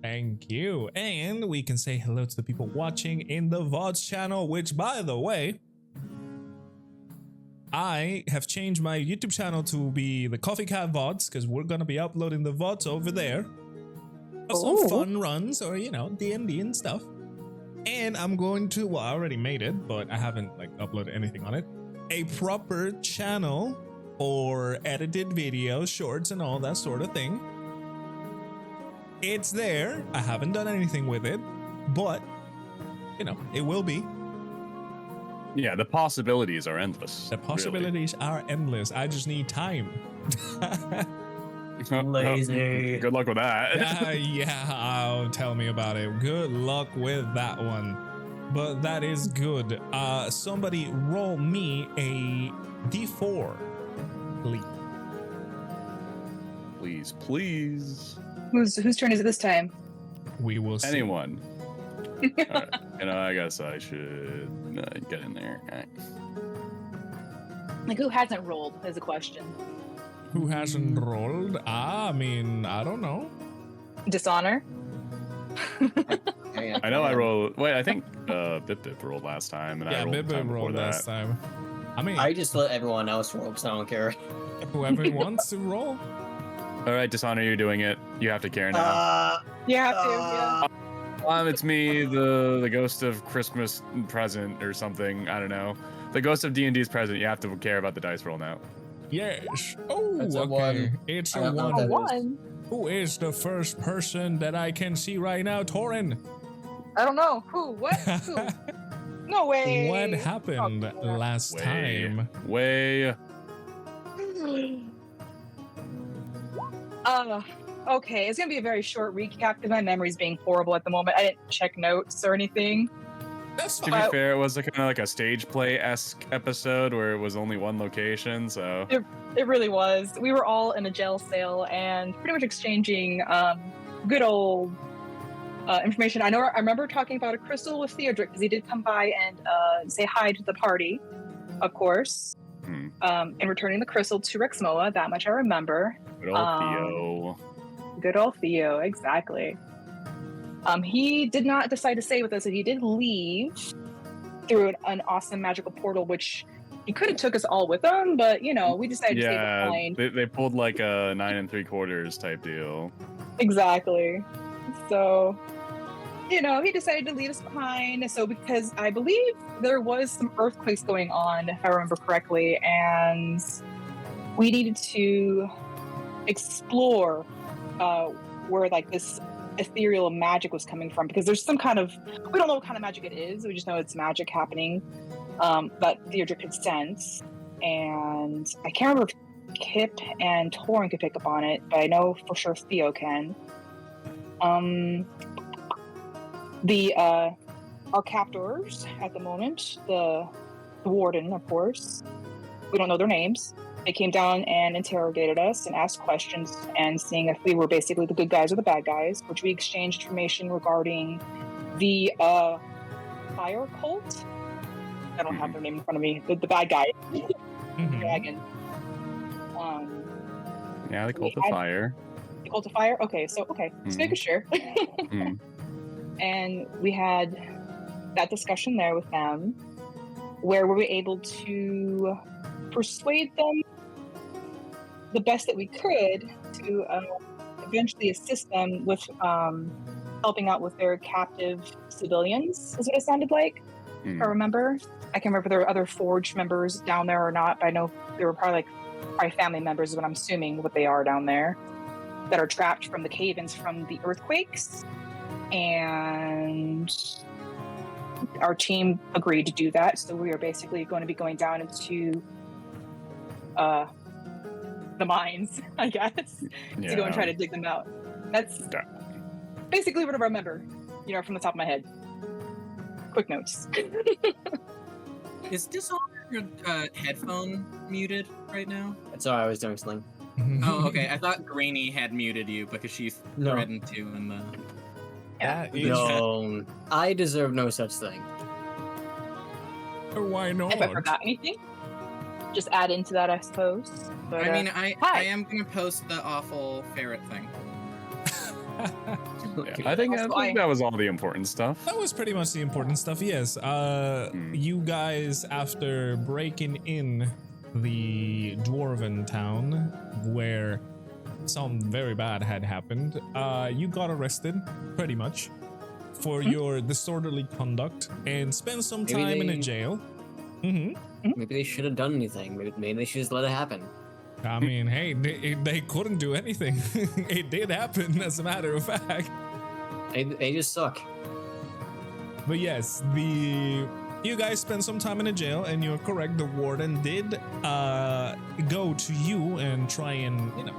Thank you. And we can say hello to the people watching in the VODs channel, which, by the way, I have changed my YouTube channel to be the Coffee Cat VODs because we're going to be uploading the VODs over there. Of some fun runs or, you know, D&D and stuff. And I'm going to, well, I already made it, but I haven't like uploaded anything on it. A proper channel for edited videos, shorts, and all that sort of thing. It's there. I haven't done anything with it, but you know, it will be. Yeah, the possibilities are endless. The possibilities are endless. I just need time. Lazy. Good luck with that. Yeah, tell me about it. Good luck with that one. But that is good. Somebody roll me a D4, please. Please, please. Whose turn is it this time? We will see. Anyone. Right. You know, I guess I should get in there. Right. Like, who hasn't rolled is a question. Who hasn't rolled? I mean, I don't know. Dishonor? I know I rolled. Wait, I think Bip rolled last time, and I rolled Bip time rolled before last time. I mean, I just let everyone else roll because I don't care. whoever wants to roll. All right, Dishonor, you're doing it. You have to care now. You have to, yeah. It's me, the ghost of Christmas present or something. I don't know. The ghost of D&D's present. You have to care about the dice roll now. Yes. Oh, That's a okay. one. It's I a don't know one. what that is. One? Who is the first person that I can see right now? Taurin. I don't know. Who? What? Who? No way. What happened Oh, yeah. last time? Way. Okay, it's gonna be a very short recap because my memory's being horrible at the moment. I didn't check notes or anything. That's To be fair, it was kind of like a stage play-esque episode where it was only one location, so... It really was. We were all in a jail cell and pretty much exchanging good old information. I remember talking about a crystal with Theodric because he did come by and say hi to the party, of course. And returning the crystal to Rexmoa. That much I remember. Good old Theo. Good old Theo, exactly. He did not decide to stay with us, and he did leave through an awesome magical portal, which he could have took us all with him, but you know, we decided to stay behind. They pulled like a 9 3/4 type deal. Exactly. So, you know, he decided to leave us behind. So, because I believe there was some earthquakes going on, if I remember correctly, and we needed to explore where like this ethereal magic was coming from, because there's some kind of, we don't know what kind of magic it is, we just know it's magic happening that Theodric could sense, and I can't remember if Kip and Taurin could pick up on it, but I know for sure Theo can. Our captors at the moment, the warden, of course, we don't know their names. They came down and interrogated us and asked questions and seeing if we were basically the good guys or the bad guys, which we exchanged information regarding the fire cult. I don't have their name in front of me. The bad guy. Dragon. Yeah, the cult of fire. The cult of fire? Okay, just making sure. And we had that discussion there with them where we were able to persuade them the best that we could to eventually assist them with helping out with their captive civilians, is what it sounded like. If I remember. I can't remember if there were other Forge members down there or not, but I know there were probably family members is what I'm assuming what they are down there, that are trapped from the cave-ins from the earthquakes. And our team agreed to do that, so we are basically going to be going down into the mines, I guess, to go and try to dig them out. That's basically what I remember, you know, from the top of my head. Quick notes. Is Dishonor headphone muted right now? That's all I was doing, Sling. Oh, okay. I thought Granny had muted you because she's threatened to in the... No, I deserve no such thing. Why not? Have I forgot anything? just add into that, I suppose. But, I mean, I hi. am gonna post the awful ferret thing. Yeah, I think that was all the important stuff. That was pretty much the important stuff, yes. You guys, after breaking in the dwarven town where something very bad had happened, you got arrested, pretty much, for your disorderly conduct and spent some Maybe time in a they- jail. Maybe they should have done anything. Maybe they should just let it happen. I mean, hey, they couldn't do anything. It did happen, as a matter of fact. They just suck. But yes, you guys spent some time in a jail, and you're correct. The warden did go to you and try and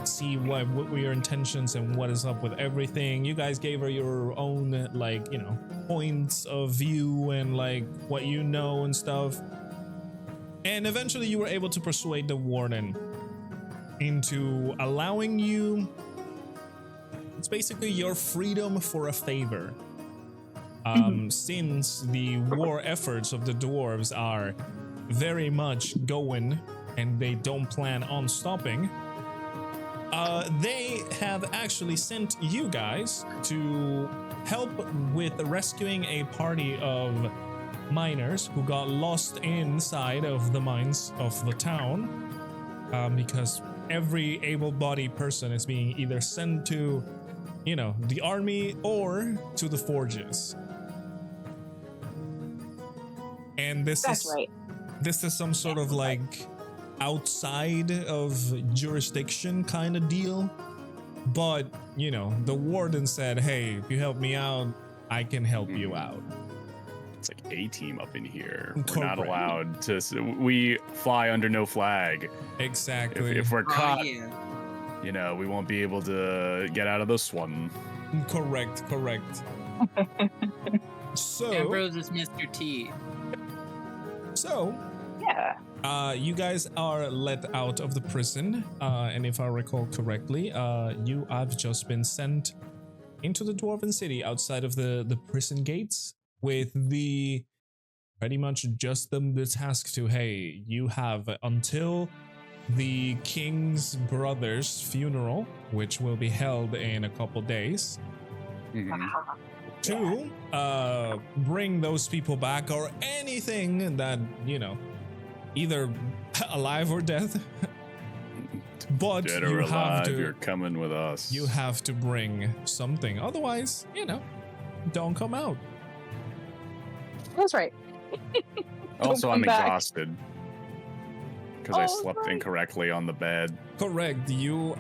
see what were your intentions and what is up with everything. You guys gave her your own points of view and what you know and stuff. And eventually you were able to persuade the warden into allowing you, it's basically your freedom for a favor. Since the war efforts of the dwarves are very much going and they don't plan on stopping, they have actually sent you guys to help with rescuing a party of miners who got lost inside of the mines of the town, because every able-bodied person is being either sent to the army or to the forges. And this is some sort of outside of jurisdiction kind of deal, but the warden said, hey, if you help me out, I can help you out. It's like a team up in here. Correct. We're not allowed to. We fly under no flag. Exactly. If we're caught, yeah. We won't be able to get out of this one. Correct. So Ambrose is Mr. T. Yeah. You guys are let out of the prison, and if I recall correctly, you have just been sent into the Dwarven City outside of the prison gates with the pretty much just the task to, hey, you have until the king's brother's funeral, which will be held in a couple days, to bring those people back, or anything that either alive or dead. But Dead you or have alive, to, you're coming with us. you have to bring something, otherwise don't come out. That's right. Also, Don't I'm come back. exhausted because I Oh, slept right. incorrectly on the bed. Correct. You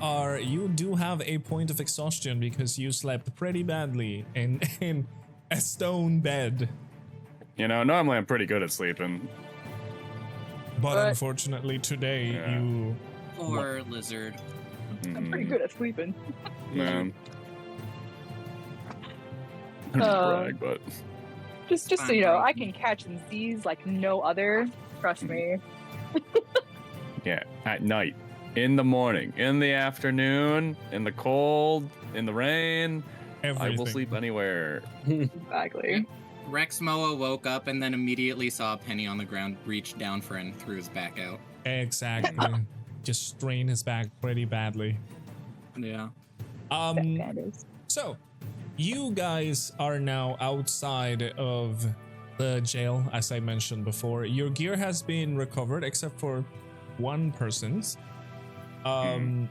do have a point of exhaustion because you slept pretty badly in a stone bed. Normally I'm pretty good at sleeping. But unfortunately today Yeah. you Poor lizard. I'm pretty good at sleeping. Man. Brag, but Just so Fine, you know, bro. I can catch disease like no other. Trust me. yeah, at night, in the morning, in the afternoon, in the cold, in the rain, everything. I will sleep anywhere. Exactly. Rexmoa woke up and then immediately saw a penny on the ground, reached down for it, and threw his back out. Exactly. Just strain his back pretty badly. Yeah. Pandas. So you guys are now outside of the jail, as I mentioned before. Your gear has been recovered except for one person's. And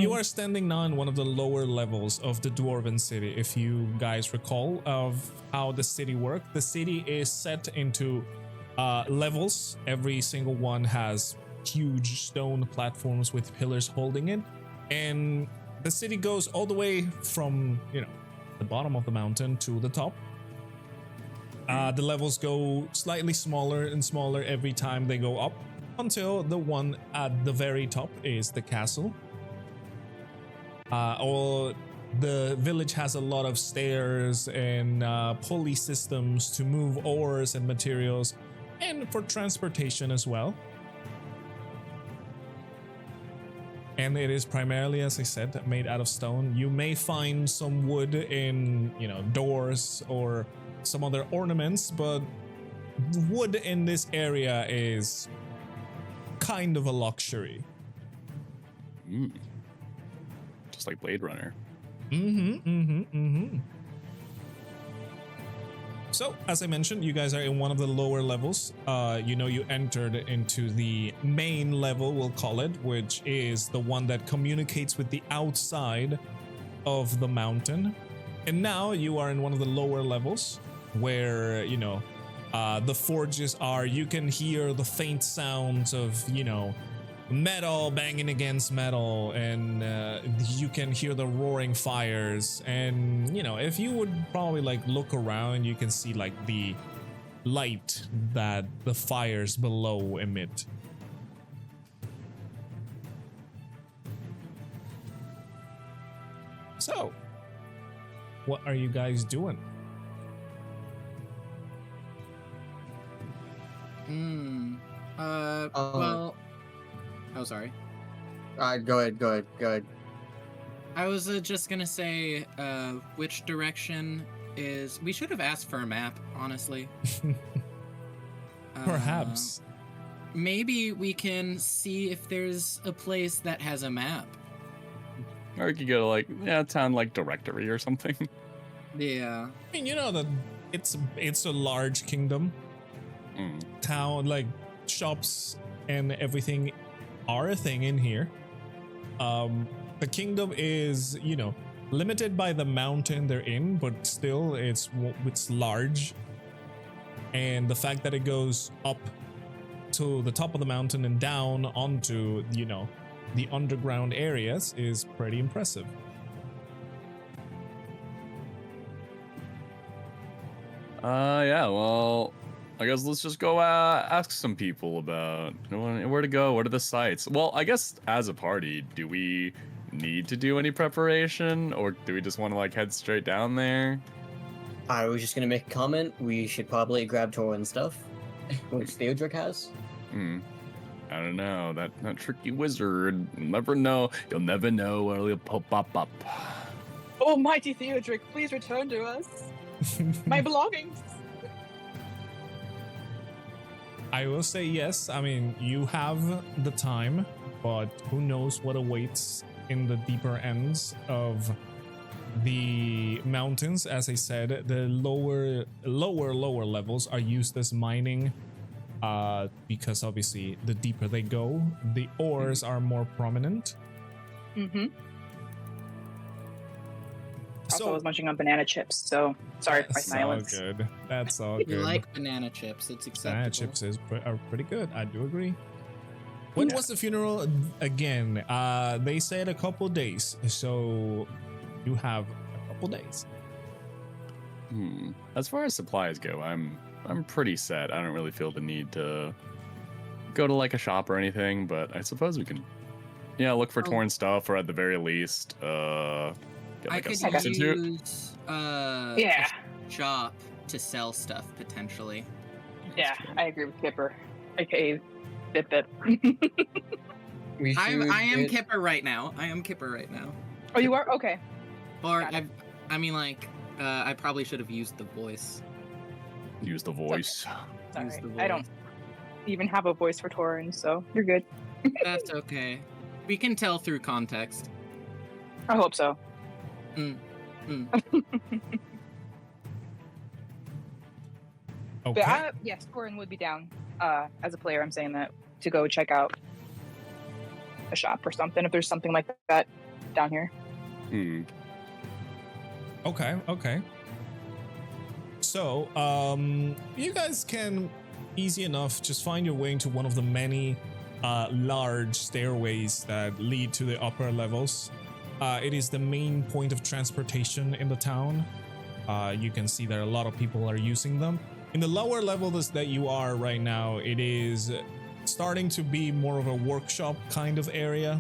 you are standing now in one of the lower levels of the Dwarven City. If you guys recall of how the city worked, the city is set into levels. Every single one has huge stone platforms with pillars holding it. And the city goes all the way from, the bottom of the mountain to the top. The levels go slightly smaller and smaller every time they go up, until the one at the very top is the castle. The village has a lot of stairs and pulley systems to move ores and materials, and for transportation as well. And it is primarily, as I said, made out of stone. You may find some wood in, doors or some other ornaments, but wood in this area is kind of a luxury. Just like Blade Runner. So, as I mentioned, you guys are in one of the lower levels. You entered into the main level, we'll call it, which is the one that communicates with the outside of the mountain. And now you are in one of the lower levels where, the forges are. You can hear the faint sounds of, metal banging against metal, and you can hear the roaring fires. And if you would probably like look around, you can see like the light that the fires below emit. So what are you guys doing? Well, oh, sorry. Go ahead. I was just gonna say, which direction is... We should have asked for a map, honestly. Perhaps. Maybe we can see if there's a place that has a map. Or we could go to town directory or something. Yeah. I mean, that it's a large kingdom. Town, shops and everything are a thing in here. The kingdom is, limited by the mountain they're in, but still it's large. And the fact that it goes up to the top of the mountain and down onto, the underground areas is pretty impressive. Yeah, well, I guess let's just go ask some people about where to go. What are the sites? Well, I guess as a party, do we need to do any preparation, or do we just want to head straight down there? I was just gonna make a comment. We should probably grab Taurin's stuff, which Theodric has. I don't know. That tricky wizard. You'll never know. You'll never know where he'll pop up. Oh, mighty Theodric, please return to us. My belongings. I will say yes. I mean, you have the time, but who knows what awaits in the deeper ends of the mountains. As I said, the lower levels are used as mining, because obviously the deeper they go, the ores are more prominent. Also, I was munching on banana chips, so sorry for my silence. All good. That's all You good. like banana chips. It's acceptable. Banana chips are pretty good. I do agree. When was the funeral again? They said a couple days, so you have a couple days. As far as supplies go, I'm pretty set. I don't really feel the need to go to a shop or anything, but I suppose we can, look for torn stuff, or at the very least, get I a could substitute. use Yeah. a shop to sell stuff potentially. Yeah, I agree with Kipper, aka Bip Bip. I am Kipper right now. Oh, you are? Okay. Or Got it. I probably should have used the voice. Use the voice. Sorry. Use the I don't even have a voice for Taurin, so you're good. That's okay. We can tell through context. I hope so. Okay. But yes, Taurin would be down. As a player, I'm saying that to go check out a shop or something if there's something like that down here. Okay. So, you guys can easy enough just find your way into one of the many large stairways that lead to the upper levels. It is the main point of transportation in the town. You can see that a lot of people are using them. In the lower levels that you are right now, it is starting to be more of a workshop kind of area.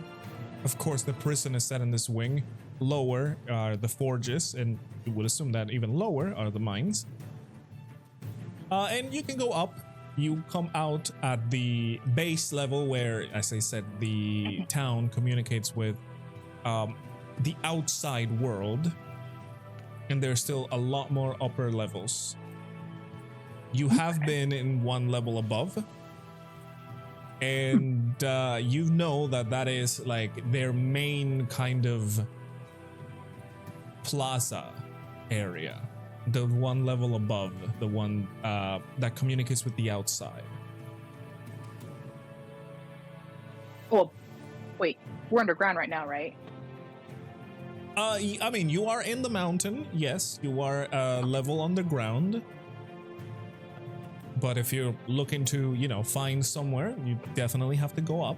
Of course, the prison is set in this wing. Lower are the forges, and you would assume that even lower are the mines. And you can go up. You come out at the base level where, as I said, the town communicates with the outside world. And there's still a lot more upper levels. You have been in one level above. And you know that is like their main kind of plaza area, the one level above, the one that communicates with the outside. Well, wait, we're underground right now, right? I mean, you are in the mountain. Yes, you are level underground. But if you're looking to, you know, find somewhere, you definitely have to go up.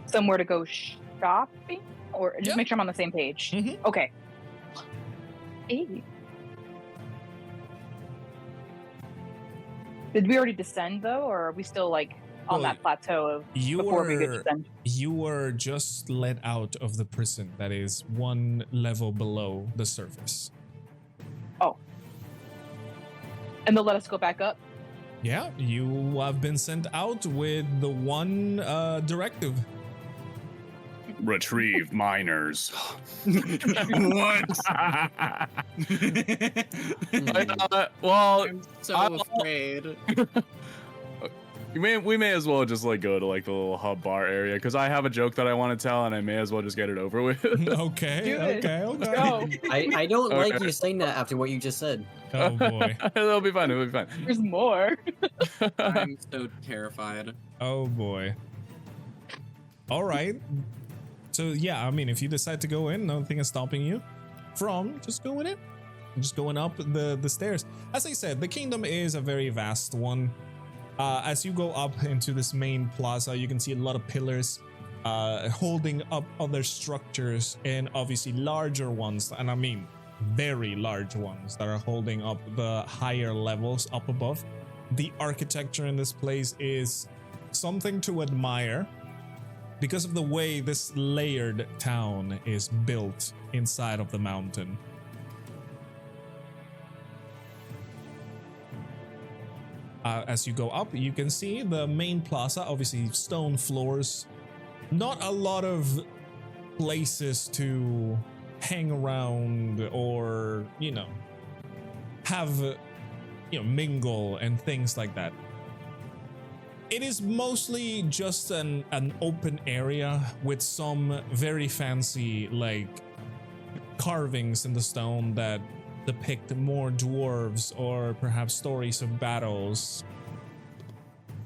Somewhere to go shopping? Or just Yeah. make sure I'm on the same page. Mhm. Okay. Hey. Did we already descend though, or are we still like on Well, that plateau of You before we could were descend? you were just let out of the prison that is one level below the surface. And they'll let us go back up? Yeah, you have been sent out with the one directive. Retrieve miners. What? Well, I'm so I'll- afraid. we may as well just like go to like the little hub bar area because I have a joke that I want to tell and I may as well just get it over with. Okay, Do it. okay. Go. I don't like Okay. you saying that after what you just said. Oh boy. It'll be fine. It'll be fine. There's more. I'm so terrified. Oh boy. All right. So yeah, I mean, if you decide to go in, nothing is stopping you from just going in, just going up the stairs. As I said, the kingdom is a very vast one. As you go up into this main plaza, you can see a lot of pillars holding up other structures, and obviously larger ones, and I mean very large ones that are holding up the higher levels up above. The architecture in this place is something to admire because of the way this layered town is built inside of the mountain. As you go up, you can see the main plaza, obviously stone floors, not a lot of places to hang around or, you know, have, you know, mingle and things like that. It is mostly just an open area with some very fancy, like, carvings in the stone that depict more dwarves or perhaps stories of battles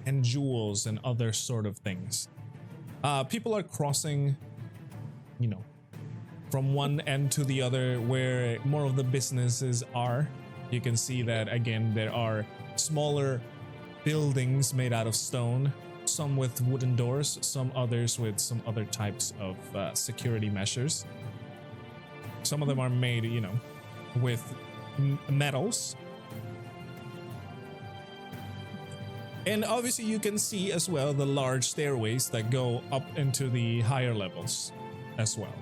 and jewels and other sort of things. People are crossing, you know, from one end to the other where more of the businesses are. You can see that again, there are smaller buildings made out of stone, some with wooden doors, some others with some other types of security measures. Some of them are made, you know, with metals. And obviously you can see as well the large stairways that go up into the higher levels as well.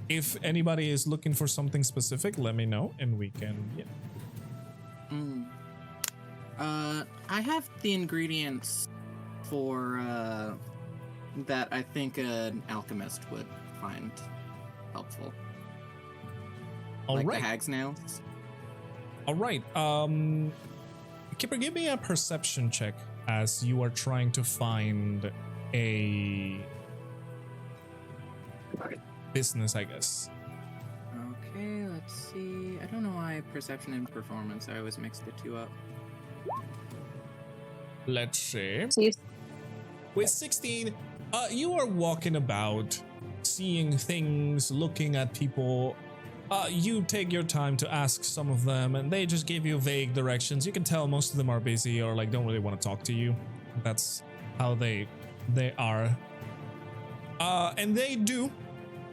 If anybody is looking for something specific, let me know and we can, yeah. I have the ingredients for that I think an alchemist would find helpful. All like right. the hag's nails. All right. Kipper, give me a perception check as you are trying to find a business, I guess. Okay, let's see. I don't know why perception and performance. I always mix the two up. Let's see. See, With 16, you are walking about, seeing things, looking at people. You take your time to ask some of them, and they just give you vague directions. You can tell most of them are busy or like don't really want to talk to you. That's how they are. And they do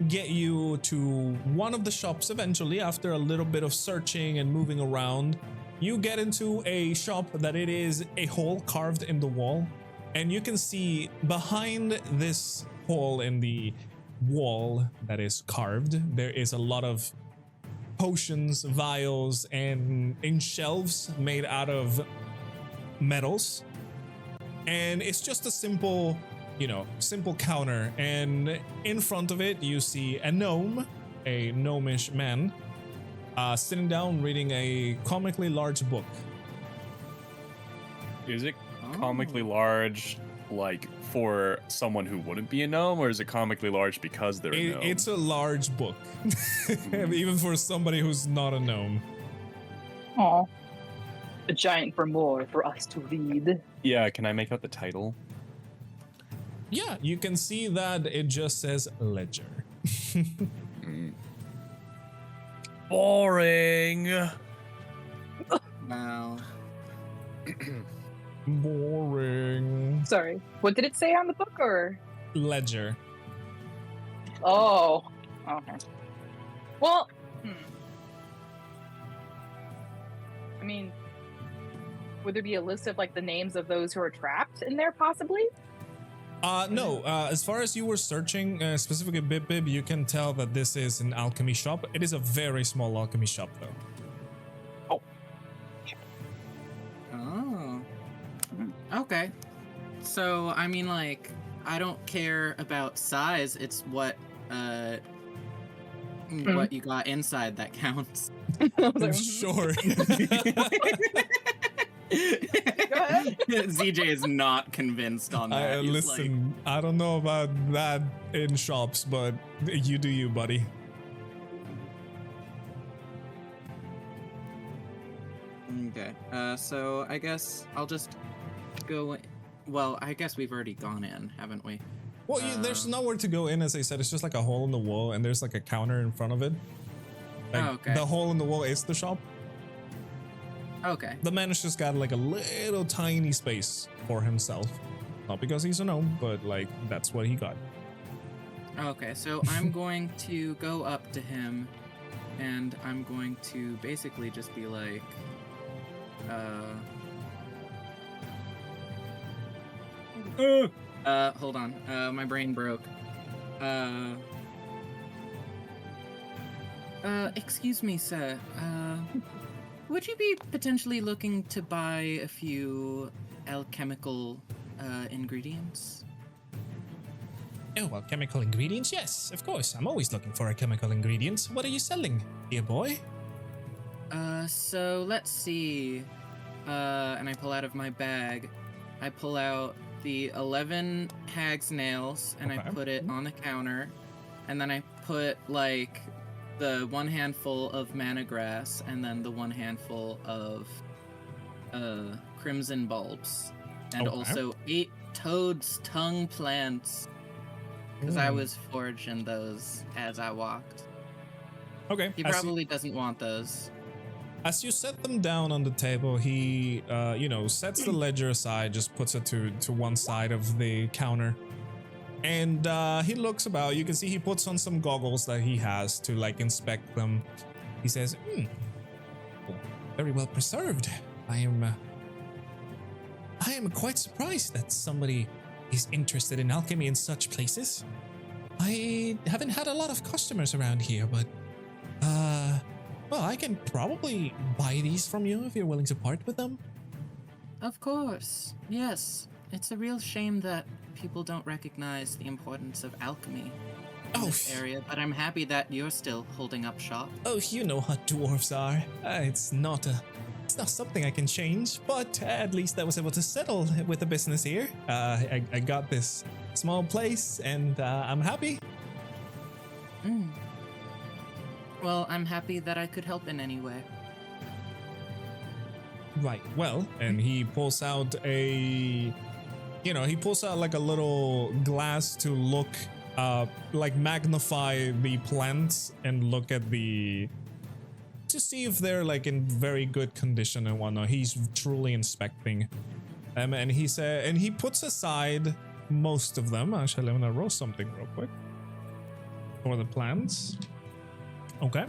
get you to one of the shops eventually. After a little bit of searching and moving around, you get into a shop that it is a hole carved in the wall, and you can see behind this hole in the wall that is carved, there is a lot of potions, vials, and in shelves made out of metals. And it's just a simple, you know, simple counter, and in front of it you see a gnome a gnomish man, sitting down reading a comically large book. Is it Oh. comically large, like for someone who wouldn't be a gnome, or is it comically large because they're a gnome? It's a large book, even for somebody who's not a gnome. Aw. A giant for more for us to read. Yeah, can I make out the title? Yeah, you can see that it just says ledger. Boring. Wow. Boring. Sorry. What did it say on the book or? Ledger. Oh. Okay. Well, I mean, would there be a list of like the names of those who are trapped in there possibly? No, as far as you were searching, specifically Bib, you can tell that this is an alchemy shop. It is a very small alchemy shop, though. Oh. Okay. So, I mean, like, I don't care about size. It's what you got inside that counts. Sure. Go ahead. ZJ is not convinced on that. He's Listen, I don't know about that in shops, but you do you, buddy. Okay. So I guess I'll just go. Well, I guess we've already gone in, haven't we? Well, there's nowhere to go in, as I said. It's just like a hole in the wall, and there's like a counter in front of it. Like, Oh, okay. The hole in the wall is the shop. Okay. The man has just got like a little tiny space for himself. Not because he's a gnome, but like that's what he got. Okay. So I'm going to go up to him, and I'm going to basically just be like, hold on. My brain broke. Excuse me, sir. Would you be potentially looking to buy a few alchemical ingredients? Oh, well, chemical ingredients? Yes, of course. I'm always looking for a chemical ingredients. What are you selling, dear boy? So let's see. And I pull out of my bag. I pull out the 11 hag's nails and I Okay. put it on the counter. And then I put like the one handful of mana grass and then the one handful of crimson bulbs. And Okay. also 8 toad's tongue plants. Because I was foraging those as I walked. Okay. He probably doesn't want those. As you set them down on the table, he, sets the ledger aside, just puts it to one side of the counter. And he looks about. You can see he puts on some goggles that he has to, like, inspect them. He says, very well preserved. I am quite surprised that somebody is interested in alchemy in such places. I haven't had a lot of customers around here, but, well, I can probably buy these from you if you're willing to part with them. Of course, yes. It's a real shame that people don't recognize the importance of alchemy in this area, but I'm happy that you're still holding up shop. Oh, you know how dwarves are. It's not something I can change, but at least I was able to settle with the business here. I got this small place, and I'm happy. Well, I'm happy that I could help in any way. Right. Well, and he pulls out like a little glass to look, like magnify the plants and look at to see if they're like in very good condition and whatnot. He's truly inspecting them, and he puts aside most of them. Actually, I'm gonna roll something real quick for the plants. Okay.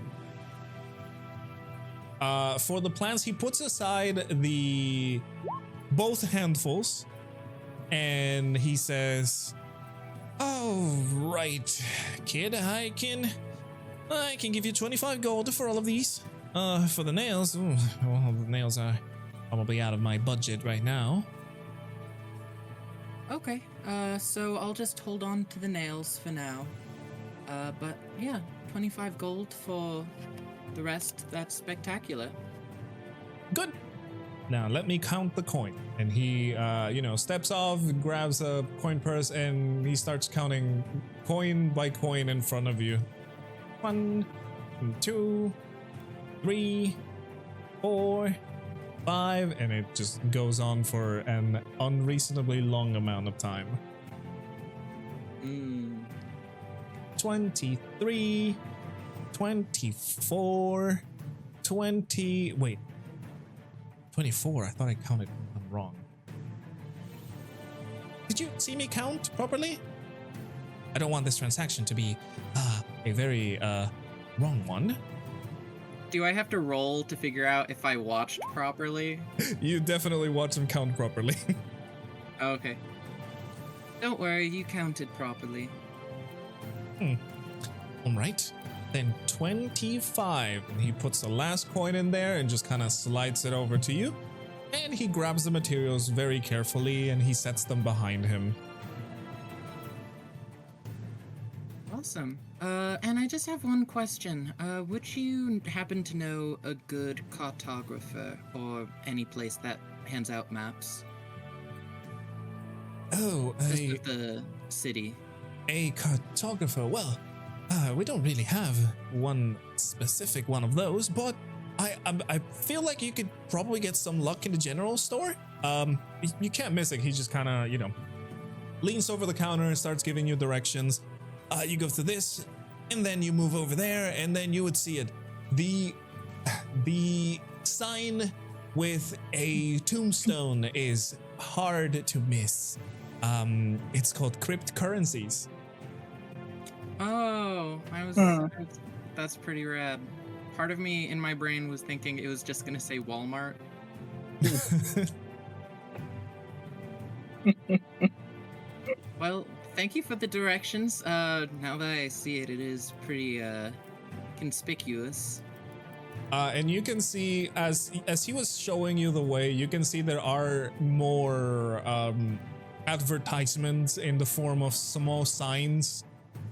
For the plants, he puts aside both handfuls, and he says, "Oh, right, kid, I can give you 25 gold for all of these. For the nails, well, the nails are probably out of my budget right now." Okay, so I'll just hold on to the nails for now. But yeah, 25 gold for the rest. That's spectacular. Good. Now let me count the coin. And he, steps off, grabs a coin purse, and he starts counting coin by coin in front of you. 1, 2, 3, 4, 5, and it just goes on for an unreasonably long amount of time. 23, 24, 20. Wait. 24. I thought I counted one wrong. Did you see me count properly? I don't want this transaction to be a very wrong one. Do I have to roll to figure out if I watched properly? You definitely watched him count properly. Okay. Don't worry, you counted properly. All right. Then 25. And he puts the last coin in there and just kind of slides it over to you. And he grabs the materials very carefully and he sets them behind him. Awesome. And I just have one question. Would you happen to know a good cartographer or any place that hands out maps? Oh, Just of the city. a cartographer. Well, we don't really have one specific one of those, but I feel like you could probably get some luck in the general store. You can't miss it. He just kind of, leans over the counter and starts giving you directions. You go to this, and then you move over there, and then you would see it. The sign with a tombstone is hard to miss. It's called cryptocurrencies. Oh, that's pretty rad. Part of me in my brain was thinking it was just gonna say Walmart. Well, thank you for the directions. Now that I see it, it is pretty conspicuous. And you can see as he was showing you the way, you can see there are more advertisements in the form of small signs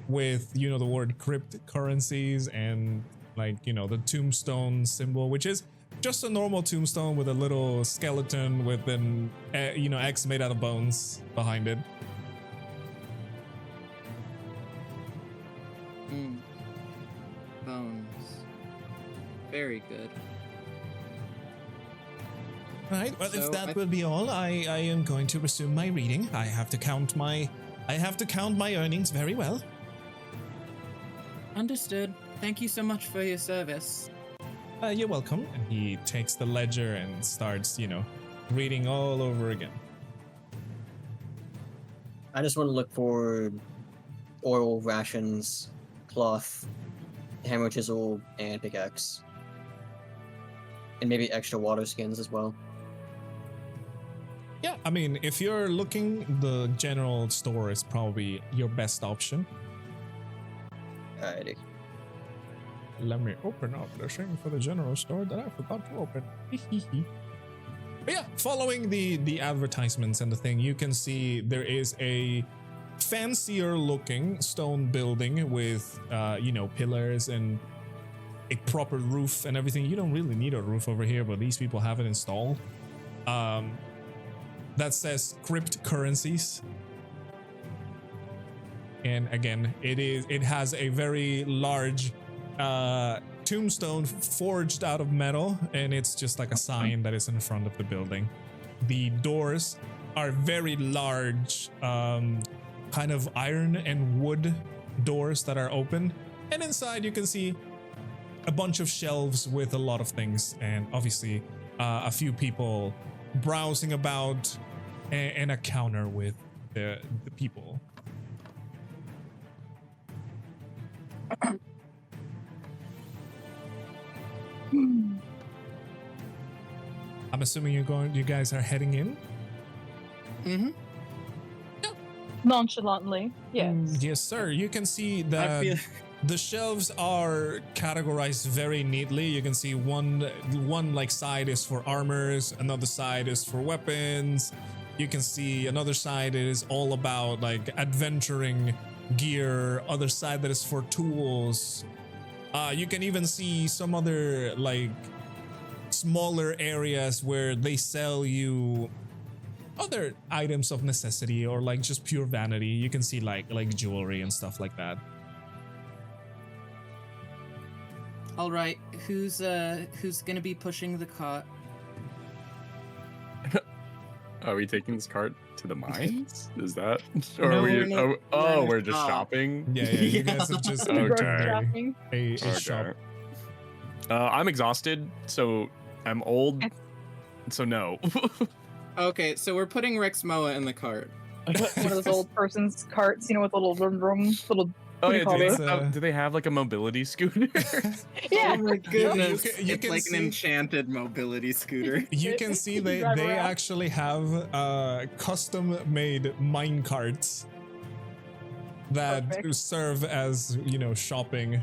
with the word cryptocurrencies and the tombstone symbol, which is just a normal tombstone with a little skeleton with an X made out of bones behind it. Bones. Very good. Right, well, So if that will be all, I am going to resume my reading. I have to count my earnings very well. Understood. Thank you so much for your service. You're welcome. And he takes the ledger and starts, reading all over again. I just want to look for oil rations, cloth, hammer chisel, and pickaxe. And maybe extra water skins as well. Yeah, I mean, if you're looking, the general store is probably your best option. Alrighty. Let me open up the thing for the general store that I forgot to open. But yeah, following the advertisements and the thing, you can see there is a fancier looking stone building with, pillars and a proper roof and everything. You don't really need a roof over here, but these people have it installed. That says cryptocurrencies. And again, it has a very large tombstone forged out of metal, and it's just like a sign that is in front of the building. The doors are very large, kind of iron and wood doors that are open, and inside you can see a bunch of shelves with a lot of things, and obviously a few people browsing about, and a counter with the people. I'm assuming you guys are heading in? Mm-hmm. Nonchalantly, yes. Yes, sir. You can see that the shelves are categorized very neatly. You can see one side is for armors, another side is for weapons. You can see another side is all about adventuring gear, other side that is for tools. You can even see some other like smaller areas where they sell you other items of necessity or like just pure vanity. You can see like jewelry and stuff like that. All right, who's gonna be pushing the cart? Are we taking this cart to the mines? Is that? Or No, are we? we're not. Oh, We're we're just not. shopping. Yeah, you guys have just Okay. entered Shopping. a Okay. shop. I'm exhausted, so I'm old. So no. Okay, so we're putting Rexmoa in the cart. One of those old person's carts, with little vroom vroom, little. Oh What do you yeah, call those? do they have like a mobility scooter? Yeah. Oh my goodness! you it's can like see- an enchanted mobility scooter. You can see they Drive around. actually have custom made mine carts that Perfect. serve as shopping.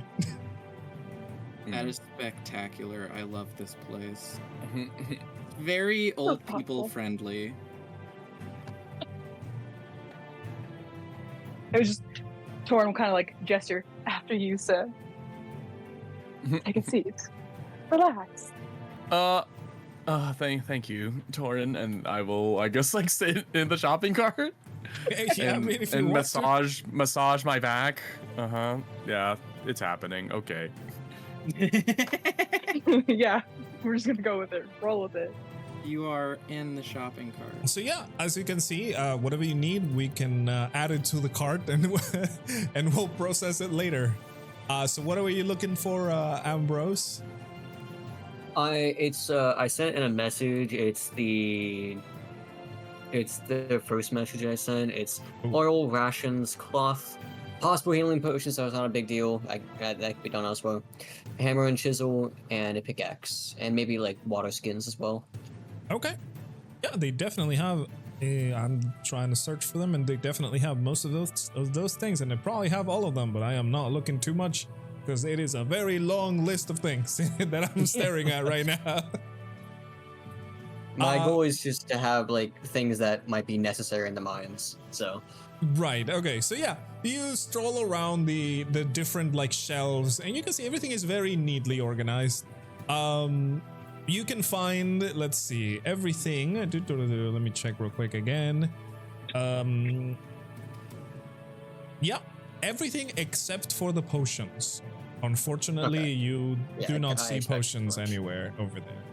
That is spectacular. I love this place. Very old people thoughtful. friendly. It was just Taurin will kind of like gesture after you, sir. Take a seat. Relax. Thank you, Taurin, and I will, I guess, like sit in the shopping cart Yeah, I and, mean, if you and want to. massage my back. Yeah, it's happening. Okay. Yeah, we're just gonna go with it. Roll with it. You are in the shopping cart. So yeah, as you can see, whatever you need, we can add it to the cart and and we'll process it later. So what are you looking for, Ambrose? I sent in a message. It's the first message I sent. It's Ooh. oil, rations, cloth, possible healing potions, so it's not a big deal. That could be done elsewhere. Hammer and chisel, and a pickaxe, and maybe like water skins as well. Okay. Yeah, they definitely have. I'm trying to search for them, and they definitely have most of those things, and they probably have all of them. But I am not looking too much because it is a very long list of things that I'm staring at right now. My goal is just to have like things that might be necessary in the mines. So Right. Okay. So yeah, you stroll around the different like shelves, and you can see everything is very neatly organized. You can find, let's see, everything. Let me check real quick again. Yeah, everything except for the potions. Unfortunately, Okay. you Yeah, do not I see expect potions much. anywhere over there.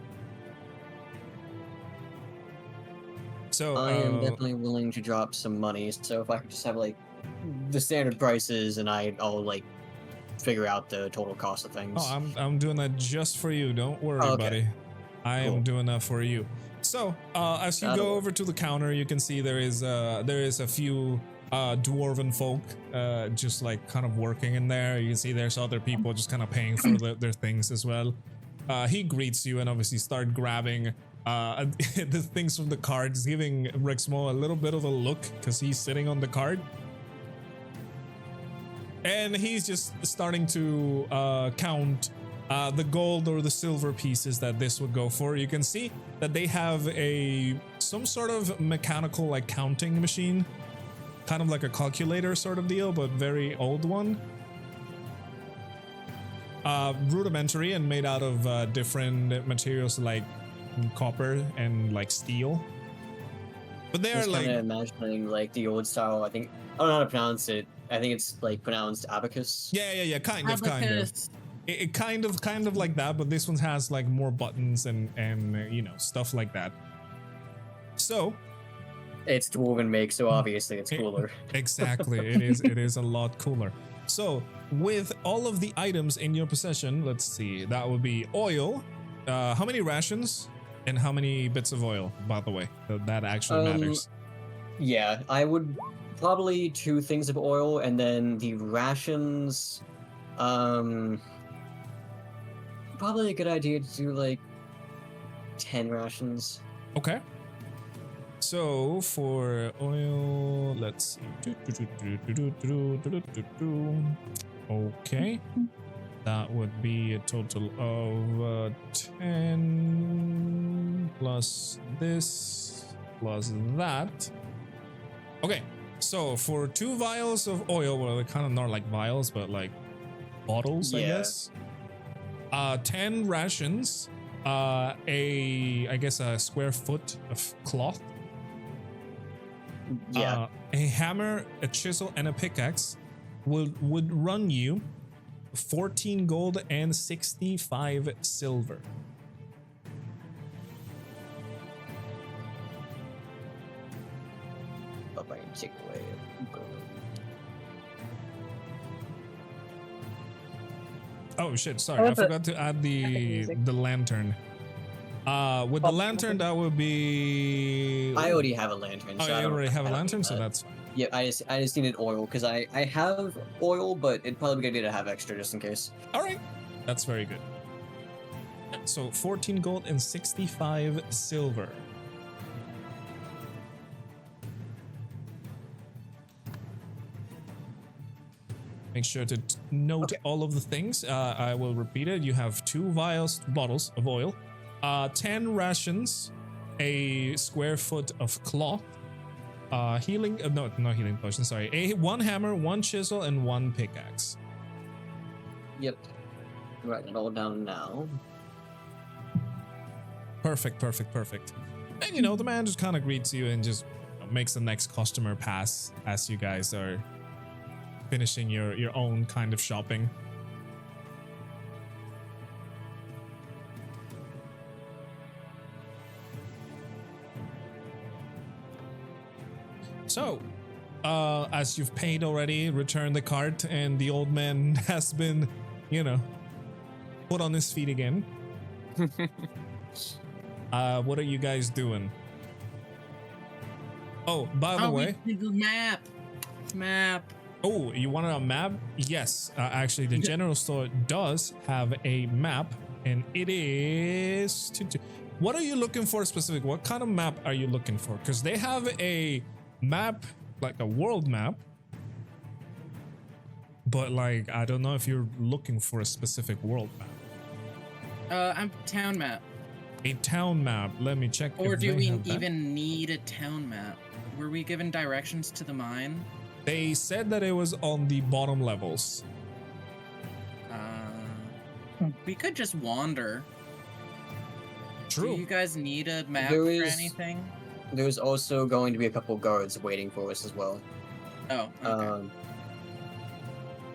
So I am definitely willing to drop some money. So if I could just have like the standard prices, and I'll like figure out the total cost of things. Oh, I'm doing that just for you. Don't worry, Oh, okay. buddy. I am Cool. doing that for you. So, as you That'll go work. over to the counter, you can see there is a few dwarven folk just like kind of working in there. You can see there's other people just kind of paying for their things as well. He greets you and obviously start grabbing the things from the cards, giving Rexmoa a little bit of a look because he's sitting on the card. And he's just starting to count the gold or the silver pieces that this would go for. You can see that they have some sort of mechanical like counting machine, kind of like a calculator sort of deal, but very old one. Rudimentary and made out of different materials like copper and like steel. But they're Just like kind of imagining like the old style. I don't know how to pronounce it. I think it's like pronounced abacus. yeah, kind of. Abacus. It kind of like that, but this one has like more buttons and stuff like that. So It's dwarven make, so obviously it's Eh, cooler. exactly, it is a lot cooler. So with all of the items in your possession, let's see, that would be oil. How many rations and how many bits of oil? By the way, that actually matters. Yeah, I would probably 2 things of oil, and then the rations. Probably a good idea to do like 10 rations. Okay. So for oil, let's see. Okay. That would be a total of 10 plus this plus that. Okay. So for 2 vials of oil, well, they're kind of not like vials, but like bottles, I Yeah. guess. 10 rations, I guess a square foot of cloth, Yeah. a hammer, a chisel, and a pickaxe would run you 14 gold and 65 silver. But I can take away. Oh shit, I sorry, I love the forgot to add music. the lantern. With the lantern, that would be. I already have a lantern. Oh, so I you don't- already have a I don't lantern, need so that. that's fine. Yeah, I just needed oil because I have oil, but it'd probably be a good idea to have extra just in case. All right, that's very good. So 14 gold and 65 silver. Make sure to note all of the things. I will repeat it. You have 2 bottles of oil, 10 rations, a square foot of cloth, healing. No, not healing potion. Sorry, 1 hammer, 1 chisel, and 1 pickaxe. Yep. Write it all down now. Perfect. And you know, the man just kind of greets you and just makes the next customer pass as you guys are finishing your own kind of shopping. So, as you've paid already, return the cart, and the old man has been, you know, put on his feet again. What are you guys doing? Oh, by the way, Map. oh, you wanted a map? Yes, actually, the general store does have a map, and it is. What are you looking for specific? What kind of map are you looking for? Because they have a map, like a world map, but like I don't know if you're looking for a specific world map. I'm town map. A town map. Let me check. Or if do they we have that. even need a town map? Were we given directions to the mine? They said that it was on the bottom levels. We could just wander. True. Do you guys need a map There for is- anything? There's also going to be a couple guards waiting for us as well. Oh, okay.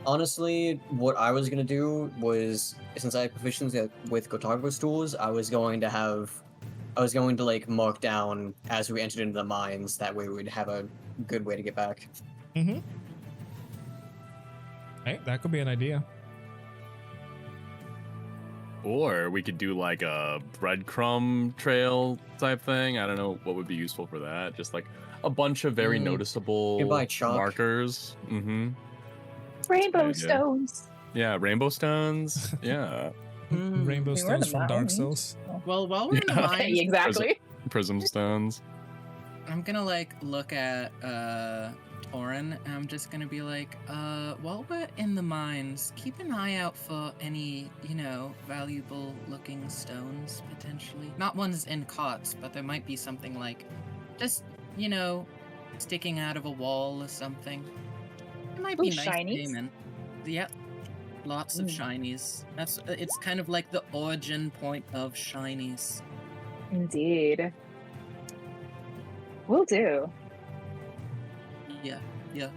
Honestly, what I was gonna do was, since I have proficiency with cartographer's tools, I was going to like mark down as we entered into the mines. That way, we'd have a good way to get back. Mm-hmm. Hey, that could be an idea. Or we could do like a breadcrumb trail type thing. I don't know what would be useful for that. Just like a bunch of very noticeable Goodbye, chalk. markers. Mm-hmm. Rainbow Yeah. stones. Yeah, rainbow stones. Yeah. Rainbow We were stones the from Dark mountains. Souls. Well, while we're in the Yeah. mines, Exactly. Prism stones. I'm gonna like look at Taurin, and I'm just gonna be like, while we're in the mines, keep an eye out for any, valuable looking stones potentially. Not ones in cots, but there might be something like just, sticking out of a wall or something. It might be Ooh, nice shinies? payment. Yep. Lots of shinies. It's kind of like the origin point of shinies. Indeed. Will do. Yeah. Yep.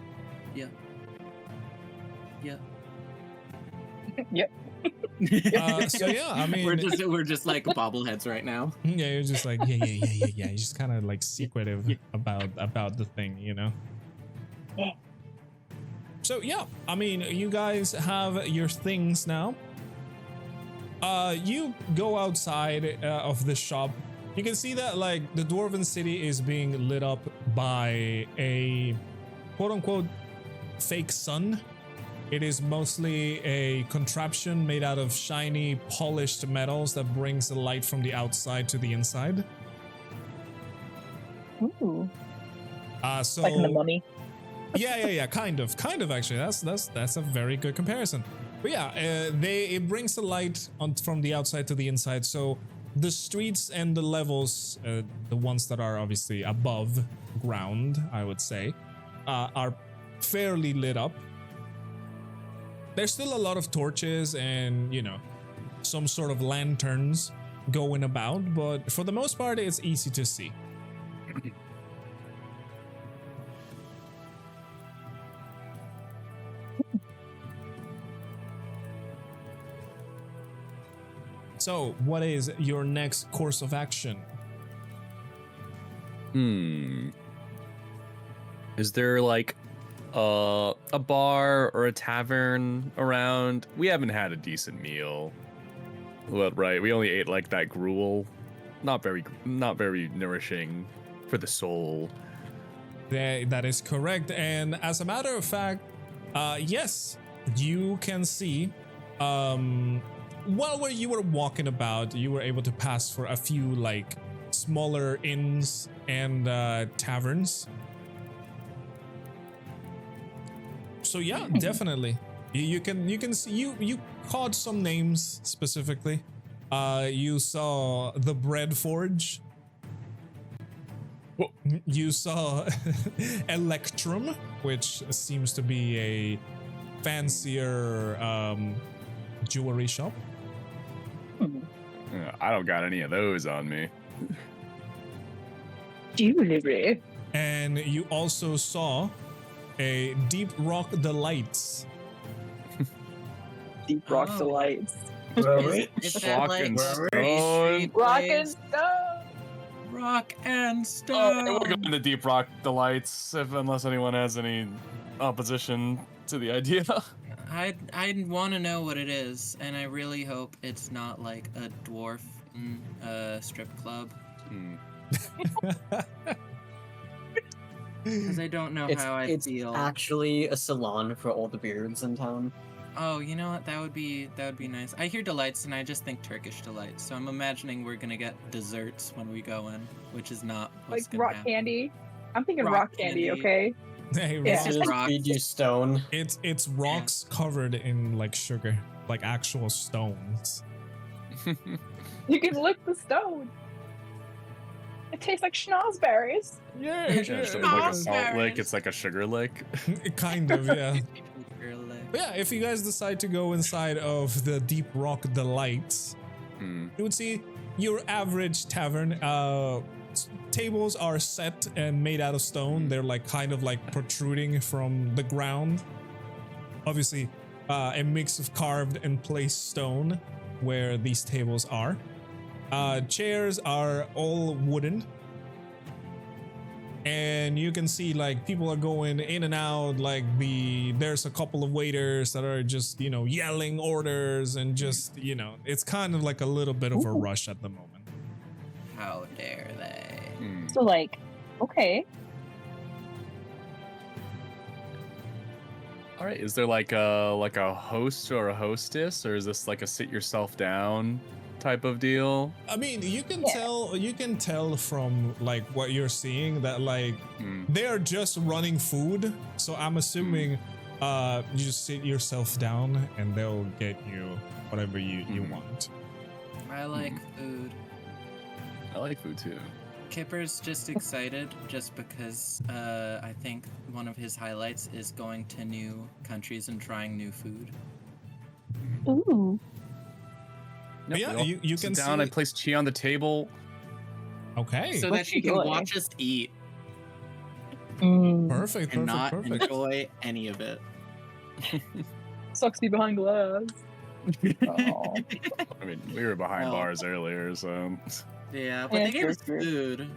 So yeah, I mean, we're just like bobbleheads right now. yeah, you're just like yeah. You're just kind of like secretive about the thing, Yeah. So yeah, I mean, you guys have your things now. You go outside of the shop. You can see that like the Dwarven city is being lit up by a quote-unquote fake sun. It is mostly a contraption made out of shiny, polished metals that brings the light from the outside to the inside. Ooh. So Like in the Mummy. yeah, kind of actually. That's a very good comparison. But yeah, it brings the light from the outside to the inside. So the streets and the levels, the ones that are obviously above ground, I would say, are fairly lit up. There's still a lot of torches and, you know, some sort of lanterns going about, but for the most part, it's easy to see. So, what is your next course of action? Is there like a bar or a tavern around? We haven't had a decent meal. Well, right, we only ate like that gruel. Not very nourishing for the soul. That is correct. And as a matter of fact, yes, you can see, while you were walking about, you were able to pass for a few like smaller inns and taverns. So yeah, definitely. You can see you caught some names specifically. You saw the Bread Forge. You saw Electrum, which seems to be a fancier jewelry shop. I don't got any of those on me. Jewelry. And you also saw a Deep Rock Delights. Deep Rock Oh. Delights. Is that like Rock and Street stone. Rock and place? Stone. Rock and Oh, Stone. we'll go into Deep Rock Delights unless anyone has any opposition to the idea. I'd want to know what it is, and I really hope it's not like a dwarf strip club, because I don't know how I It's feel. actually a salon for all the beards in town. Oh, you know what? That would be nice. I hear delights, and I just think Turkish delights. So I'm imagining we're gonna get desserts when we go in, which is not what's Like gonna rock happen. candy. I'm thinking Rock rock candy, candy. okay? Hey, Yeah. rocks. Just Just rocks. feed you stone. It's rocks covered in like sugar, like actual stones. You can lick the stone. It tastes like schnozberries. Yeah, Yeah, it's like a Yes. salt lick. It's like a sugar lick. kind of, yeah. Really. But yeah, if you guys decide to go inside of the Deep Rock Delights, Hmm. you would see your average tavern. Tables are set and made out of stone. They're like kind of like protruding from the ground. Obviously, a mix of carved and placed stone where these tables are. Chairs are all wooden. And you can see like people are going in and out, like there's a couple of waiters that are just, you know, yelling orders and just, you know, it's kind of like a little bit of a Ooh. rush at the moment. How dare they? So like, okay. All right. Is there like a host or a hostess, or is this like a sit yourself down type of deal? I mean, you can Yeah. tell from like what you're seeing that like they are just running food. So I'm assuming you just sit yourself down and they'll get you whatever you want. I like food. I like food too. Kipper's just excited just because I think one of his highlights is going to new countries and trying new food. Ooh. But yeah, we all you sit can down. see. I place chi on the table. Okay. So What's that she he can doing? watch us eat Perfect, and not perfect. enjoy any of it. Sucks to be behind glass. Oh. I mean, we were behind Well. bars earlier, so Yeah, but Yeah, they gave true, us true. food.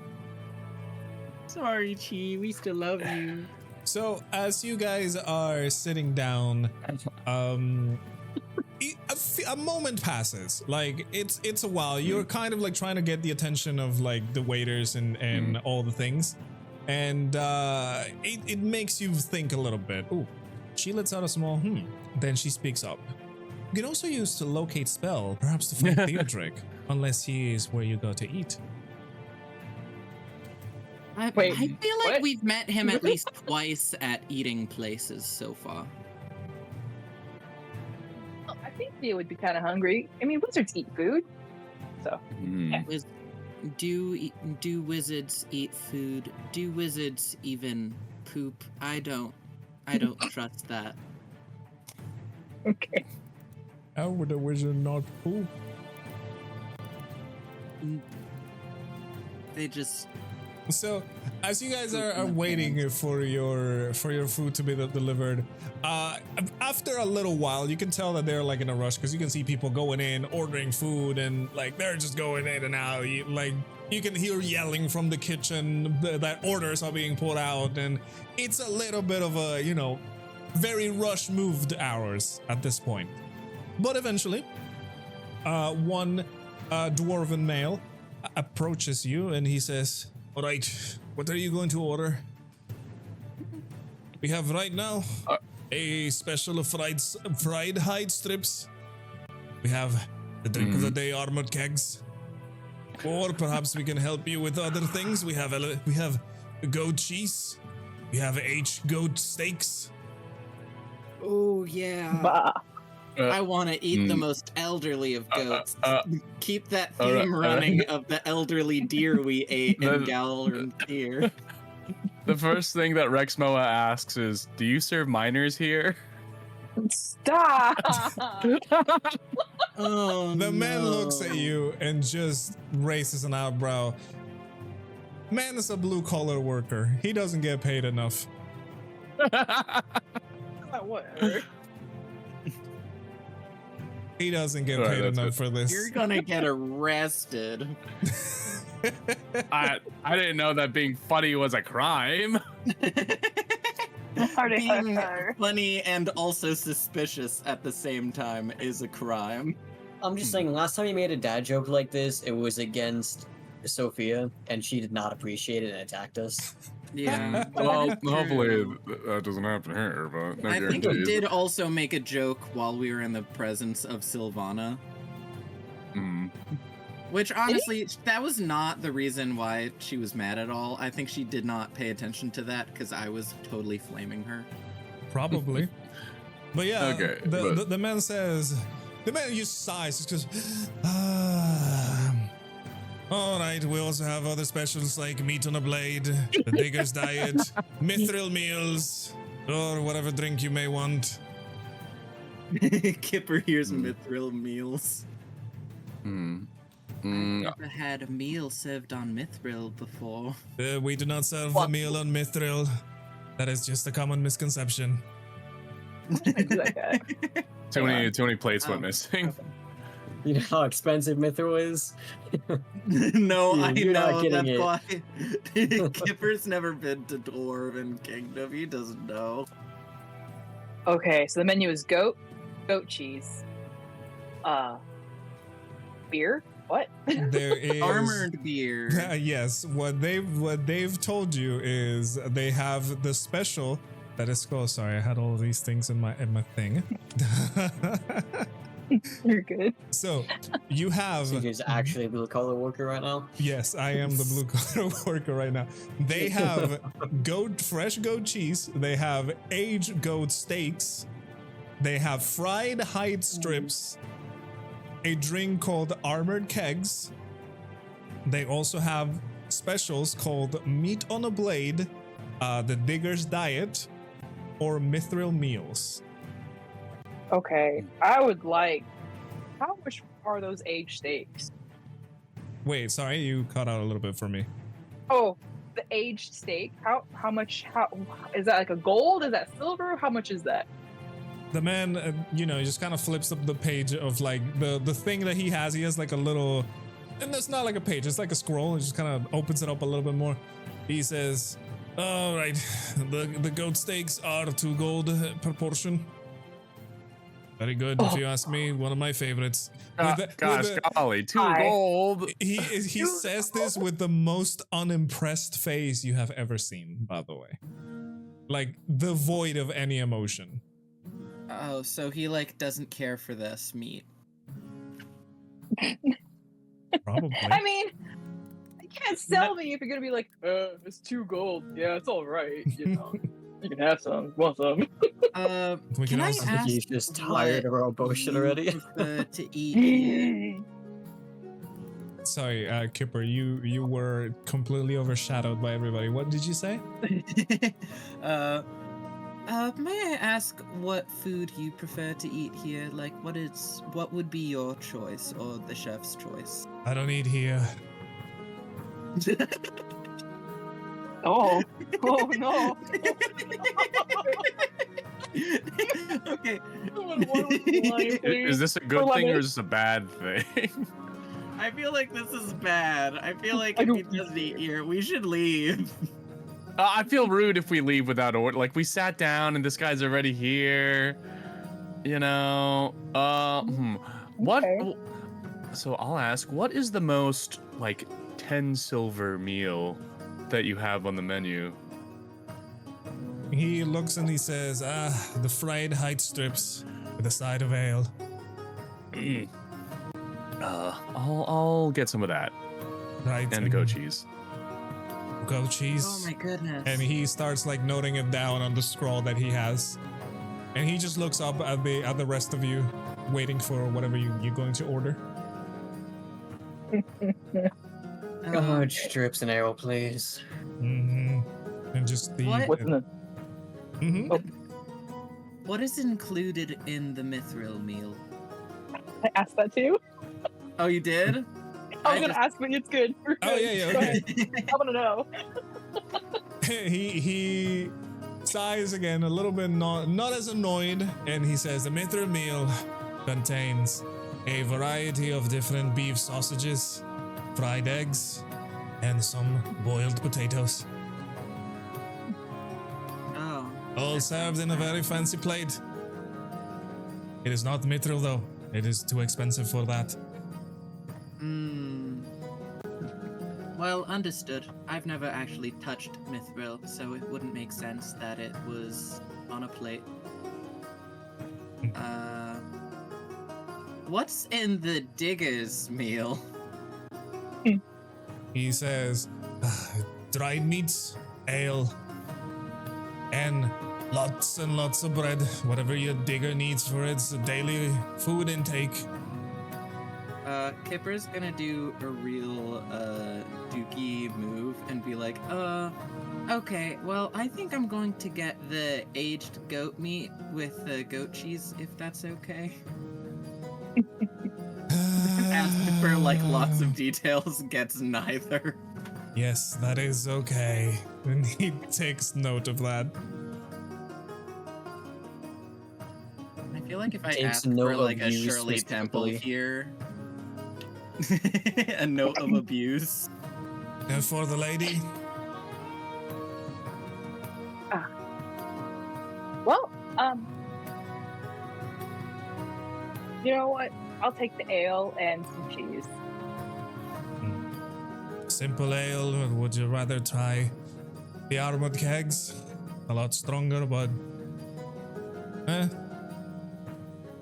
Sorry, Chi. We still love you. So as you guys are sitting down, a moment passes. Like it's a while. You're kind of like trying to get the attention of like the waiters and all the things, and it makes you think a little bit. Ooh, she lets out a small Then she speaks up. You can also use to locate spell, perhaps to find Theodric, unless he is where you go to eat. Wait, I feel like what? we've met him at least twice at eating places so far. Well, I think Theo would be kind of hungry. I mean, wizards eat food. So, Do wizards eat food? Do wizards even poop. I don't trust that. Okay. How would a wizard not poop? They just So, as you guys are waiting for your food to be delivered, after a little while, you can tell that they're like in a rush because you can see people going in, ordering food, and like they're just going in and out. You can hear yelling from the kitchen that orders are being put out, and it's a little bit of a very rush moved hours at this point. But eventually, one dwarven male approaches you and he says, "All right, what are you going to order? We have right now a special of fried hide strips. We have the drink of the day armored kegs. Or perhaps we can help you with other things. We have goat cheese. We have aged goat steaks. Oh yeah. Bah. I want to eat the most elderly of goats. Keep that theme alright. running of the elderly deer we ate in Galrin here. The first thing that Rexmoa asks is, "Do you serve minors here?" Stop. Oh, The man no. looks at you and just raises an eyebrow. Man is a blue collar worker. He doesn't get paid enough. Whatever. He doesn't get Alright, paid that's enough for this. You're gonna get arrested. I didn't know that being funny was a crime. Being funny and also suspicious at the same time is a crime. I'm just saying, last time you made a dad joke like this, it was against Sophia, and she did not appreciate it and attacked us. Yeah. Well, hopefully that doesn't happen here, but no I think he guarantees. did also make a joke while we were in the presence of Sylvana. Mm. Which honestly, that was not the reason why she was mad at all. I think she did not pay attention to that because I was totally flaming her. Probably. But yeah, Okay, the man just sighs, just goes, all right, we also have other specials like meat on a blade, the digger's diet, mithril meals, or whatever drink you may want. Kipper hears mithril meals. Mm. I've never had a meal served on mithril before. We do not serve a meal on mithril. That is just a common misconception. Too many plates went missing. You know how expensive mithril is? No, I You're not know. getting That's it. why Kipper's never been to Dwarven Kingdom. He doesn't know. Okay, so the menu is goat cheese, beer. What? There is Armored beer. yes, what they've told you is they have the special that is called. Sorry, I had all these things in my thing. You're good. So you have CJ's actually a blue collar worker right now. yes, I am the blue collar worker right now. They have fresh goat cheese. They have aged goat steaks. They have fried hide strips. A drink called armored kegs. They also have specials called meat on a blade, the digger's diet, or mithril meals. Okay, I would like. How much are those aged steaks? Wait, sorry, you cut out a little bit for me. Oh, the aged steak. How much? How is that? Like a gold? Is that silver? How much is that? The man, just kind of flips up the page of like the thing that he has. He has like a little, and it's not like a page. It's like a scroll. He just kind of opens it up a little bit more. He says, "All right, the goat steaks are 2 gold per portion. Very good, if you ask me. One of my favorites." Golly, 2 Hi. gold. He says this with the most unimpressed face you have ever seen, by the way. Like devoid of any emotion. Oh, so he doesn't care for this meat. Probably. I mean, you can't sell me if you're gonna be like, it's 2 gold. Yeah, it's all right. You know, you can have some. Want some? We Can I also- ask He's just tired of our bullshit you already. prefer to eat here? Sorry, Kipper, you were completely overshadowed by everybody. What did you say? May I ask what food you prefer to eat here? Like, what would be your choice or the chef's choice? I don't eat here. Oh, oh no. Okay. Is this a good For thing or lemon. is this a bad thing? I feel like this is bad. I feel like I if he don't- doesn't eat here, we should leave. I feel rude if we leave without order. Like, we sat down and this guy's already here. You know, what? Okay. So I'll ask, what is the most, like, 10 silver meal that you have on the menu? He looks and he says, the fried height strips with a side of ale. I'll get some of that. Right. And goat cheese. Goat cheese. Oh my goodness. And he starts like noting it down on the scroll that he has. And he just looks up at the rest of you, waiting for whatever you're going to order. God, strips and arrow, please. Mm-hmm. And just the... What? What's in the Mhm. What is included in the mithril meal? I asked that too. Oh, you did? I was gonna ask, but it's good. We're Oh, good. yeah, Go okay. ahead. I wanna know. he sighs again, a little bit not as annoyed, and he says the mithril meal contains a variety of different beef sausages, fried eggs, and some boiled potatoes. Oh. All served in a very fancy plate. It is not mithril though. It is too expensive for that. Well, understood. I've never actually touched mithril, so it wouldn't make sense that it was on a plate. What's in the digger's meal? He says, dried meats, ale, and lots of bread, whatever your digger needs for its daily food intake. Kipper's gonna do a real, dookie move and be like, okay, well, I think I'm going to get the aged goat meat with goat cheese, if that's okay. Asked for, like, lots of details, gets neither. Yes, that is okay. And he takes note of that. I feel like if I Takes ask note for, of like, a you Shirley Temple specifically. here... a note of abuse. And for the lady, Well, you know what? I'll take the ale and some cheese. simple ale, or would you rather try the armored kegs? A lot stronger, but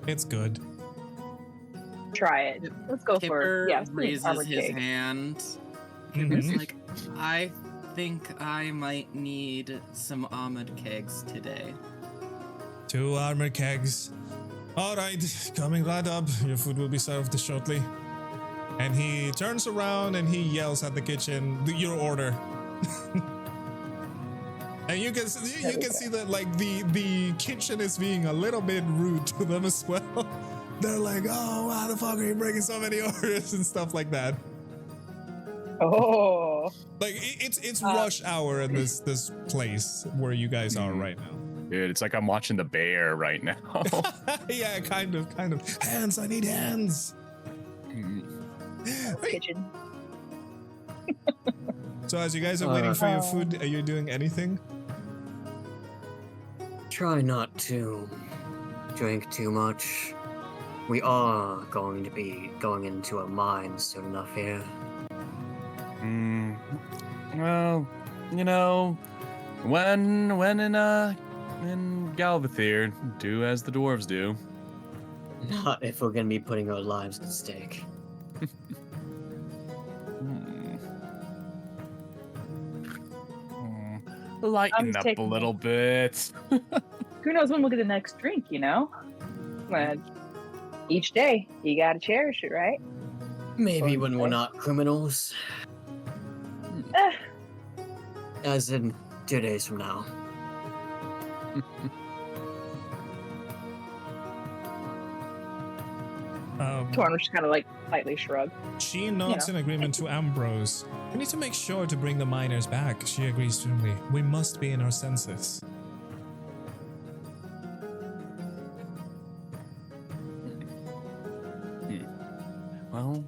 it's good. Try it. Let's go for Kipper it. Yeah, raises armored his cake. hand. Mhm. Kipper's like, I think I might need some armored kegs today. 2 armored kegs. All right, coming right up. Your food will be served shortly. And he turns around and he yells at the kitchen, "Your order." And you can see that like the kitchen is being a little bit rude to them as well. They're like, "Oh, why the fuck are you bringing so many orders?" and stuff like that. Oh, Like it's rush hour in this place where you guys are right now. Dude, it's like I'm watching The Bear right now. Yeah, kind of. Hands, I need hands. kitchen. So as you guys are waiting for your food, are you doing anything? Try not to drink too much. We are going to be going into a mine soon enough here. Well, you know, when in Galvathere, do as the dwarves do. Not if we're gonna be putting our lives at stake. Lighten just up a taking little bit. Who knows when we'll get the next drink, you know? But each day, you gotta cherish it, right? Maybe Fun when we're day. not criminals. Eh, As in 2 days from now. Torn just kind of like slightly shrug. She nods in agreement to Ambrose. We need to make sure to bring the miners back. She agrees firmly. We must be in our senses. Well,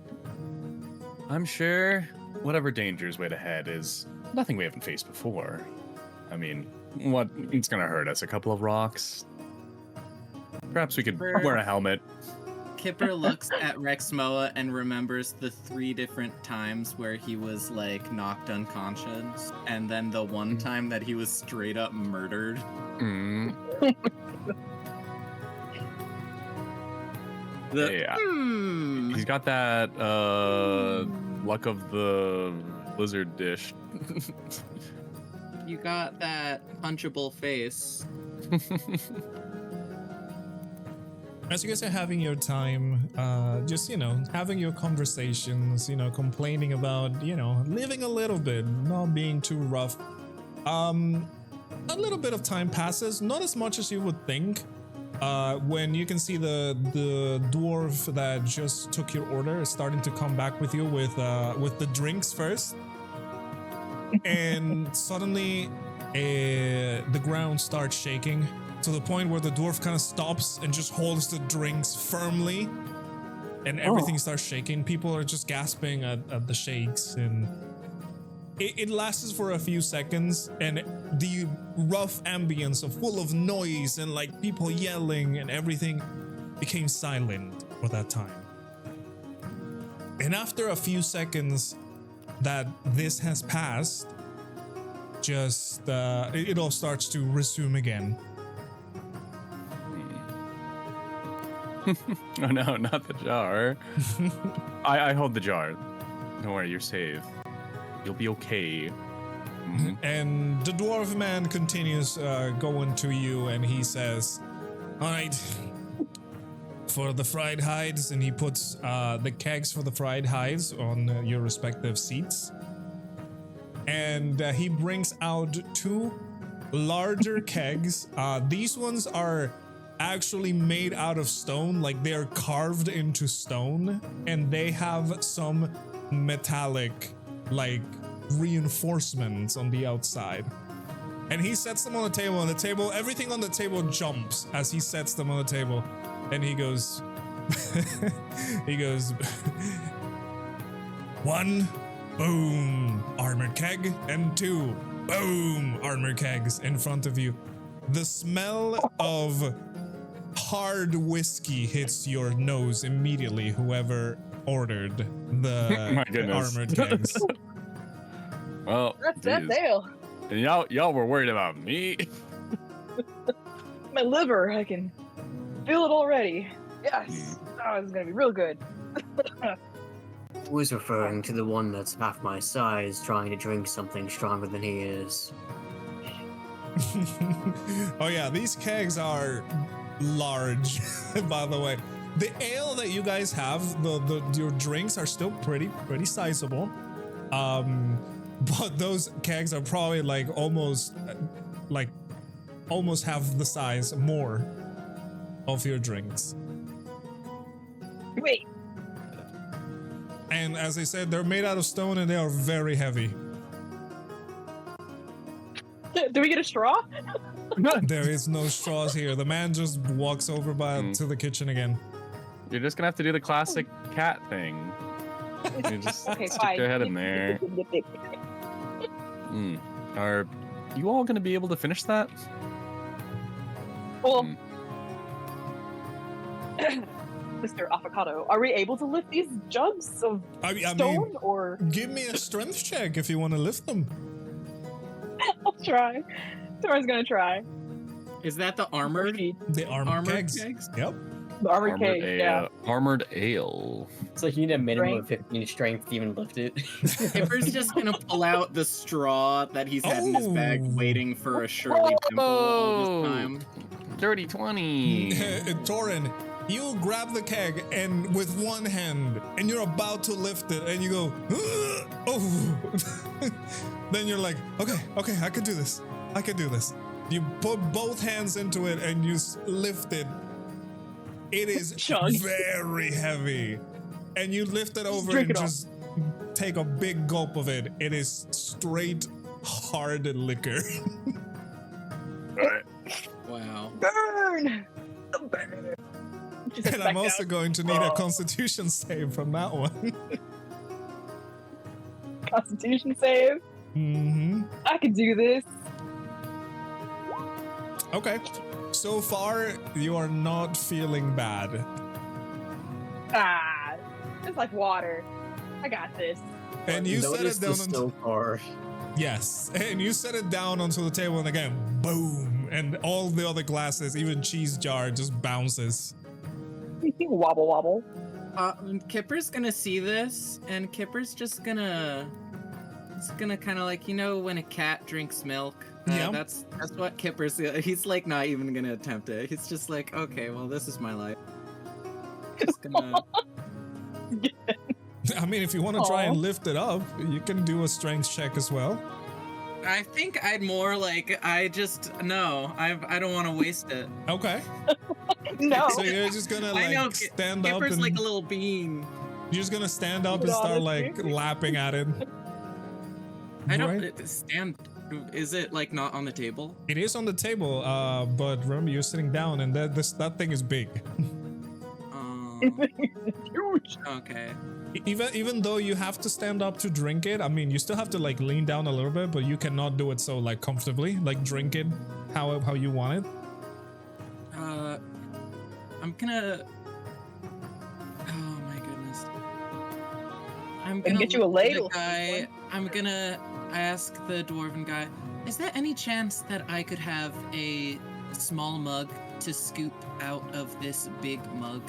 I'm sure whatever dangers wait ahead is nothing we haven't faced before. I mean, what it's gonna hurt us? A couple of rocks? Perhaps we could wear a helmet. Kipper looks at Rexmoa and remembers the 3 different times where he was like knocked unconscious, and then the one time that he was straight up murdered. Mm. Yeah. He's got that luck of the lizard dish. You got that punchable face. As you guys are having your time, just, having your conversations, complaining about, living a little bit, not being too rough. A little bit of time passes, not as much as you would think. When you can see the dwarf that just took your order is starting to come back with you with the drinks first. And suddenly the ground starts shaking to the point where the dwarf kind of stops and just holds the drinks firmly, and everything starts shaking. People are just gasping at the shakes, and it lasts for a few seconds, and the rough ambience of full of noise and like people yelling and everything became silent for that time. And after a few seconds that this has passed, just it all starts to resume again. Oh no, not the jar. I hold the jar. Don't worry, you're safe. You'll be okay. And the dwarf man continues going to you, and he says, all right, for the fried hides, and he puts the kegs for the fried hides on your respective seats. And he brings out 2 larger kegs. These ones are actually made out of stone, like they're carved into stone, and they have some metallic like reinforcements on the outside. And he sets them on the table, and everything on the table jumps as he sets them on the table. And he goes 1 boom armored keg, and 2 boom armored kegs in front of you. The smell of hard whiskey hits your nose immediately, whoever ordered the My goodness. armored kegs. Well, That's ale. and y'all were worried about me. My liver, I can feel it already. Yes. Oh, it's gonna be real good. Was referring to the one that's half my size trying to drink something stronger than he is. Oh yeah, these kegs are large, by the way. The ale that you guys have, your drinks are still pretty sizable. But those kegs are probably like almost half the size more of your drinks. Wait. And as I said, they're made out of stone and they are very heavy. Do we get a straw? There is no straws here. The man just walks over to the kitchen again. You're just gonna have to do the classic cat thing. You just Okay, stick fine. your head in there. Are you all gonna be able to finish that? Well, Mr. Avocado, are we able to lift these jugs of stone, or give me a strength check if you want to lift them. I'll try. Sora's gonna try. Is that the armored? The armored kegs. Yep. The armored cage, yeah. Armored ale. It's like you need a minimum of 15 strength to even lift it. Kipper's just gonna pull out the straw that he's had in his bag, waiting for a Shirley dimple all this time. Dirty 20. Taurin, You grab the keg and with one hand, and you're about to lift it, and you go, oh. Then you're like, okay, I can do this. I can do this. You put both hands into it and you lift it. It is Chug. very heavy. And you lift it over drink and it all. just take a big gulp of it. It is straight hard liquor. Alright. Wow. Burn. Burn. Just And I'm back also down. going to need a constitution save from that one. Constitution save. Mm-hmm. I can do this. Okay. So far, you are not feeling bad. Ah, it's like water. I got this. And you set Notice it the down snow car. yes. And you set it down onto the table and again, boom. And all the other glasses, even cheese jar, just bounces. Wobble wobble. Kipper's gonna see this, and Kipper's just gonna. It's gonna kind of like, you know, when a cat drinks milk. Yeah. That's what Kipper's. He's like not even gonna attempt it. He's just like, okay, well, this is my life. Just gonna. I mean, if you want to try and Aw. lift it up, you can do a strength check as well. I think I'd more like I don't want to waste it. Okay. No. So you're just gonna I know like stand up Kipper's and like a little bean. you're just gonna stand up and Good start honesty. like lapping at it. I don't Right? stand. Is it like not on the table? It is on the table, but remember you're sitting down and that thing is big. Huge. Okay. Even though you have to stand up to drink it, I mean, you still have to like lean down a little bit, but you cannot do it so like comfortably, like drink it how you want it. I'm gonna. Oh my goodness. I'm Can gonna get you a look at the ladle. guy. I'm gonna ask the dwarven guy. Is there any chance that I could have a small mug to scoop out of this big mug?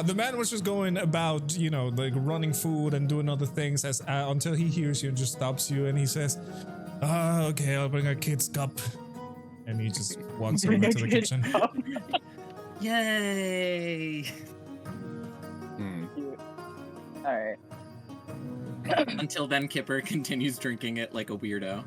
The man was just going about, you know, like running food and doing other things as until he hears you and just stops you and he says, okay, I'll bring a kid's cup. And he just walks over to the kitchen. Yay! Hmm. All right. Until then, Kipper continues drinking it like a weirdo.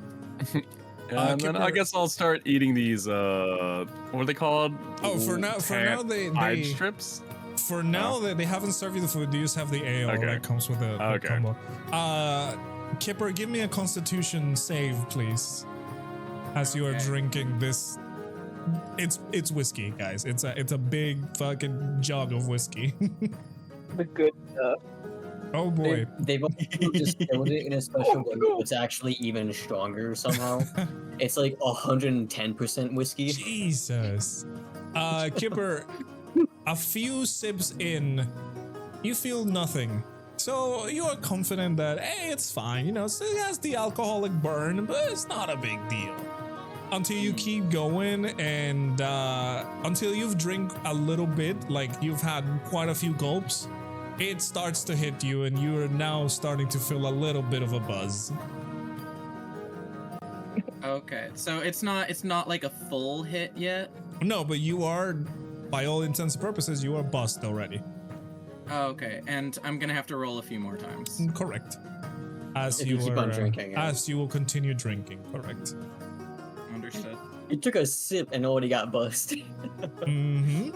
And then I Kipper- guess I'll start eating these, what are they called? Oh, for now they hide strips? for now they haven't served you the food. You just have the ale Okay. that comes with the Okay. combo. Kipper, give me a Constitution save, please. As you are Okay. drinking this, it's whiskey, guys. It's a big fucking jug of whiskey. The good stuff. Oh boy. They've also distilled it in a special way. It's actually even stronger somehow. It's like 110% whiskey. Jesus. Kipper, a few sips in, you feel nothing. So you are confident that, hey, it's fine. You know, it has the alcoholic burn, but it's not a big deal. Until you keep going and until you've drank a little bit, like you've had quite a few gulps, it starts to hit you and you are now starting to feel a little bit of a buzz. Okay, so it's not like a full hit yet. No, but you are, by all intents and purposes, you are buzzed already. Oh, okay, and I'm gonna have to roll a few more times. Correct. As If you you keep are, on drinking, yeah. as you will continue drinking. Correct. Understood. You took a sip and already got buzzed. Mm-hmm.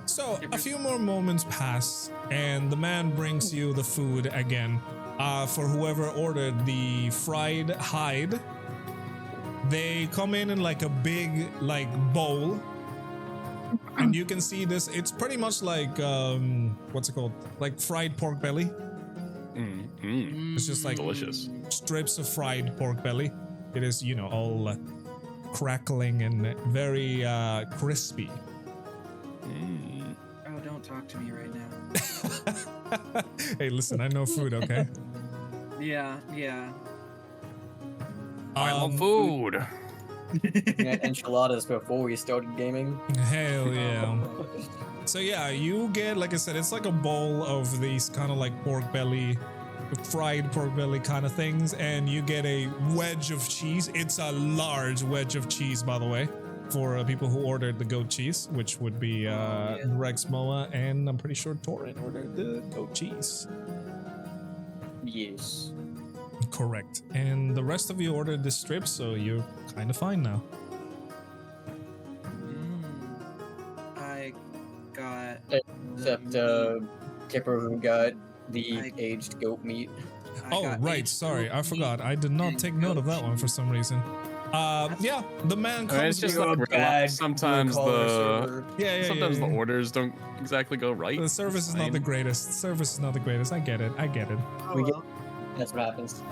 So a few more moments pass, and the man brings you the food again. For whoever ordered the fried hide, they come in like a big like bowl, and you can see this. It's pretty much like what's it called? Like fried pork belly. It's just like Delicious. strips of fried pork belly. It is, you know, all crackling and very crispy. Oh, don't talk to me right now. Hey, listen, I know food, okay? Yeah. I love food. We had enchiladas before we started gaming. Hell yeah. So yeah, you get, like I said, it's like a bowl of these kind of like pork belly fried pork belly kind of things, and you get a wedge of cheese. It's a large wedge of cheese, by the way, for people who ordered the goat cheese, which would be Rexmoa, and I'm pretty sure Taurin ordered the goat cheese. Yes. Correct. And the rest of you ordered the strips, so you're kind of fine now. I got. Except Kipper, who got the aged goat meat. Oh, right. Sorry, I forgot. I did not take note of that one for some reason. Yeah, the man I mean, it's comes. just like sometimes sometimes the orders don't exactly go right. The service is not the greatest. Service is not the greatest. I get it. That's what happens.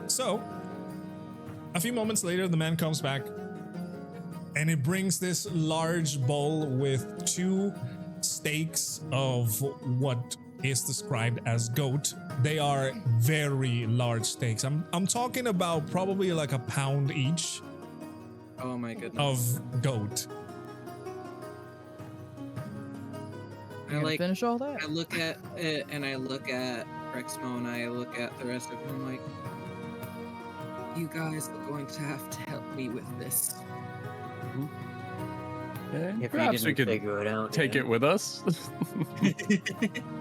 So, a few moments later, the man comes back, and he brings this large bowl with 2 steaks of what is described as goat. They are very large steaks. I'm talking about probably like a pound each. Oh my goodness. Of goat. I finish all that. I look at it and I look at Rexmoa and I look at the rest of them. I'm like, you guys are going to have to help me with this. If Perhaps we could figure it out, take it with us.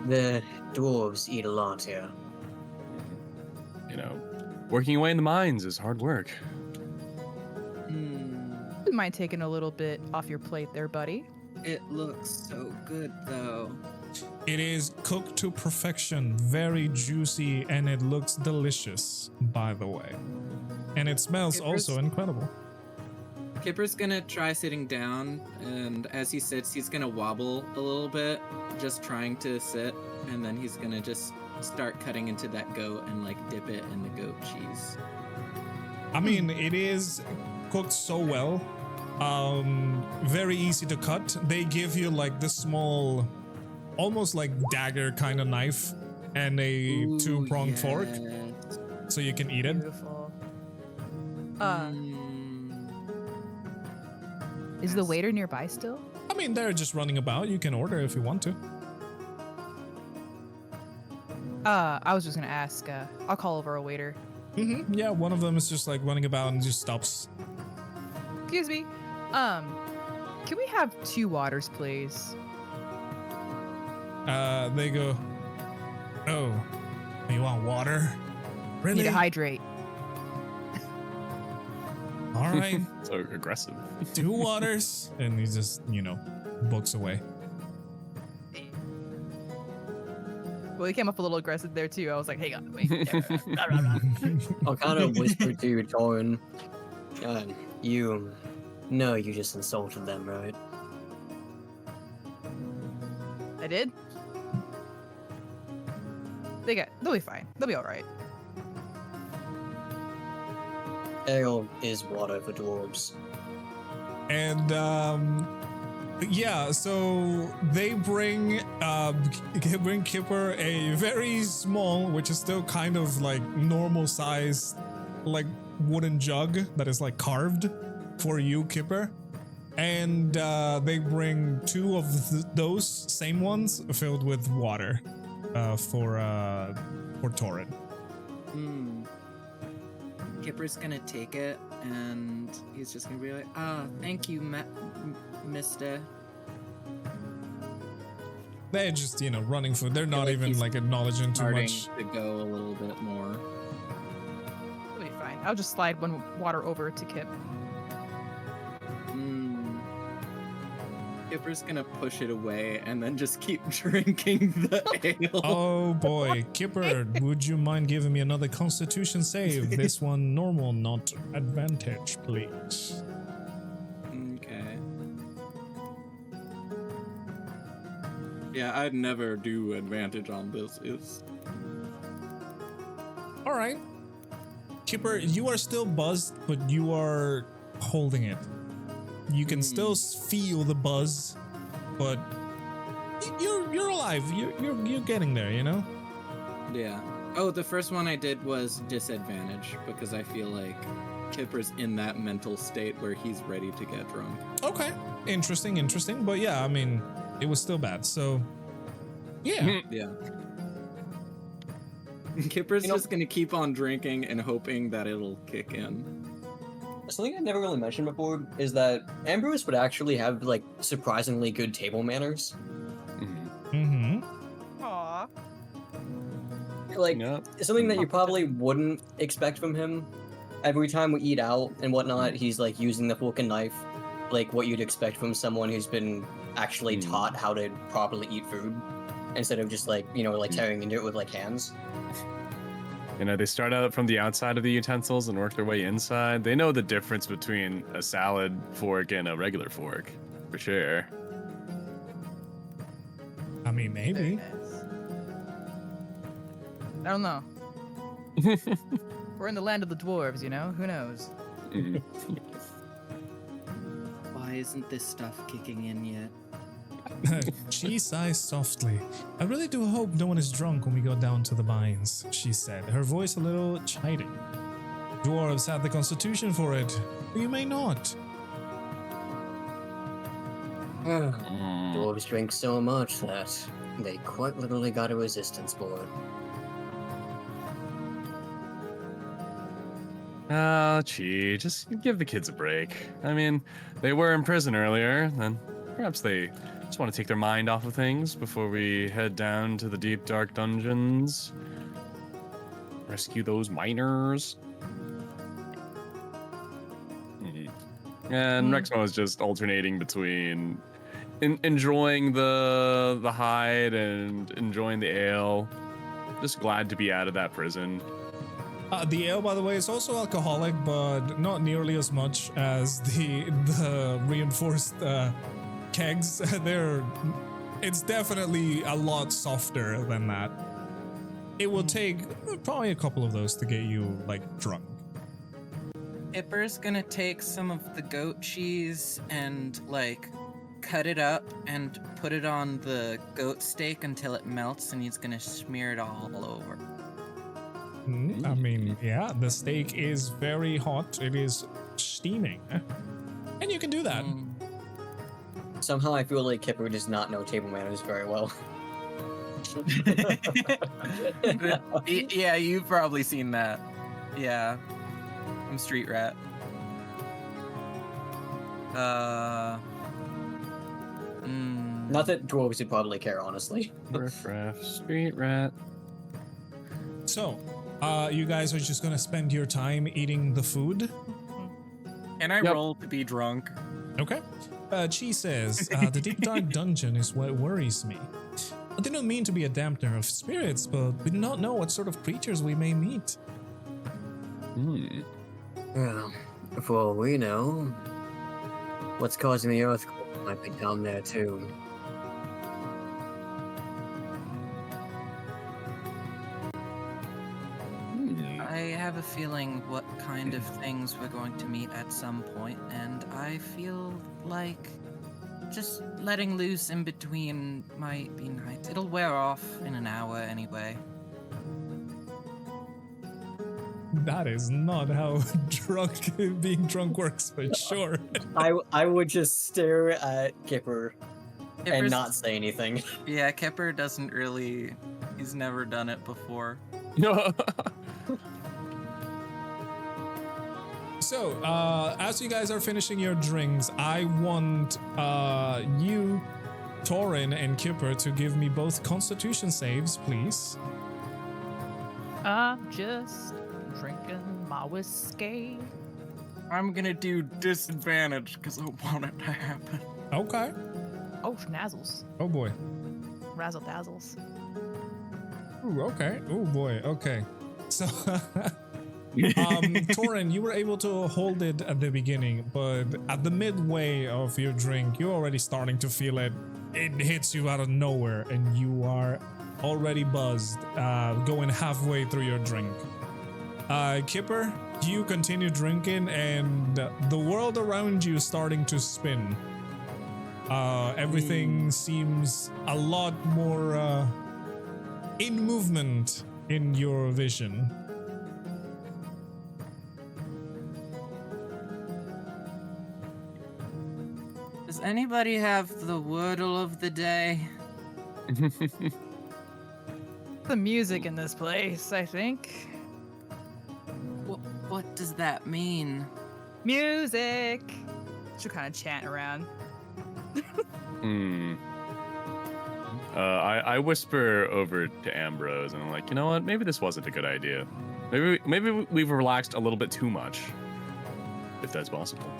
The dwarves eat a lot here. You know, working away in the mines is hard work. Wouldn't mind taking a little bit off your plate there, buddy. It looks so good, though. It is cooked to perfection, very juicy, and it looks delicious, by the way. And it smells also incredible. Kipper's gonna try sitting down, and as he sits, he's gonna wobble a little bit, just trying to sit, and then he's gonna just start cutting into that goat and like dip it in the goat cheese. I mean, it is cooked so well. Very easy to cut. They give you like this small, almost like dagger kind of knife and a 2-pronged fork, so you can eat it. Beautiful. Is the waiter nearby still? I mean, they're just running about. You can order if you want to. I was just gonna ask. I'll call over a waiter. Yeah, one of them is just like running about and just stops. Excuse me. Can we have 2 waters, please? They go, oh, you want water? Really? Need to hydrate. All right. So aggressive. 2 waters. And he just, books away. Well, he came up a little aggressive there too. I was like, hang on, wait. I'll kind of whisper to Taurin, you know you just insulted them, right? I did? They'll be fine. They'll be alright. Ale is water for dwarves. And yeah, so they bring Kipper a very small, which is still kind of like normal size, like wooden jug that is like carved for you, Kipper. And they bring 2 of those same ones filled with water for Taurin. Kipper's gonna take it and he's just gonna be like, thank you, mister. They're just, running for. They're not like even he's like acknowledging too Starting much. to go a little bit more. It'll be fine. I'll just slide 1 water over to Kip. Kipper's gonna push it away and then just keep drinking the ale. Oh boy, Kipper, would you mind giving me another Constitution save? This one normal, not advantage, please. Okay. Yeah, I'd never do advantage on this. All right, Kipper, you are still buzzed, but you are holding it. You can still feel the buzz, but you're alive. You're getting there, Yeah. Oh, the first one I did was disadvantage because I feel like Kipper's in that mental state where he's ready to get drunk. Okay, interesting. But yeah, I mean, it was still bad. So, yeah. Yeah. Kipper's You know- just gonna keep on drinking and hoping that it'll kick in. Something I never really mentioned before is that Ambrose would actually have like surprisingly good table manners. Mm-hmm. Aw. Like Yep. something that you probably wouldn't expect from him. Every time we eat out and whatnot, he's like using the fork and knife, like what you'd expect from someone who's been actually taught how to properly eat food, instead of just like like tearing into it with like hands. You know, they start out from the outside of the utensils and work their way inside. They know the difference between a salad fork and a regular fork, for sure. I mean, Very maybe. nice. I don't know. We're in the land of the dwarves, you know? Who knows? Mhm. Why isn't this stuff kicking in yet? She sighs softly. I really do hope no one is drunk when we go down to the mines, she said, her voice a little chiding. Dwarves have the constitution for it, but you may not. Dwarves drink so much that they quite literally got a resistance board. Oh, gee, just give the kids a break. I mean, they were in prison earlier, then perhaps they just want to take their mind off of things before we head down to the deep, dark dungeons. Rescue those miners. And Rexmoa is just alternating between enjoying the hide and enjoying the ale. Just glad to be out of that prison. The ale, by the way, is also alcoholic, but not nearly as much as the reinforced kegs. It's definitely a lot softer than that. It will take probably a couple of those to get you like drunk. Kipper's gonna take some of the goat cheese and like cut it up and put it on the goat steak until it melts, and he's gonna smear it all over. I mean, yeah, the steak is very hot. It is steaming. And you can do that. Somehow I feel like Kipper does not know table manners very well. Yeah, you've probably seen that. Yeah, I'm Street Rat. Not that dwarves would probably care, honestly. Riff raff, street rat. So, you guys are just gonna spend your time eating the food? And I Yep. roll to be drunk. Okay. Chi says, the deep dark dungeon is what worries me. I did not mean to be a dampener of spirits, but we do not know what sort of creatures we may meet. Well, for all we know, what's causing the earthquake might be down there too. I have a feeling what kind of things we're going to meet at some point, and I feel like just letting loose in between might be nice. It'll wear off in an hour anyway. That is not how being drunk works, but sure. I would just stare at Kipper and Kipper's- not say anything. Yeah, Kipper doesn't really. He's never done it before. So, as you guys are finishing your drinks, I want you, Taurin, and Kipper to give me both Constitution saves, please. I'm just drinking my whiskey. I'm gonna do disadvantage because I want it to happen. Okay. Oh, schnazzles. Oh boy. Razzle dazzles. Ooh, okay. Oh boy. Okay. So, Taurin, you were able to hold it at the beginning, but at the midway of your drink, you're already starting to feel it. It hits you out of nowhere, and you are already buzzed, going halfway through your drink. Kipper, you continue drinking, and the world around you is starting to spin. Everything seems a lot more in movement in your vision. Does anybody have the wordle of the day? the music in this place, I think. What does that mean? Music! She'll kind of chant around. I whisper over to Ambrose and I'm like, you know what? Maybe this wasn't a good idea. Maybe we've relaxed a little bit too much, if that's possible.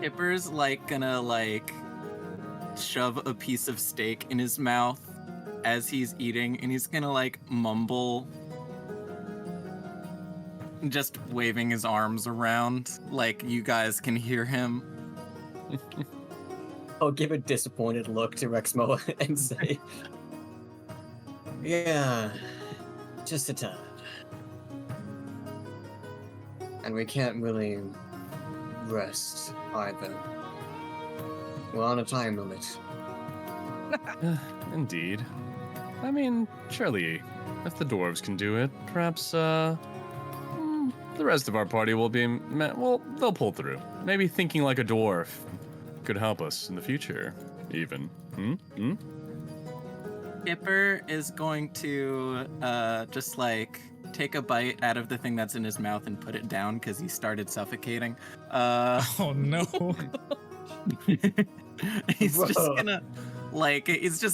Kipper's like gonna like shove a piece of steak in his mouth as he's eating, and he's gonna like mumble, just waving his arms around like you guys can hear him. I'll give a disappointed look to Rexmoa and say, yeah, just a tad. And we can't really rest either. We're on a time limit. Indeed. I mean, surely, if the dwarves can do it, perhaps, the rest of our party will be, well, they'll pull through. Maybe thinking like a dwarf could help us in the future, even. Kipper is going to just like take a bite out of the thing that's in his mouth and put it down because he started suffocating. Oh no. He's just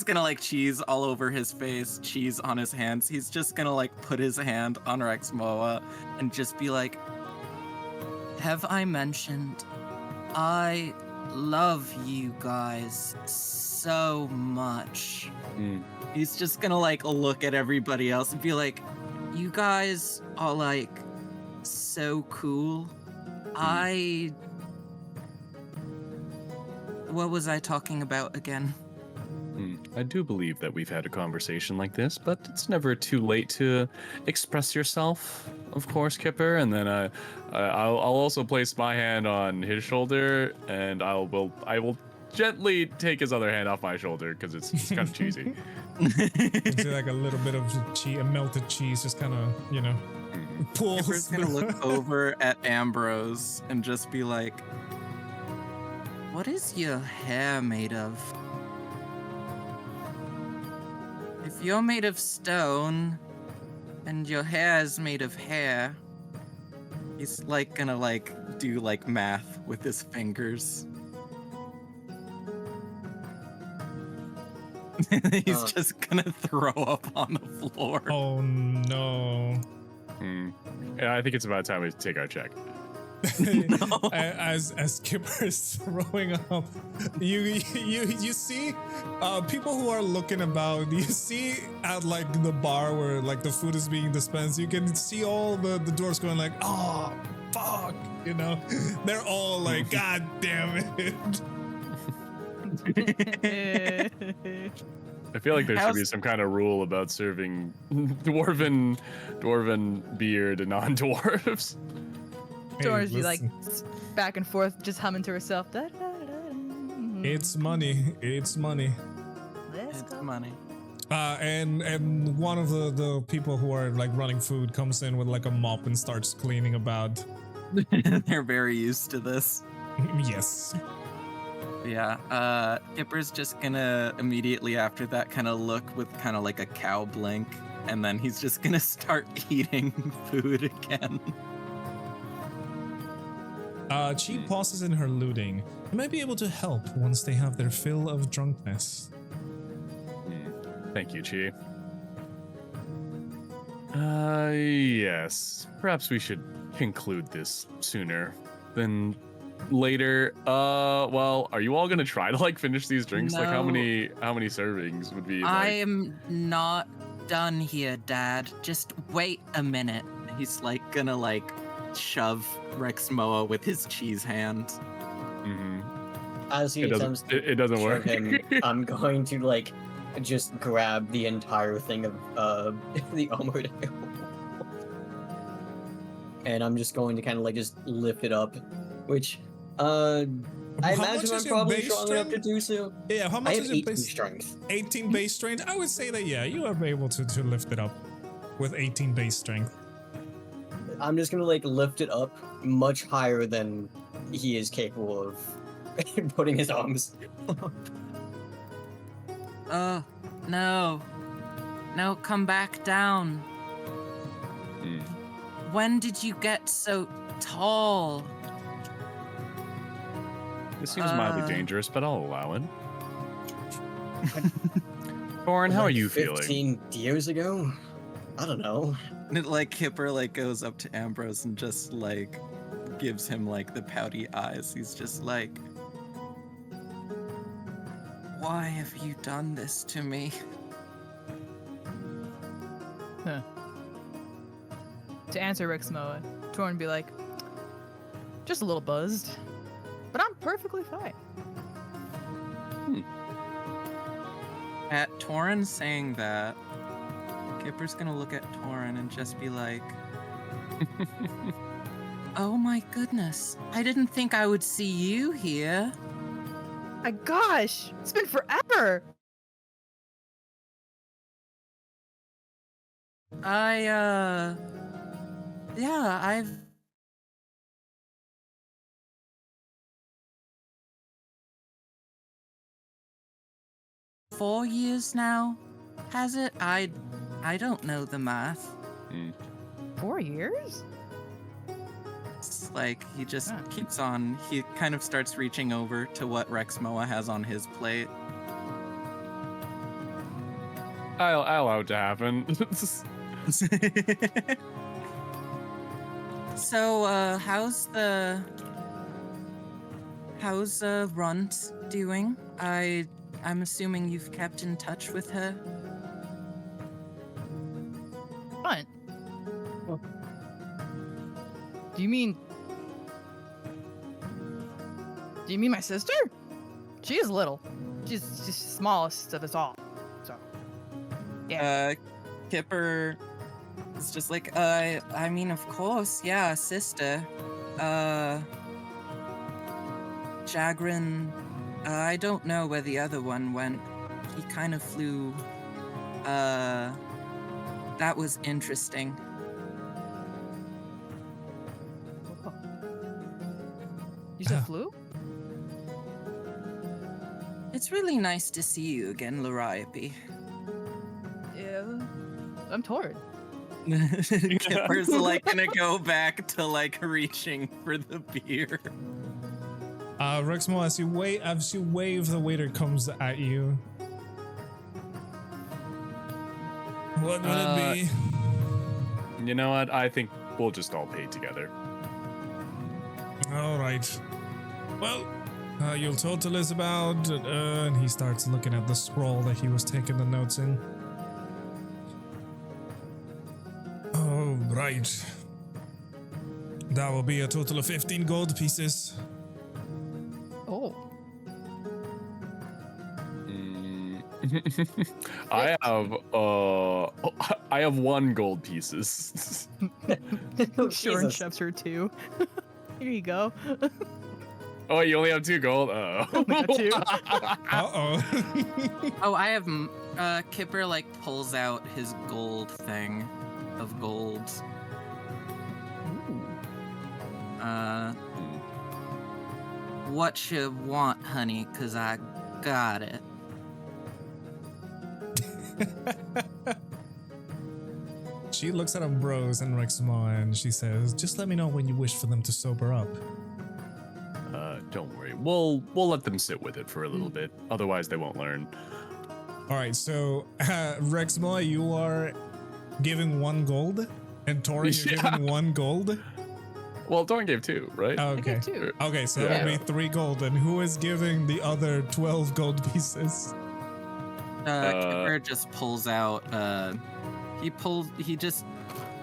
gonna like cheese all over his face, cheese on his hands. He's just gonna like put his hand on Rexmoa and just be like, have I mentioned I love you guys so much? He's just gonna like look at everybody else and be like, you guys are like so cool. What was I talking about again? I do believe that we've had a conversation like this, but it's never too late to express yourself, of course, Kipper. And then I'll also place my hand on his shoulder, and I will gently take his other hand off my shoulder because it's kind of cheesy. It's like a little bit of melted cheese, just kind of, pulls. Kipper's gonna look over at Ambrose and just be like, what is your hair made of? If you're made of stone and your hair is made of hair, he's like gonna like do like math with his fingers. He's just gonna throw up on the floor. Oh no. Yeah, I think it's about time we take our check. No. As Kipper's throwing up, you see people who are looking about. You see at like the bar where like the food is being dispensed, you can see all the doors going like, oh fuck, they're all like, god damn it. I feel like there should be some kind of rule about serving dwarven beer to non-dwarves. Doris be like back and forth, just humming to herself. It's money. Let's It's go. money. And one of the people who are like running food comes in with like a mop and starts cleaning about. They're very used to this. Yes. Yeah, Kipper's just gonna immediately after that kind of look with kind of like a cow blink, and then he's just gonna start eating food again. Chi pauses in her looting. You might be able to help once they have their fill of drunkenness. Thank you, Chi. Yes. Perhaps we should conclude this sooner than later. Well, are you all gonna try to like finish these drinks? Like how No. many servings would be I like? am not done here, Dad. Just wait a minute. He's like gonna like shove Rexmoa with his cheese hand. As he It attempts doesn't, to it doesn't shove work. him, I'm going to like just grab the entire thing of the armored ale. And I'm just going to kind of like just lift it up, which I How much imagine is I'm your probably base strong enough to strength? do so. Yeah, how I much have is your 18 base? strength. 18 base strength? I would say that, yeah, you are able to lift it up with 18 base strength. I'm just gonna like lift it up much higher than he is capable of putting his arms. No. No, come back down. Hmm. When did you get so tall? This seems mildly Uh, dangerous, but I'll allow it. Taurin, how are Like you feeling? 15 years ago? I don't know. And like Kipper like goes up to Ambrose and just like gives him like the pouty eyes. He's just like, why have you done this to me? Huh. To answer Rexmoa, Taurin would be like, just a little buzzed, but I'm perfectly fine. At Taurin saying that, Kipper's gonna look at Taurin and just be like, Oh my goodness. I didn't think I would see you here. My gosh, it's been forever. Yeah, I've 4 years now. Has it? I don't know the math. 4 years? it's like he just Huh. keeps on. He kind of starts reaching over to what Rexmoa has on his plate. I'll allow it to happen. So, how's Runt doing? I'm assuming you've kept in touch with her. Fun. Do you mean my sister? She is little. She's the smallest of us all. So, yeah. Kipper is just like, I mean, of course, yeah, sister. Jagrin, I don't know where the other one went. He kind of flew. That was interesting. You said flu? It's really nice to see you again, Loriope. Yeah. I'm Taurin. Kipper's like gonna go back to like reaching for the beer. Rexmoa, as you wave, the waiter comes at you. What would it be? You know what? I think we'll just all pay together. All right. Well, your total is about. And he starts looking at the scroll that he was taking the notes in. Oh, right. That will be a total of 15 gold pieces. Oh. I have 1 gold pieces. Sure, and Jesus. shoves her too. Here you go. Oh, you only have 2 gold? Oh. Only got 2. Uh-oh. Oh, I have. Kipper like pulls out his gold thing of gold. What you want, honey? 'Cause I got it. She looks at Ambrose and Rexmoa and she says, just let me know when you wish for them to sober up. Don't worry. We'll let them sit with it for a little bit. Otherwise, they won't learn. All right, so Rexmoa, you are giving 1 gold, and Taurin, you're Yeah. giving 1 gold. Well, Doran gave 2, right? Okay. 2. Okay, so Yeah. that'll be 3 gold. And who is giving the other 12 gold pieces? Kipper just pulls out. He just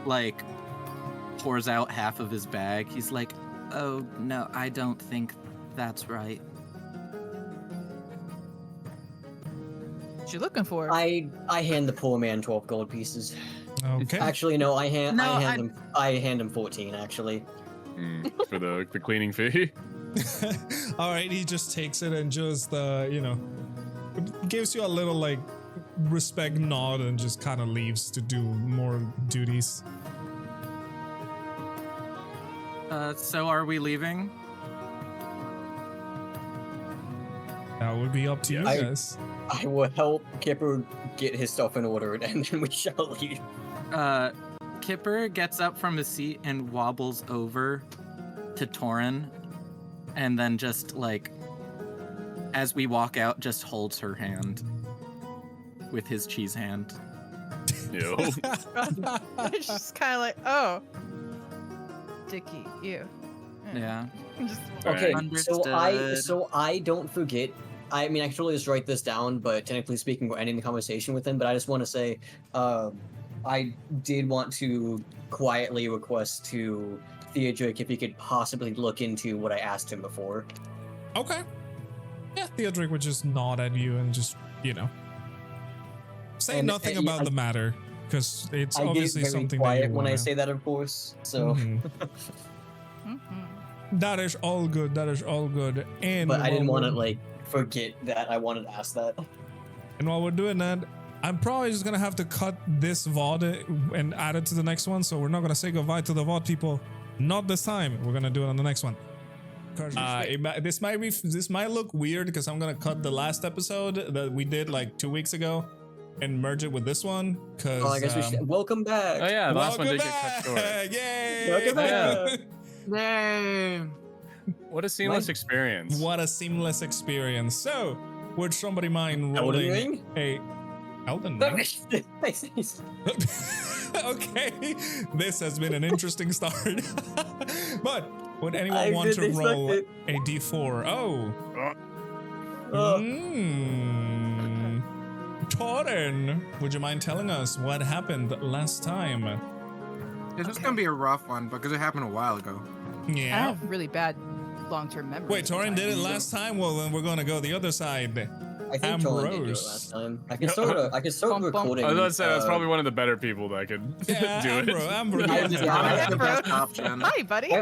like pours out half of his bag. He's like, Oh no, I don't think that's right. What you looking for? I hand the poor man 12 gold pieces. Okay. Actually, no, I hand No, I hand him 14 actually. For the cleaning fee. All right, he just takes it and just, gives you a little, like, respect nod and just kind of leaves to do more duties. so are we leaving? That would be up to you Yes. guys. I will help Kipper get his stuff in order, and then we shall leave. Kipper gets up from his seat and wobbles over to Taurin, and then just like, as we walk out, just holds her hand with his cheese hand. Ew. It's just kind of like, oh, Dicky, you. Yeah. Just Okay, Understood. so I don't forget. I mean, I could totally just write this down, but technically speaking, we're ending the conversation with him. But I just want to say, I did want to quietly request to Theodric if he could possibly look into what I asked him before. Okay. Yeah, Theodric would just nod at you and just, say And, nothing yeah, about the matter, because it's I get obviously very something quiet that you when I wanna- say that, of course. So, Mhm. That is all good. That is all good. And but I didn't while want to we're- like forget that I wanted to ask that. And while we're doing that, I'm probably just gonna have to cut this VOD and add it to the next one. So we're not gonna say goodbye to the VOD people. Not this time. We're gonna do it on the next one. This might look weird because I'm gonna cut the last episode that we did like 2 weeks ago and merge it with this one. Cause Oh, I guess we should. Welcome back. Oh yeah, the last one welcome did get cut short. back! Yay! Welcome back. Yay! What a seamless experience. What a seamless experience. So, would somebody mind Elden rolling Ring? a Elden Ring? Nice. Okay, this has been an interesting start. But would anyone I want to didn't expect roll it. a d4? Oh. Oh. Taurin, would you mind telling us what happened last time? This is gonna be a rough one because it happened a while ago. I Yeah. have really bad long-term memory. Wait, Taurin did it last time? Well, then we're gonna go the other side. I think Taurin did do it Ambrose. last time. I can start Bum, bum. recording. I was about to say that's probably one of the better people that could Yeah, do it. Ambrose. I- It's yeah, not the Bro. best option. Hi, buddy.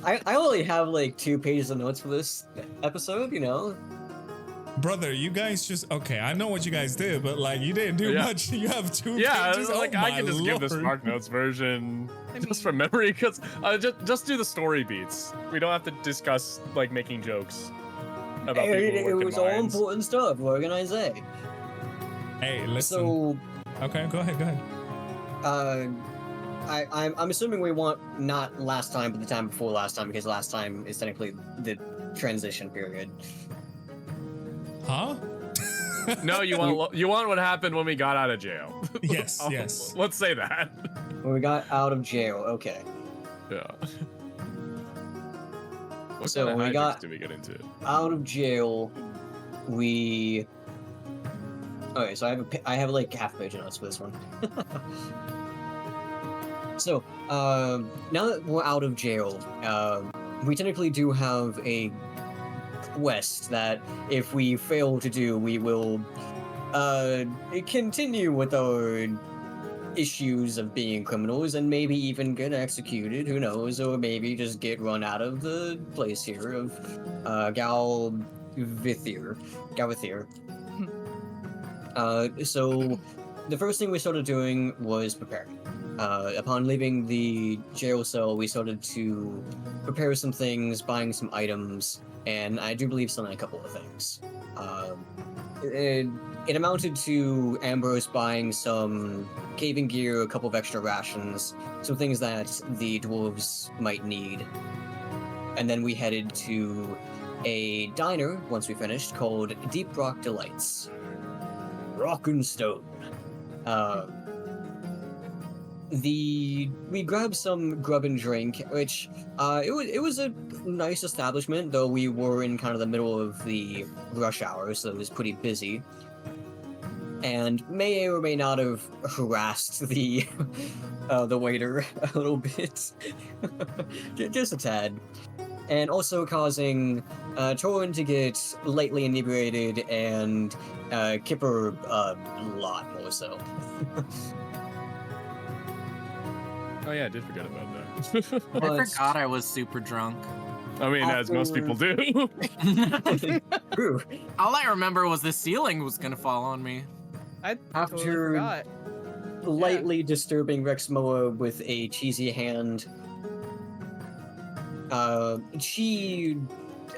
I only have like 2 pages of notes for this episode, Brother, you guys just okay. I know what you guys did, but like you didn't do Yeah. much. You have 2 Yeah, pages. like Oh I my can just give the lord. Spark Notes version I just mean- from memory, because just do the story beats. We don't have to discuss like making jokes about people It working was all mines. important stuff. What can I say? Hey, listen. So, Okay, go ahead. Go ahead. I'm assuming we want not last time, but the time before last time, because last time is technically the transition period. Huh? No, you want what happened when we got out of jail. Yes, yes. Let's say that. When we got out of jail, okay. Yeah. What So kind of we hijinks got- did we get into? Out of jail, we. Okay, so I have like half a page of notes for this one. So, now that we're out of jail, we technically do have a quest that if we fail to do, we will continue with our issues of being criminals and maybe even get executed, who knows, or maybe just get run out of the place here of Galvithir. So the first thing we started doing was preparing. Upon leaving the jail cell, we started to prepare some things, buying some items, and I do believe selling a couple of things. It amounted to Ambrose buying some caving gear, a couple of extra rations, some things that the dwarves might need. And then we headed to a diner, once we finished, called Deep Rock Delights. Rock and Stone. We grabbed some grub and drink, which it was a nice establishment, though we were in kind of the middle of the rush hour, so it was pretty busy. And may or may not have harassed the waiter a little bit, just a tad, and also causing Taurin to get lightly inebriated and Kipper a lot more so. Oh yeah, I did forget about that. I But- forgot I was super drunk. I mean, as most people do. True. All I remember was the ceiling was gonna fall on me. I totally After forgot. lightly disturbing Rexmoa with a cheesy hand, she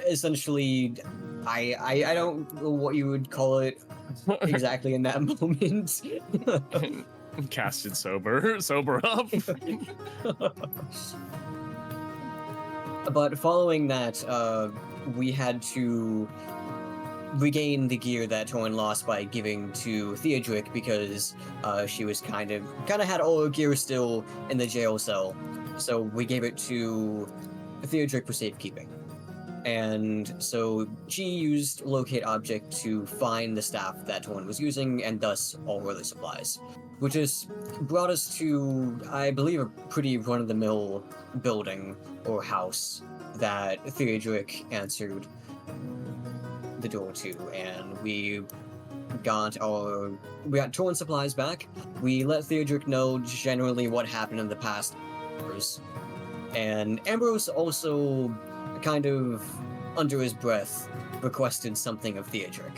essentially I don't know what you would call it exactly in that moment. Casted sober up. But following that, we had to regain the gear that Taurin lost by giving to Theodric because she was kind of had all her gear still in the jail cell. So we gave it to Theodric for safekeeping. And so she used locate object to find the staff that Taurin was using, and thus all her other supplies, which has brought us to, I believe, a pretty run-of-the-mill building or house that Theodric answered the door to, and we got Taurin supplies back. We let Theodric know generally what happened in the past hours, and Ambrose also kind of under his breath requested something of Theodric,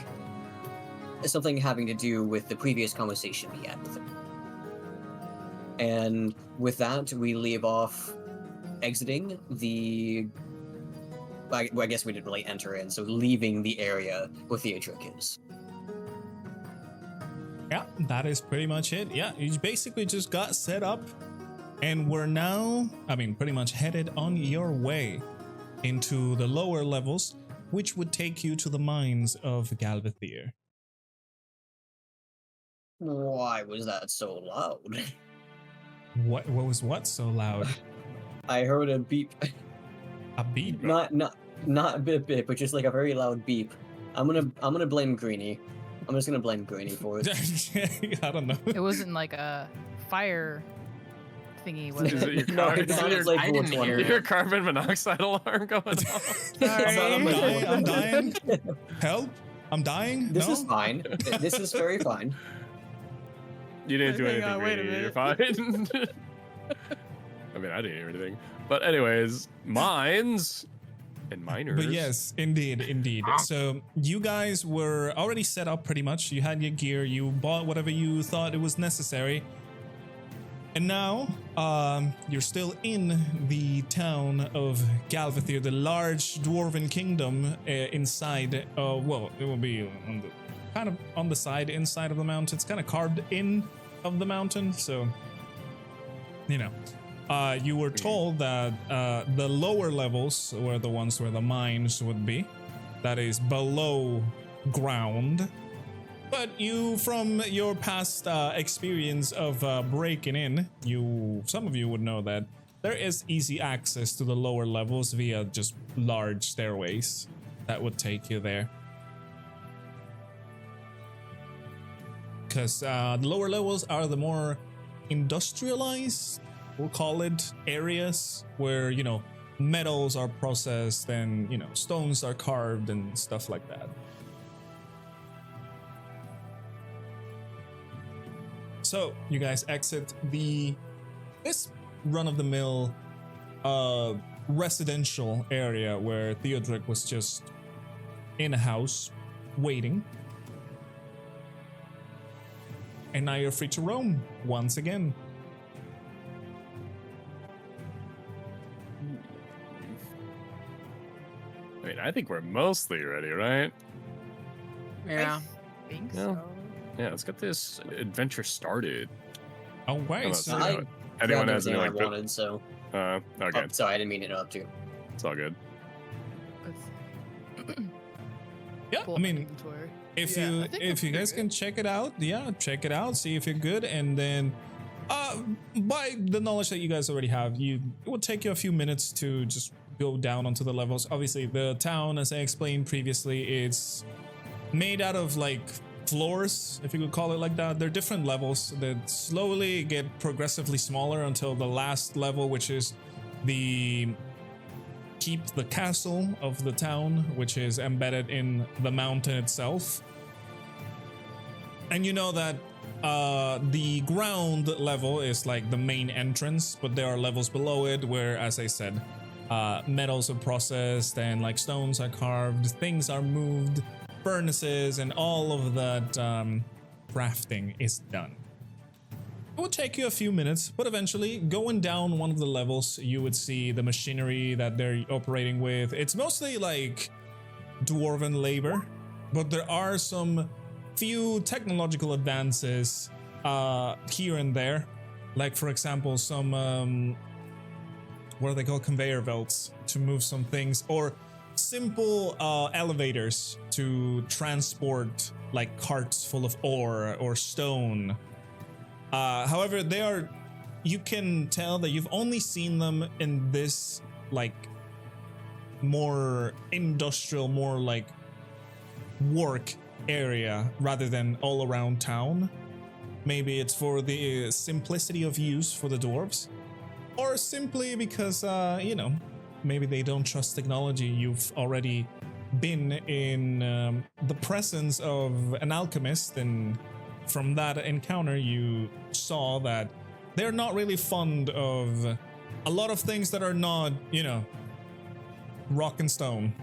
something having to do with the previous conversation he had with him. And with that, we leave off exiting the I guess we didn't really enter in, so leaving the area where Theodric is. Yeah, that is pretty much it. Yeah, you basically just got set up, and we're now, pretty much headed on your way into the lower levels, which would take you to the mines of Galvathier. Why was that so loud? What was what so loud? I heard a beep. A beep? Not a bit, but just like a very loud beep. I'm gonna blame Greenie. I'm just gonna blame Greenie for it. I don't know. It wasn't like a fire thingy, was Is it? it your, No, car- it is it sounded your, like I didn't hear your carbon monoxide alarm going off? Sorry, I'm dying. Help! I'm dying. This no? is fine. This is very fine. You didn't do Hang anything, on, wait a Greenie. You're minute. fine. I didn't hear anything. But anyways, mines and miners. But yes, indeed. So you guys were already set up pretty much. You had your gear. You bought whatever you thought it was necessary. And now, you're still in the town of Galvathier, the large dwarven kingdom inside. Well, it will be on the side, inside of the mountain. It's kind of carved in of the mountain, so you know. You were told that the lower levels were the ones where the mines would be. That is below ground. But you, from your past experience of breaking in, some of you would know that there is easy access to the lower levels via just large stairways that would take you there. Because the lower levels are the more industrialized, we'll call it, areas where, metals are processed and, stones are carved and stuff like that. So you guys exit this run-of-the-mill residential area where Theodric was just in a house waiting. And now you're free to roam once again. I think we're mostly ready, right? Yeah. I think Yeah. so. Yeah, let's get this adventure started. Oh, right. Unless, So, I anyone grabbed has any everything like I wanted, so. okay, Oh, sorry, I didn't mean to interrupt you. it's all good. yeah, Pull I up mean, inventory. if Yeah, I you think that's if you pretty guys good. can check it out, check it out, see if you're good, and then by the knowledge that you guys already have, it will take you a few minutes to just go down onto the levels. Obviously, the town, as I explained previously, it's made out of like floors, if you could call it like that. They're different levels that slowly get progressively smaller until the last level, which is the castle of the town, which is embedded in the mountain itself. And you know that the ground level is like the main entrance, but there are levels below it where, as I said, metals are processed and like stones are carved, things are moved, furnaces, and all of that crafting is done. It would take you a few minutes, but eventually, going down one of the levels, you would see the machinery that they're operating with. It's mostly like dwarven labor, but there are some few technological advances here and there, like for example some what are they called, conveyor belts to move some things, or simple elevators to transport like carts full of ore or stone. However, they are, you can tell that you've only seen them in this like more industrial, more like work area rather than all around town. Maybe it's for the simplicity of use for the dwarves, or simply because you know, maybe they don't trust technology. You've already been in the presence of an alchemist, and from that encounter you saw that they're not really fond of a lot of things that are not, you know, rock and stone.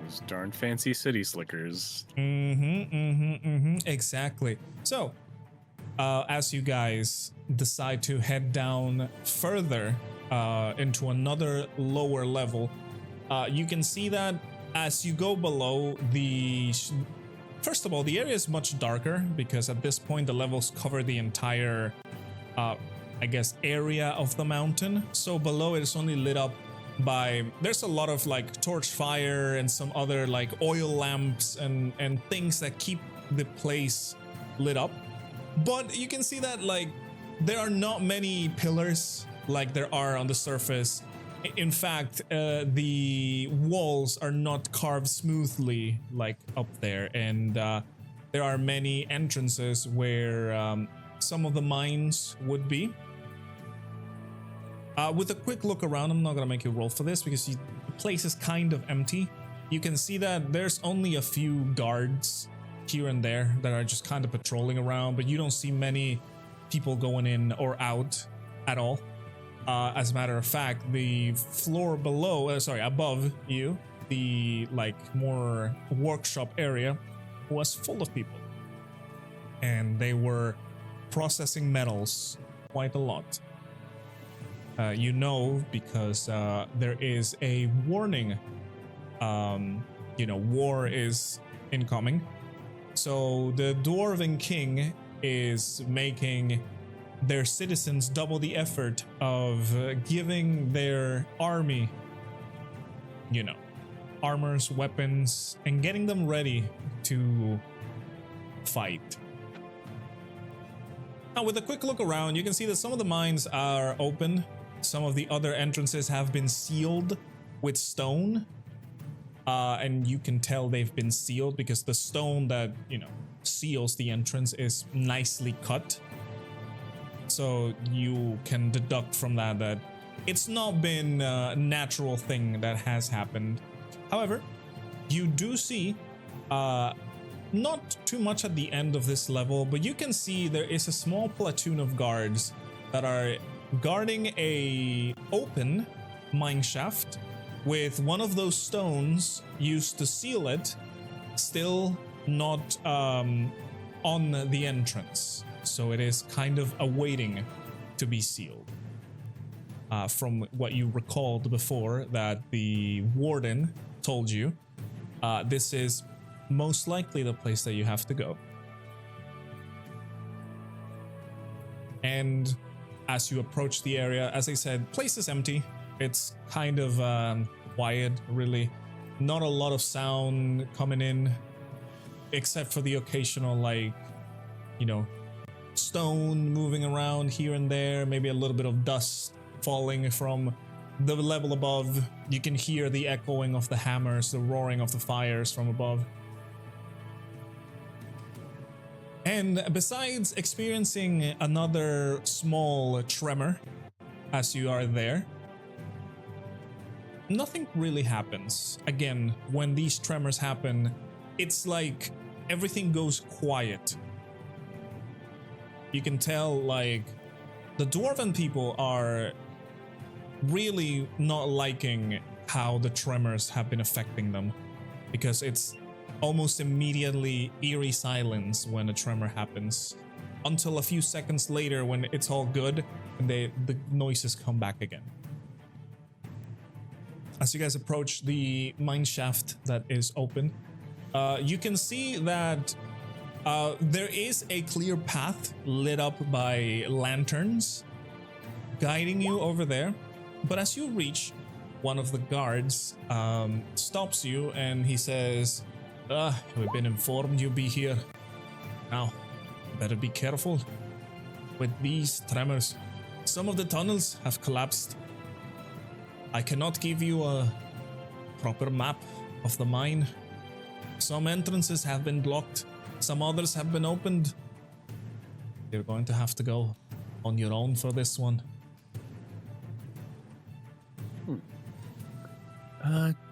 Those darn fancy city slickers. Exactly. So as you guys decide to head down further into another lower level, you can see that as you go below, first of all, the area is much darker because at this point the levels cover the entire I guess area of the mountain. So below it is only lit up by, there's a lot of like torch fire and some other like oil lamps and things that keep the place lit up. But you can see that like there are not many pillars like there are on the surface. In fact, the walls are not carved smoothly like up there, and there are many entrances where some of the mines would be. With a quick look around, I'm not gonna make you roll for this because the place is kind of empty. You can see that there's only a few guards here and there that are just kind of patrolling around, but you don't see many people going in or out at all. As a matter of fact, the floor below, above you, the like more workshop area was full of people, and they were processing metals quite a lot. You know, because there is a warning. You know, war is incoming. So the Dwarven King is making their citizens double the effort of giving their army, you know, armors, weapons, and getting them ready to fight. Now, with a quick look around, you can see that some of the mines are open. Some of the other entrances have been sealed with stone. And you can tell they've been sealed because the stone that, you know, seals the entrance is nicely cut. So you can deduct from that that it's not been a natural thing that has happened. However, you do see not too much at the end of this level, but you can see there is a small platoon of guards that are guarding a open mine shaft with one of those stones used to seal it still not on the entrance. So it is kind of awaiting to be sealed. From what you recalled before that the warden told you, this is most likely the place that you have to go. And as you approach the area, as I said, place is empty. It's kind of quiet, really. Not a lot of sound coming in, except for the occasional, like, you know, stone moving around here and there, maybe a little bit of dust falling from the level above. You can hear the echoing of the hammers, the roaring of the fires from above. And besides experiencing another small tremor as you are there, nothing really happens. Again, when these tremors happen, it's like everything goes quiet. You can tell, like, the dwarven people are really not liking how the tremors have been affecting them, because it's almost immediately eerie silence when a tremor happens, until a few seconds later when it's all good and the noises come back again. as you guys approach the mine shaft that is open, you can see that there is a clear path lit up by lanterns guiding you over there. But as you reach, one of the guards stops you and he says, we've been informed you'll be here. Now, better be careful with these tremors. Some of the tunnels have collapsed. I cannot give you a proper map of the mine. Some entrances have been blocked. Some others have been opened. You're going to have to go on your own for this one.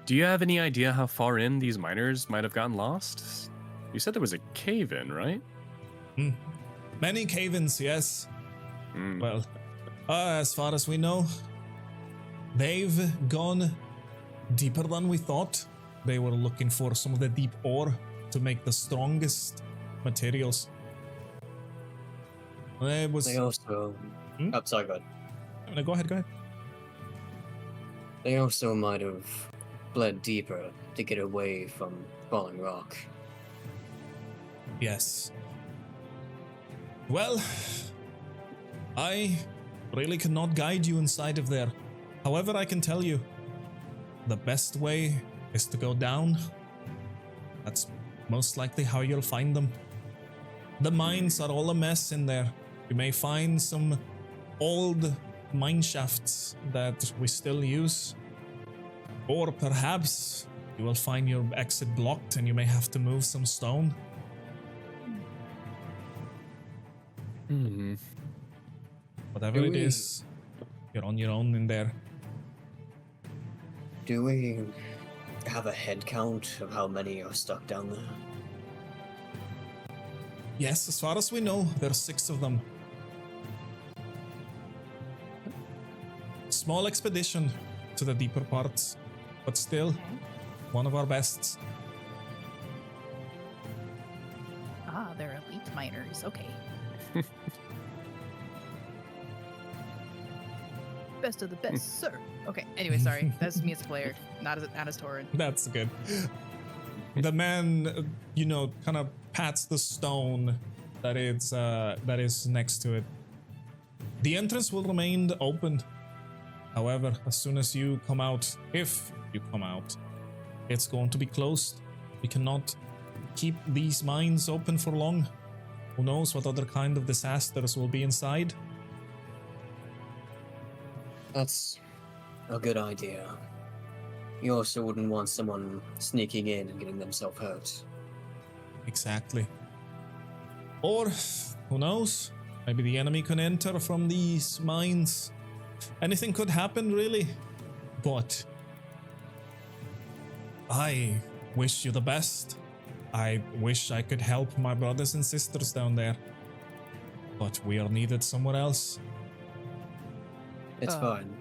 Do you have any idea how far in these miners might have gotten lost? You said there was a cave-in, right? Many cave-ins, yes. Mm. Well, as far as we know, they've gone deeper than we thought. They were looking for some of the deep ore to make the strongest materials. It was... They also. Oh, sorry, go ahead. No, go ahead. They also might have bled deeper to get away from falling rock. Yes. Well, I really cannot guide you inside of there. However, I can tell you, the best way is to go down. That's most likely how you'll find them. The mines are all a mess in there. You may find some old mine shafts that we still use. Or perhaps you will find your exit blocked and you may have to move some stone. Whatever it is, you're on your own in there. Do we have a head count of how many are stuck down there? Yes, as far as we know, there's 6 of them. Small expedition to the deeper parts, but still one of our bests. Ah, they're elite miners. Okay. Best of the best, sir. Okay. Anyway, sorry. That's me as a player, not as Taurin. That's good. The man, kind of pats the stone that is next to it. The entrance will remain open. However, as soon as you come out, if you come out, it's going to be closed. We cannot keep these mines open for long. Who knows what other kind of disasters will be inside? That's a good idea. You also wouldn't want someone sneaking in and getting themselves hurt. Exactly. Or, who knows? Maybe the enemy can enter from these mines. Anything could happen, really. But I wish you the best. I wish I could help my brothers and sisters down there. But we are needed somewhere else. It's fine.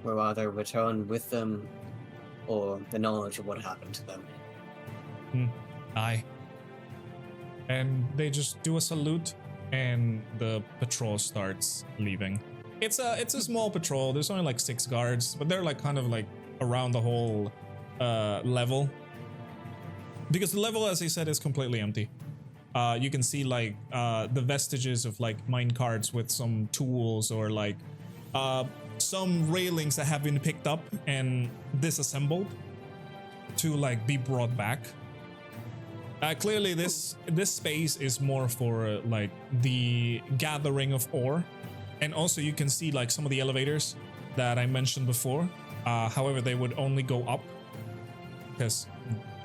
We'll either return with them or the knowledge of what happened to them. Aye. And they just do a salute and the patrol starts leaving. It's a small patrol. There's only like 6 guards, but they're like kind of like around the whole level. Because the level, as I said, is completely empty. You can see like the vestiges of like mine carts with some tools or like some railings that have been picked up and disassembled to like be brought back. Clearly this space is more for like the gathering of ore, and also you can see like some of the elevators that I mentioned before. However, they would only go up because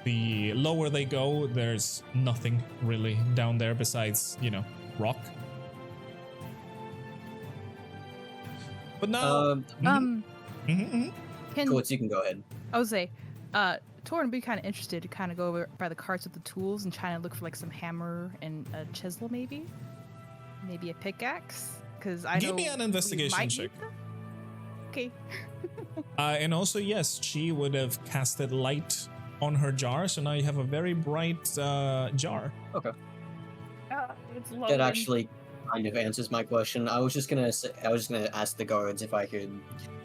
the lower they go, there's nothing really down there besides, rock. But now, Can Coates, you can go ahead. I would say, Taurin would be kind of interested to kind of go over by the carts with the tools and try to look for like some hammer and a chisel, maybe a pickaxe. Because I give know me an we investigation might check. need them. Okay. And also, yes, she would have casted light on her jar, so now you have a very bright jar. Okay. It's low. That actually kind of answers my question. I was just gonna ask the guards if I could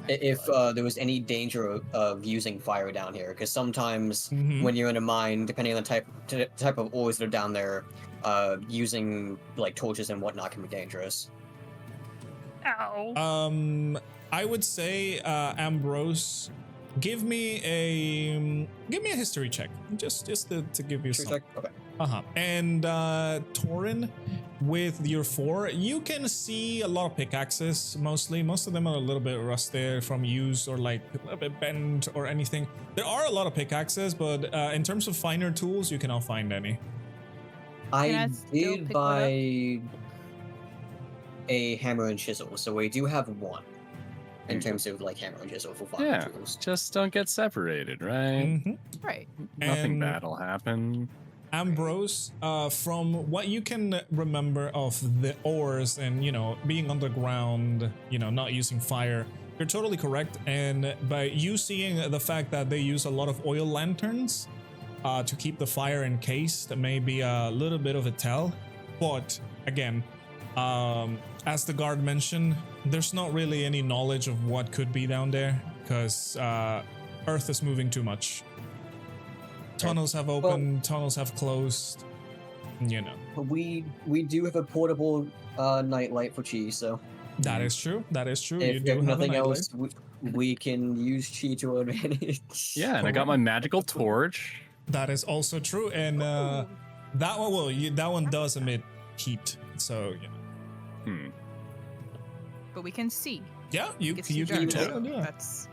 if there was any danger of using fire down here, because sometimes Mhm. when you're in a mine, depending on the type of ores that are down there, using like torches and whatnot can be dangerous. Ow. I would say, Ambrose, give me a history check, just to give you Sure, some. Okay. And Taurin, with your 4, you can see a lot of pickaxes. Most of them are a little bit rusted from use or like a little bit bent or anything. There are a lot of pickaxes, but in terms of finer tools, you cannot find any. Can I I still did pick one up? buy a hammer and chisel, so we do have one in terms of like hammer and chisel for fire Yeah, tools. just don't get separated, right? Mhm. Right. Nothing And- bad will happen. Ambrose, from what you can remember of the ores and, being underground, not using fire, you're totally correct. And by you seeing the fact that they use a lot of oil lanterns to keep the fire encased, that may be a little bit of a tell. But again, as the guard mentioned, there's not really any knowledge of what could be down there because Earth is moving too much. Tunnels have opened, tunnels have closed, But we do have a portable nightlight for Chi, so That is true. That is true. if, You do if have a nothing nightlight. else, we can use Chi to our advantage. Yeah, and I got my magical torch. That is also true. And that one, that one does emit heat. So But we can see. yeah, you Get to can judge. totally do that. That's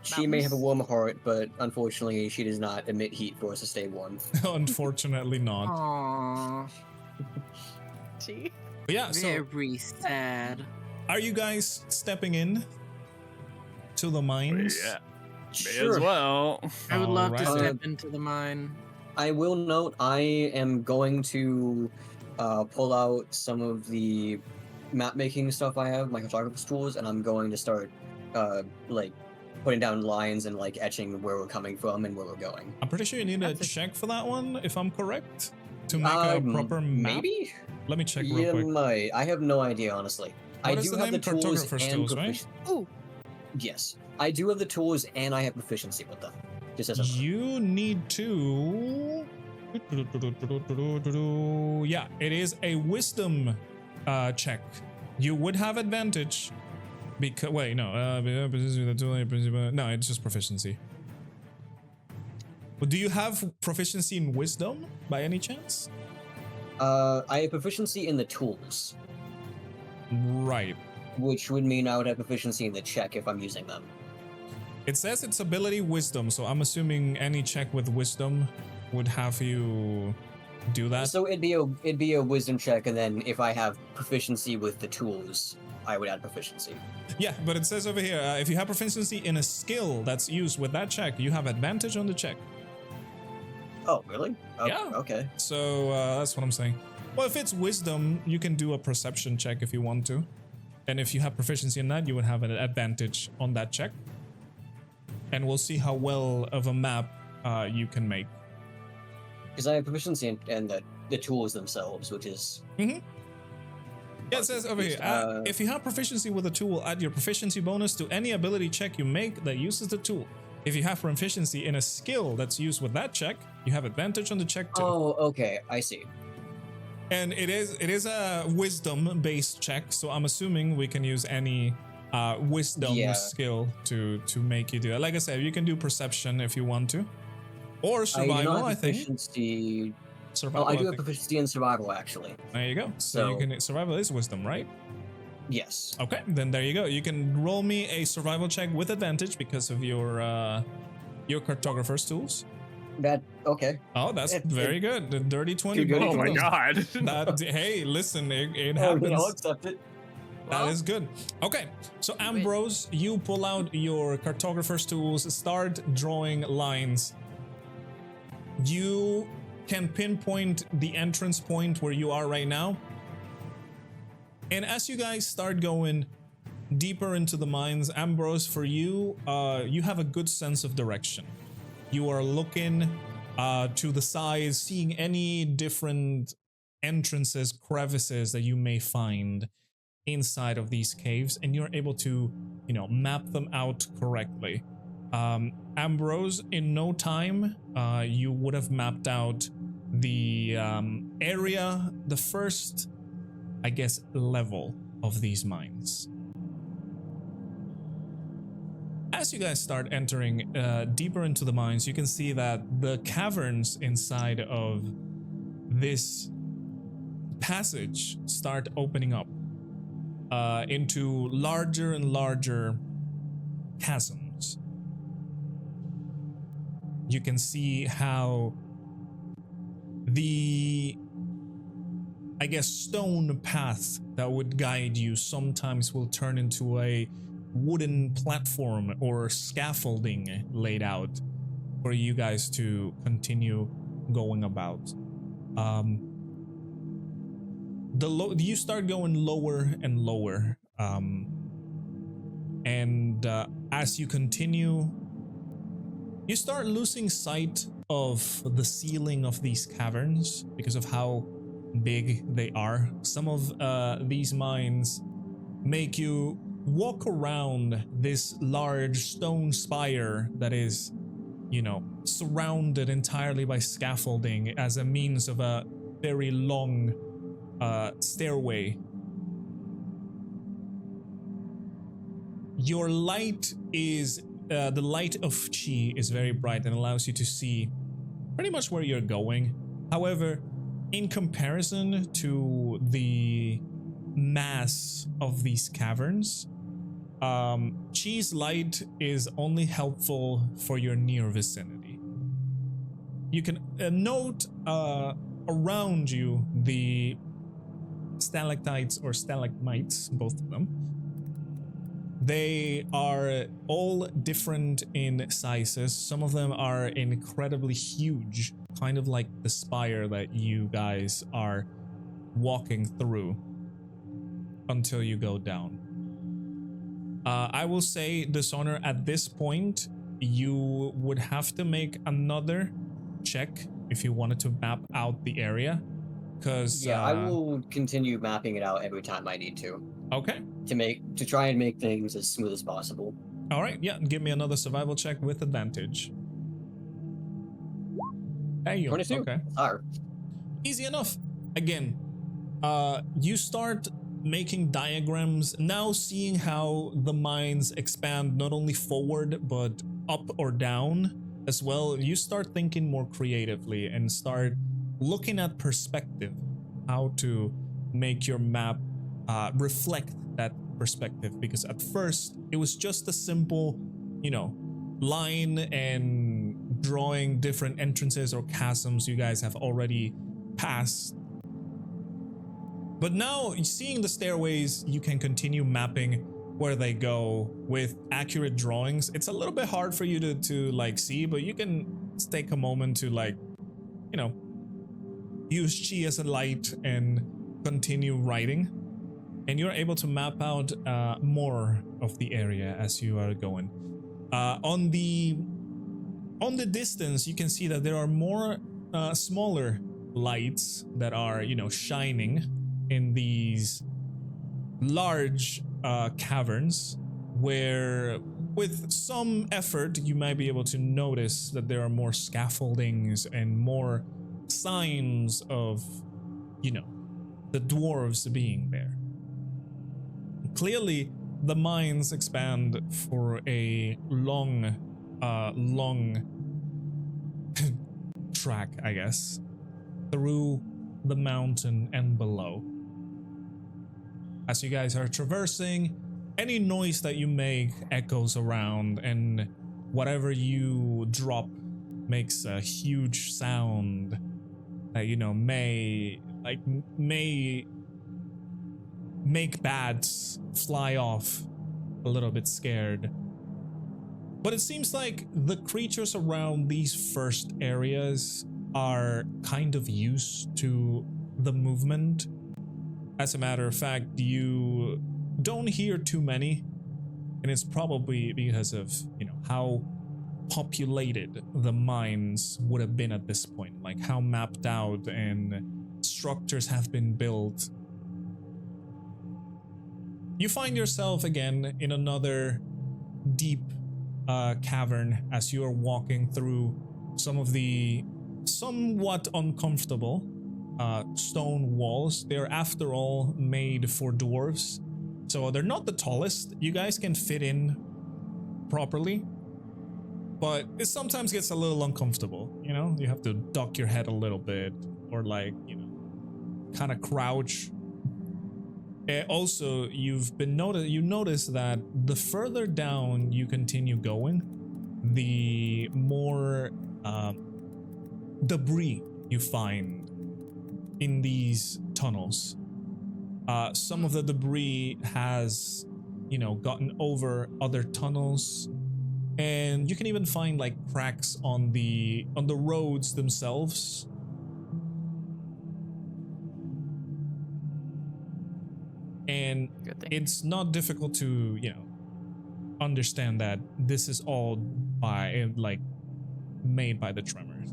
She may have a warm heart, but unfortunately, she does not emit heat for us to stay warm. Unfortunately, not. Aww, Gee. But yeah. So, Very sad. are you guys stepping in to the mines? Yeah, may as well. I would love to Alright. step into the mine. I will note I am going to pull out some of the map making stuff I have, my cartographer's tools, and I'm going to start like putting down lines and like etching where we're coming from and where we're going. I'm pretty sure you need a That's a- check for that one, if I'm correct, to make a proper map. Maybe? Let me check real Yeah, quick. might. I have no idea, honestly. I What is do the have name? the tools Cartographer's and tools, right? proficiency. Ooh. Yes, I do have the tools and I have proficiency with them. Just as a You need to. Yeah, it is a wisdom check. You would have advantage because wait, no, no, it's just proficiency. But do you have proficiency in wisdom by any chance? I have proficiency in the tools, Right. which would mean I would have proficiency in the check if I'm using them. It says it's ability wisdom, so I'm assuming any check with wisdom would have you do that. So it'd be a wisdom check, and then if I have proficiency with the tools, I would add proficiency. Yeah, but it says over here, if you have proficiency in a skill that's used with that check, you have advantage on the check. Oh, really? Oh, Yeah. Okay. So that's what I'm saying. Well, if it's wisdom, you can do a perception check if you want to. And if you have proficiency in that, you would have an advantage on that check. And we'll see how well of a map you can make. Because I have proficiency in the tools themselves, which is Yeah, it says over here, if you have proficiency with a tool, add your proficiency bonus to any ability check you make that uses the tool. If you have proficiency in a skill that's used with that check, you have advantage on the check too. Oh, okay, I see. And it is a wisdom based check, so I'm assuming we can use any wisdom Yeah. skill to make you do it. Like I said, you can do perception if you want to, or survival. I think proficiency. survival. Oh, I do I have think. proficiency in survival, actually. There you go. So you So- can survival is wisdom, right? Yes. Okay, then there you go. You can roll me a survival check with advantage because of your cartographer's tools. Okay. Oh, that's It- very good. The dirty 20. Good, good, Oh both my rolls. god. That, hey, listen, it Oh, happens. I'll accept it. That is good. Okay, so Ambrose, you pull out your cartographer's tools, start drawing lines. You can pinpoint the entrance point where you are right now. And as you guys start going deeper into the mines, Ambrose, for you, you have a good sense of direction. You are looking to the sides, seeing any different entrances, crevices that you may find. inside of these caves, and you're able to, map them out correctly. Ambrose, in no time, you would have mapped out the area, the first, I guess, level of these mines. As you guys start entering deeper into the mines, you can see that the caverns inside of this passage start opening up into larger and larger chasms. You can see how the, I guess, stone path that would guide you sometimes will turn into a wooden platform or scaffolding laid out for you guys to continue going about. You start going lower and lower, and as you continue, you start losing sight of the ceiling of these caverns because of how big they are. Some of these mines make you walk around this large stone spire that is, surrounded entirely by scaffolding as a means of a very long stairway. Your light is the light of chi is very bright and allows you to see pretty much where you're going. However, in comparison to the mass of these caverns, chi's light is only helpful for your near vicinity. You can note around you the stalactites or stalagmites, both of them. They are all different in sizes. Some of them are incredibly huge, kind of like the spire that you guys are walking through until you go down. I will say, Dishonor, at this point, you would have to make another check if you wanted to map out the area. Because I will continue mapping it out every time I need to. Okay. To try and make things as smooth as possible. All right, yeah, give me another survival check with advantage. There you go. 22. Okay. Easy enough. Again, you start making diagrams, now seeing how the mines expand not only forward but up or down as well. You start thinking more creatively and start looking at perspective, how to make your map reflect that perspective, because at first it was just a simple, line and drawing different entrances or chasms you guys have already passed. But now, seeing the stairways, you can continue mapping where they go with accurate drawings. It's a little bit hard for you to see, but you can take a moment to use chi as a light and continue writing. And you're able to map out more of the area as you are going. On the distance, you can see that there are more smaller lights that are, shining in these large caverns, where with some effort you might be able to notice that there are more scaffoldings and more signs of, the dwarves being there. Clearly, the mines expand for a long track, I guess, through the mountain and below. As you guys are traversing, any noise that you make echoes around, and whatever you drop makes a huge sound that, may make bats fly off a little bit scared. But it seems like the creatures around these first areas are kind of used to the movement. As a matter of fact, you don't hear too many, and it's probably because of, how populated the mines would have been at this point, like how mapped out and structures have been built. You find yourself again in another deep cavern as you are walking through some of the somewhat uncomfortable stone walls. They're after all made for dwarves, so they're not the tallest. You guys can fit in properly, but it sometimes gets a little uncomfortable. You know, you have to duck your head a little bit, or like, you know, kind of crouch. Also, you notice that the further down you continue going, the more debris you find in these tunnels. Some of the debris has, you know, gotten over other tunnels, and you can even find like cracks on the roads themselves. And it's not difficult to, you know, understand that this is all made by the tremors.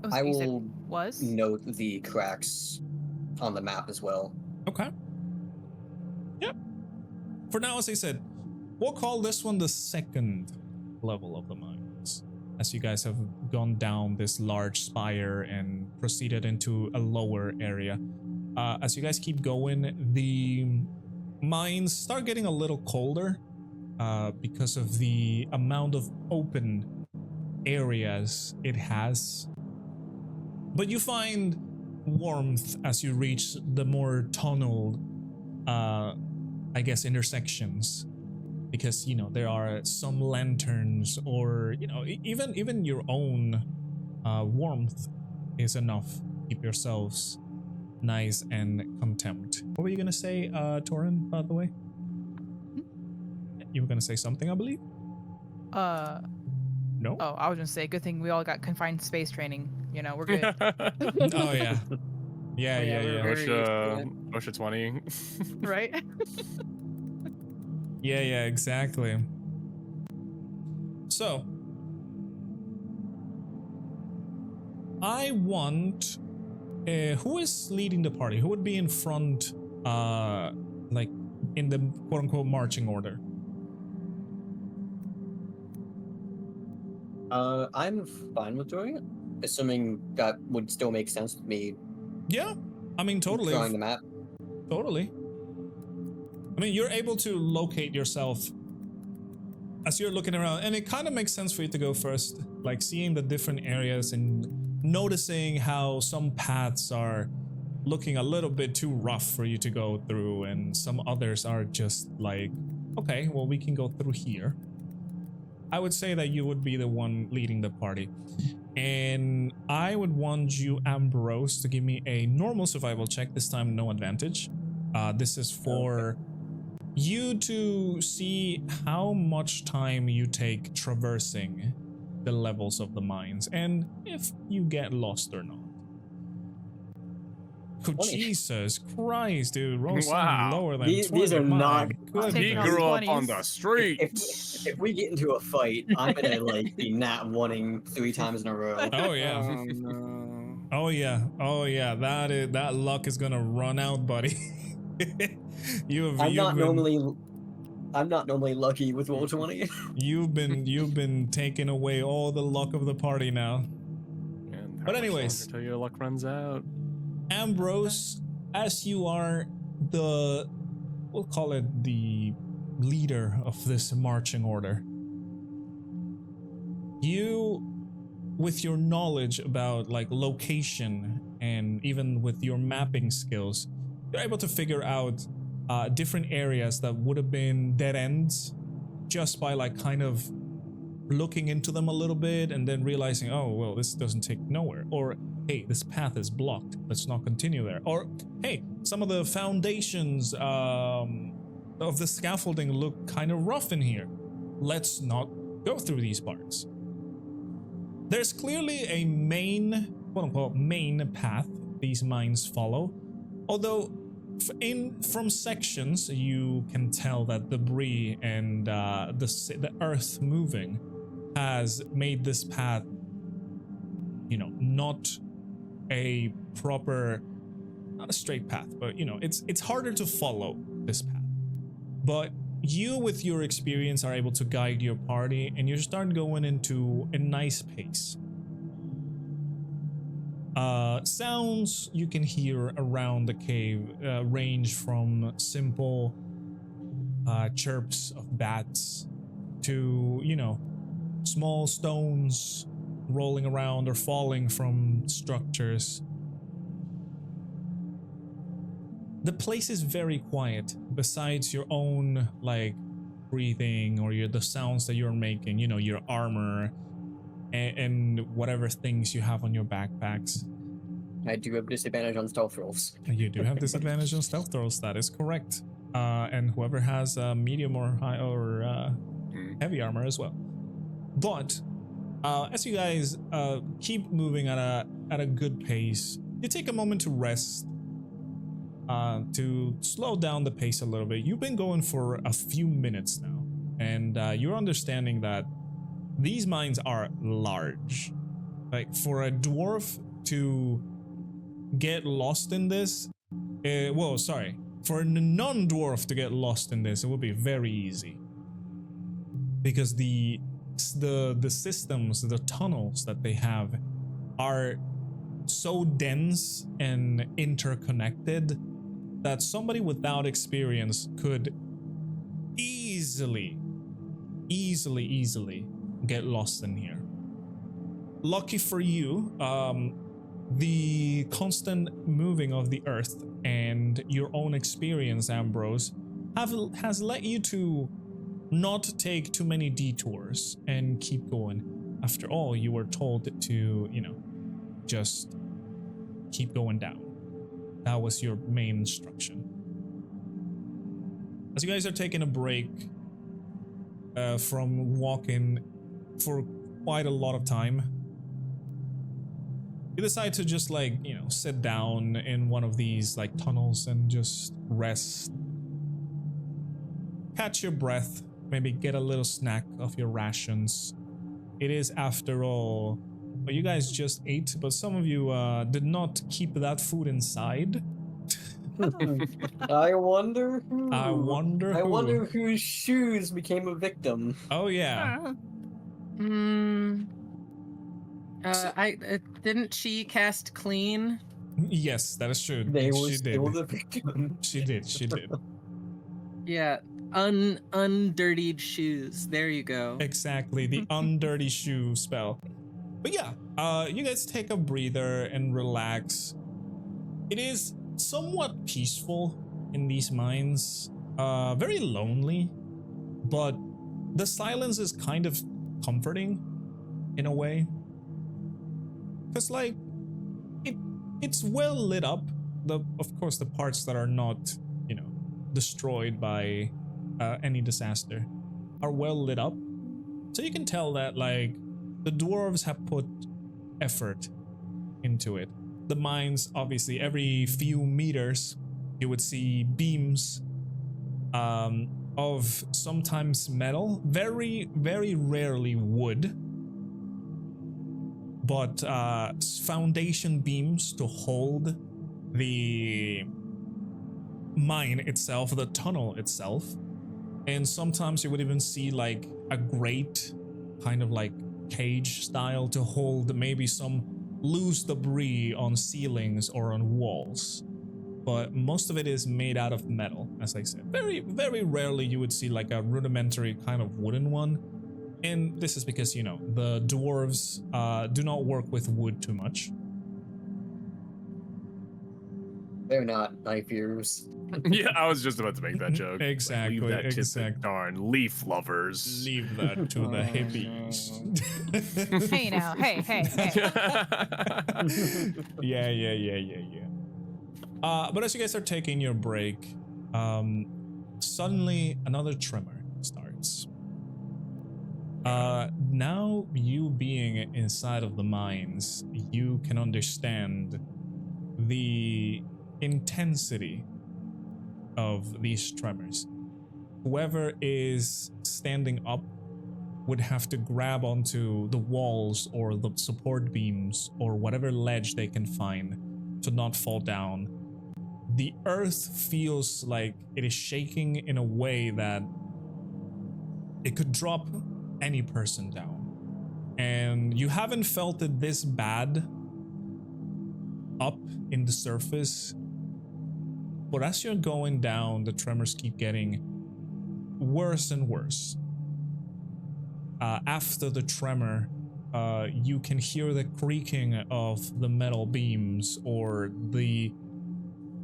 Oh, so I you said will was? note the cracks on the map as well. Okay. Yep. For now, as I said, we'll call this one the second level of the mines, as you guys have gone down this large spire and proceeded into a lower area. As you guys keep going, the mines start getting a little colder because of the amount of open areas it has. But you find warmth as you reach the more tunneled, I guess, intersections. Because, you know, there are some lanterns, or, you know, even your own warmth is enough to keep yourselves nice and contempt. What were you gonna say, Taurin, by the way? You were gonna say something, I believe? No? Oh, I was gonna say, good thing we all got confined space training. You know, we're good. Oh, yeah. Yeah. OSHA 20. Right? Yeah, exactly. So, I want... who is leading the party? Who would be in front, like, in the quote-unquote marching order? I'm fine with doing it, assuming that would still make sense to me. Yeah, I mean, totally. Drawing the map. Totally. I mean, you're able to locate yourself as you're looking around, and it kind of makes sense for you to go first, like seeing the different areas and noticing how some paths are looking a little bit too rough for you to go through, and some others are just like, okay, well, we can go through here. I would say that you would be the one leading the party, and I would want you, Ambrose, to give me a normal survival check, this time no advantage. This is for you to see how much time you take traversing the levels of the mines, and if you get lost or not. Oh, Jesus Christ, dude. Roll something lower than 20. These are not... He grew up on the streets. If we get into a fight, I'm gonna like be nat one-ing 3 times in a row. Oh yeah. Oh, no. Oh yeah. That luck is gonna run out, buddy. I'm not normally lucky with roll 20. You've been taking away all the luck of the party now. Man, But anyways, until your luck runs out. Ambrose, as you are we'll call it the leader of this marching order, you, with your knowledge about like location and even with your mapping skills, you're able to figure out different areas that would have been dead ends just by like kind of looking into them a little bit and then realizing, oh, well, this doesn't take nowhere. Or, hey, this path is blocked. Let's not continue there. Or, hey, some of the foundations of the scaffolding look kind of rough in here. Let's not go through these parts. There's clearly a main, quote-unquote, main path these mines follow. Although, from sections, you can tell that debris and the earth moving has made this path, you know, not a proper not a straight path, but you know, it's harder to follow this path. But you, with your experience, are able to guide your party, and you start going into a nice pace. Sounds you can hear around the cave range from simple chirps of bats to, you know, small stones rolling around or falling from structures. The place is very quiet, besides your own, like, breathing or the sounds that you're making, you know, your armor and whatever things you have on your backpacks. I do have disadvantage on stealth rolls. You do have disadvantage on stealth rolls, that is correct. And whoever has medium or high or heavy armor as well. But as you guys keep moving at a good pace, you take a moment to rest, to slow down the pace a little bit. You've been going for a few minutes now, and you're understanding that these mines are large. Like, for a dwarf to get lost in this, for a non-dwarf to get lost in this, it would be very easy, because the systems, the tunnels that they have are so dense and interconnected that somebody without experience could easily get lost in here. Lucky for you, the constant moving of the earth and your own experience, Ambrose, has led you to not take too many detours and keep going. After all, you were told to, you know, just keep going down. That was your main instruction. As you guys are taking a break from walking for quite a lot of time, you decide to just, like, you know, sit down in one of these, like, tunnels and just rest. Catch your breath, maybe get a little snack of your rations. It is, after all, well, you guys just ate, but some of you did not keep that food inside. I wonder whose shoes became a victim. Oh yeah. Didn't she cast clean? Yes, that is true. They were She still did. the victim. She did. Yeah, undirtied shoes. There you go. Exactly, the undirty shoe spell. But yeah, you guys take a breather and relax. It is somewhat peaceful in these mines. Very lonely, but the silence is kind of comforting in a way. Because, like, it's well lit up. Of course, the parts that are not, you know, destroyed by any disaster are well lit up. So you can tell that, like, the dwarves have put effort into it. The mines, obviously, every few meters, you would see beams of sometimes metal, very, very rarely wood, but foundation beams to hold the mine itself, the tunnel itself. And sometimes you would even see, like, a grate, kind of like cage style, to hold maybe some loose debris on ceilings or on walls. But most of it is made out of metal, as I said. Very, very rarely you would see, like, a rudimentary kind of wooden one. And this is because, you know, the dwarves do not work with wood too much. They're not knife eaters. Yeah, I was just about to make that joke. Exactly, Leave that to the exactly. darn leaf lovers. Leave that to the hippies. Hey now, hey. Yeah. But as you guys are taking your break, suddenly another tremor starts. Now, you being inside of the mines, you can understand the intensity of these tremors. Whoever is standing up would have to grab onto the walls or the support beams or whatever ledge they can find to not fall down. the earth feels like it is shaking in a way that it could drop any person down. And you haven't felt it this bad up in the surface, but as you're going down, the tremors keep getting worse and worse. After the tremor, you can hear the creaking of the metal beams or the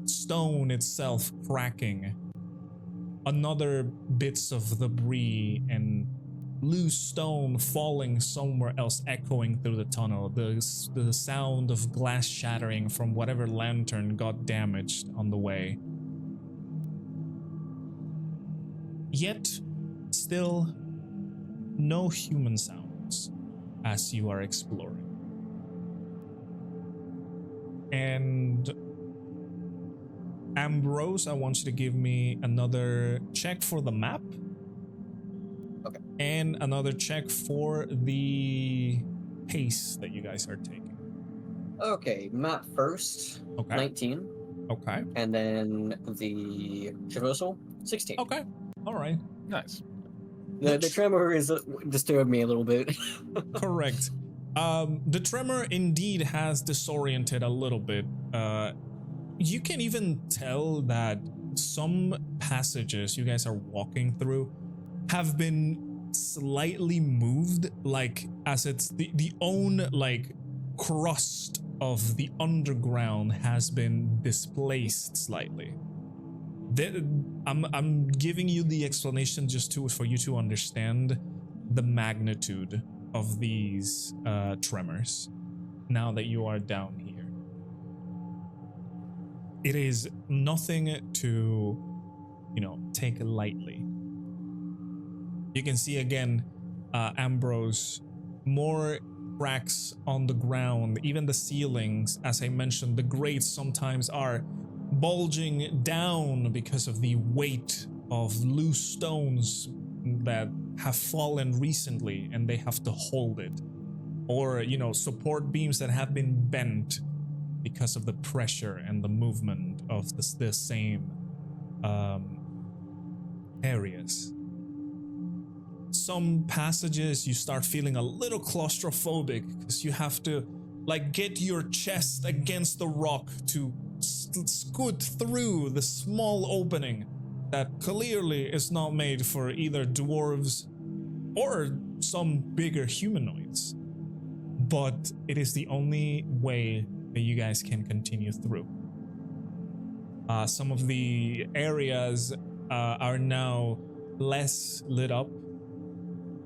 stone itself cracking. Another bits of debris and loose stone falling somewhere else, echoing through the tunnel. The sound of glass shattering from whatever lantern got damaged on the way. Yet, still, no human sounds as you are exploring. And Ambrose, I want you to give me another check for the map. Okay. And another check for the pace that you guys are taking. Okay, map first. Okay. 19. Okay. And then the traversal, 16. Okay. All right. Nice. The tremor is disturbed me a little bit. Correct. The tremor indeed has disoriented a little bit. You can even tell that some passages you guys are walking through have been slightly moved, like as it's the own like crust of the underground has been displaced slightly. I'm giving you the explanation just for you to understand the magnitude of these tremors now that you are down here. It is nothing to, take lightly. You can see again, Ambrose, more cracks on the ground, even the ceilings. As I mentioned, the grates sometimes are bulging down because of the weight of loose stones that have fallen recently and they have to hold it. Or, support beams that have been bent because of the pressure and the movement of the same areas. Some passages you start feeling a little claustrophobic because you have to get your chest against the rock to scoot through the small opening that clearly is not made for either dwarves or some bigger humanoids. But it is the only way that you guys can continue through. Some of the areas are now less lit up,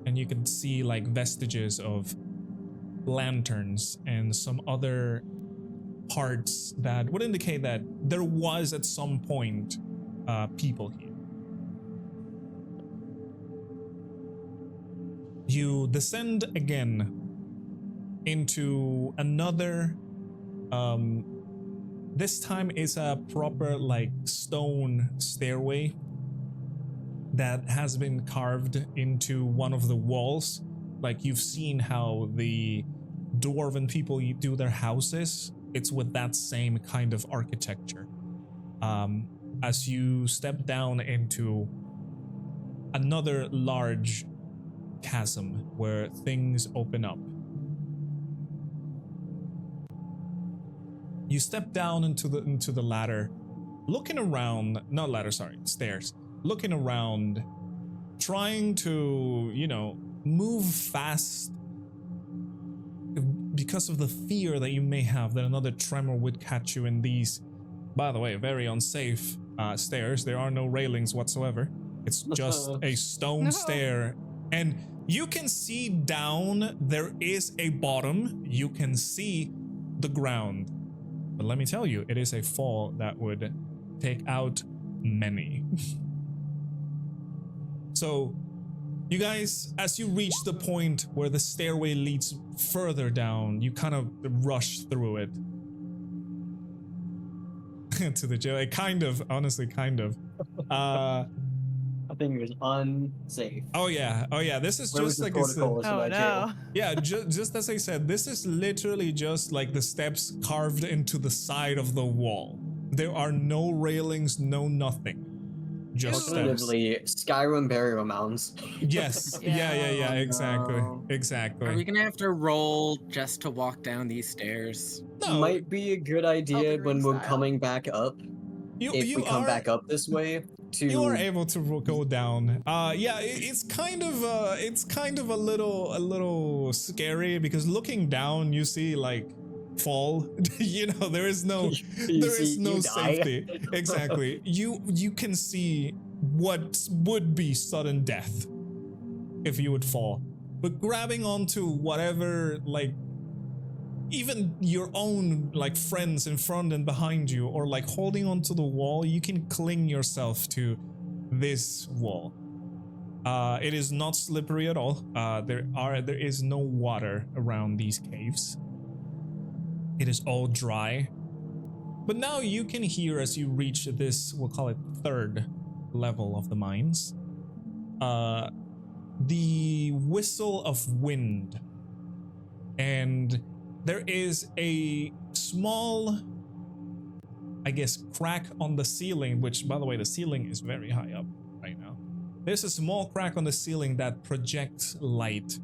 and you can see vestiges of lanterns and some other parts that would indicate that there was at some point people here. You descend again into another this time is a proper stone stairway that has been carved into one of the walls. You've seen how the dwarven people do their houses. It's with that same kind of architecture. As you step down into another large chasm where things open up. You step down into the ladder, looking around, not ladder, sorry, stairs, looking around, trying to, move fast because of the fear that you may have that another tremor would catch you in these, by the way, very unsafe stairs. There are no railings whatsoever. It's just a stone stair. And you can see down, there is a bottom. You can see the ground. But let me tell you, it is a fall that would take out many. So, you guys, as you reach the point where the stairway leads further down, you kind of rush through it. To the jail. Honestly, kind of. I think it was unsafe. Oh yeah. This is just like Oh no. Yeah, just as I said, this is literally just like the steps carved into the side of the wall. There are no railings, no nothing. Just steps. Alternatively, Skyrim burial mounds. Yes. Yeah. Oh, Exactly. no. Are we Exactly. gonna have to roll just to walk down these stairs? No, Might be a good idea Elden when Ring we're style. coming back up. If we come back up this way, You are to able to go down. Yeah, it's kind of a little scary because looking down, you see like fall. You know, there is no there is no you die. safety. Exactly. You can see what would be sudden death if you would fall. But grabbing onto whatever, like even your own like friends in front and behind you, or like holding onto the wall, you can cling yourself to this wall. It is not slippery at all. There is no water around these caves. It is all dry. But now you can hear, as you reach this, we'll call it third level of the mines, the whistle of wind. And there is a small, I guess, crack on the ceiling, which, by the way, the ceiling is very high up right now. There's a small crack on the ceiling that projects light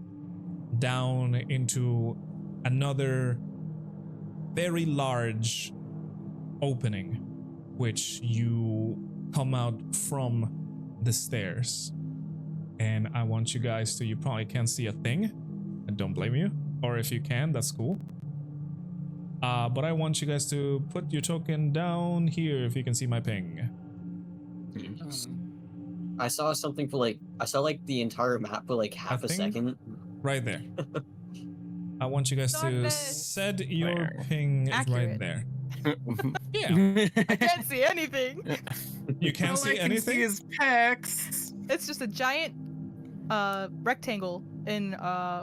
down into another very large opening, which you come out from the stairs. And I want you guys to, you probably can't see a thing, and don't blame you. Or if you can, that's cool. But I want you guys to put your token down here if you can see my ping. I saw something for like the entire map for like half a thing? second. Right there. I want you guys to Not set your Where? ping right Accurate. there. Yeah. I can't see anything. You can't All see I can anything? see is pecs. It's just a giant rectangle in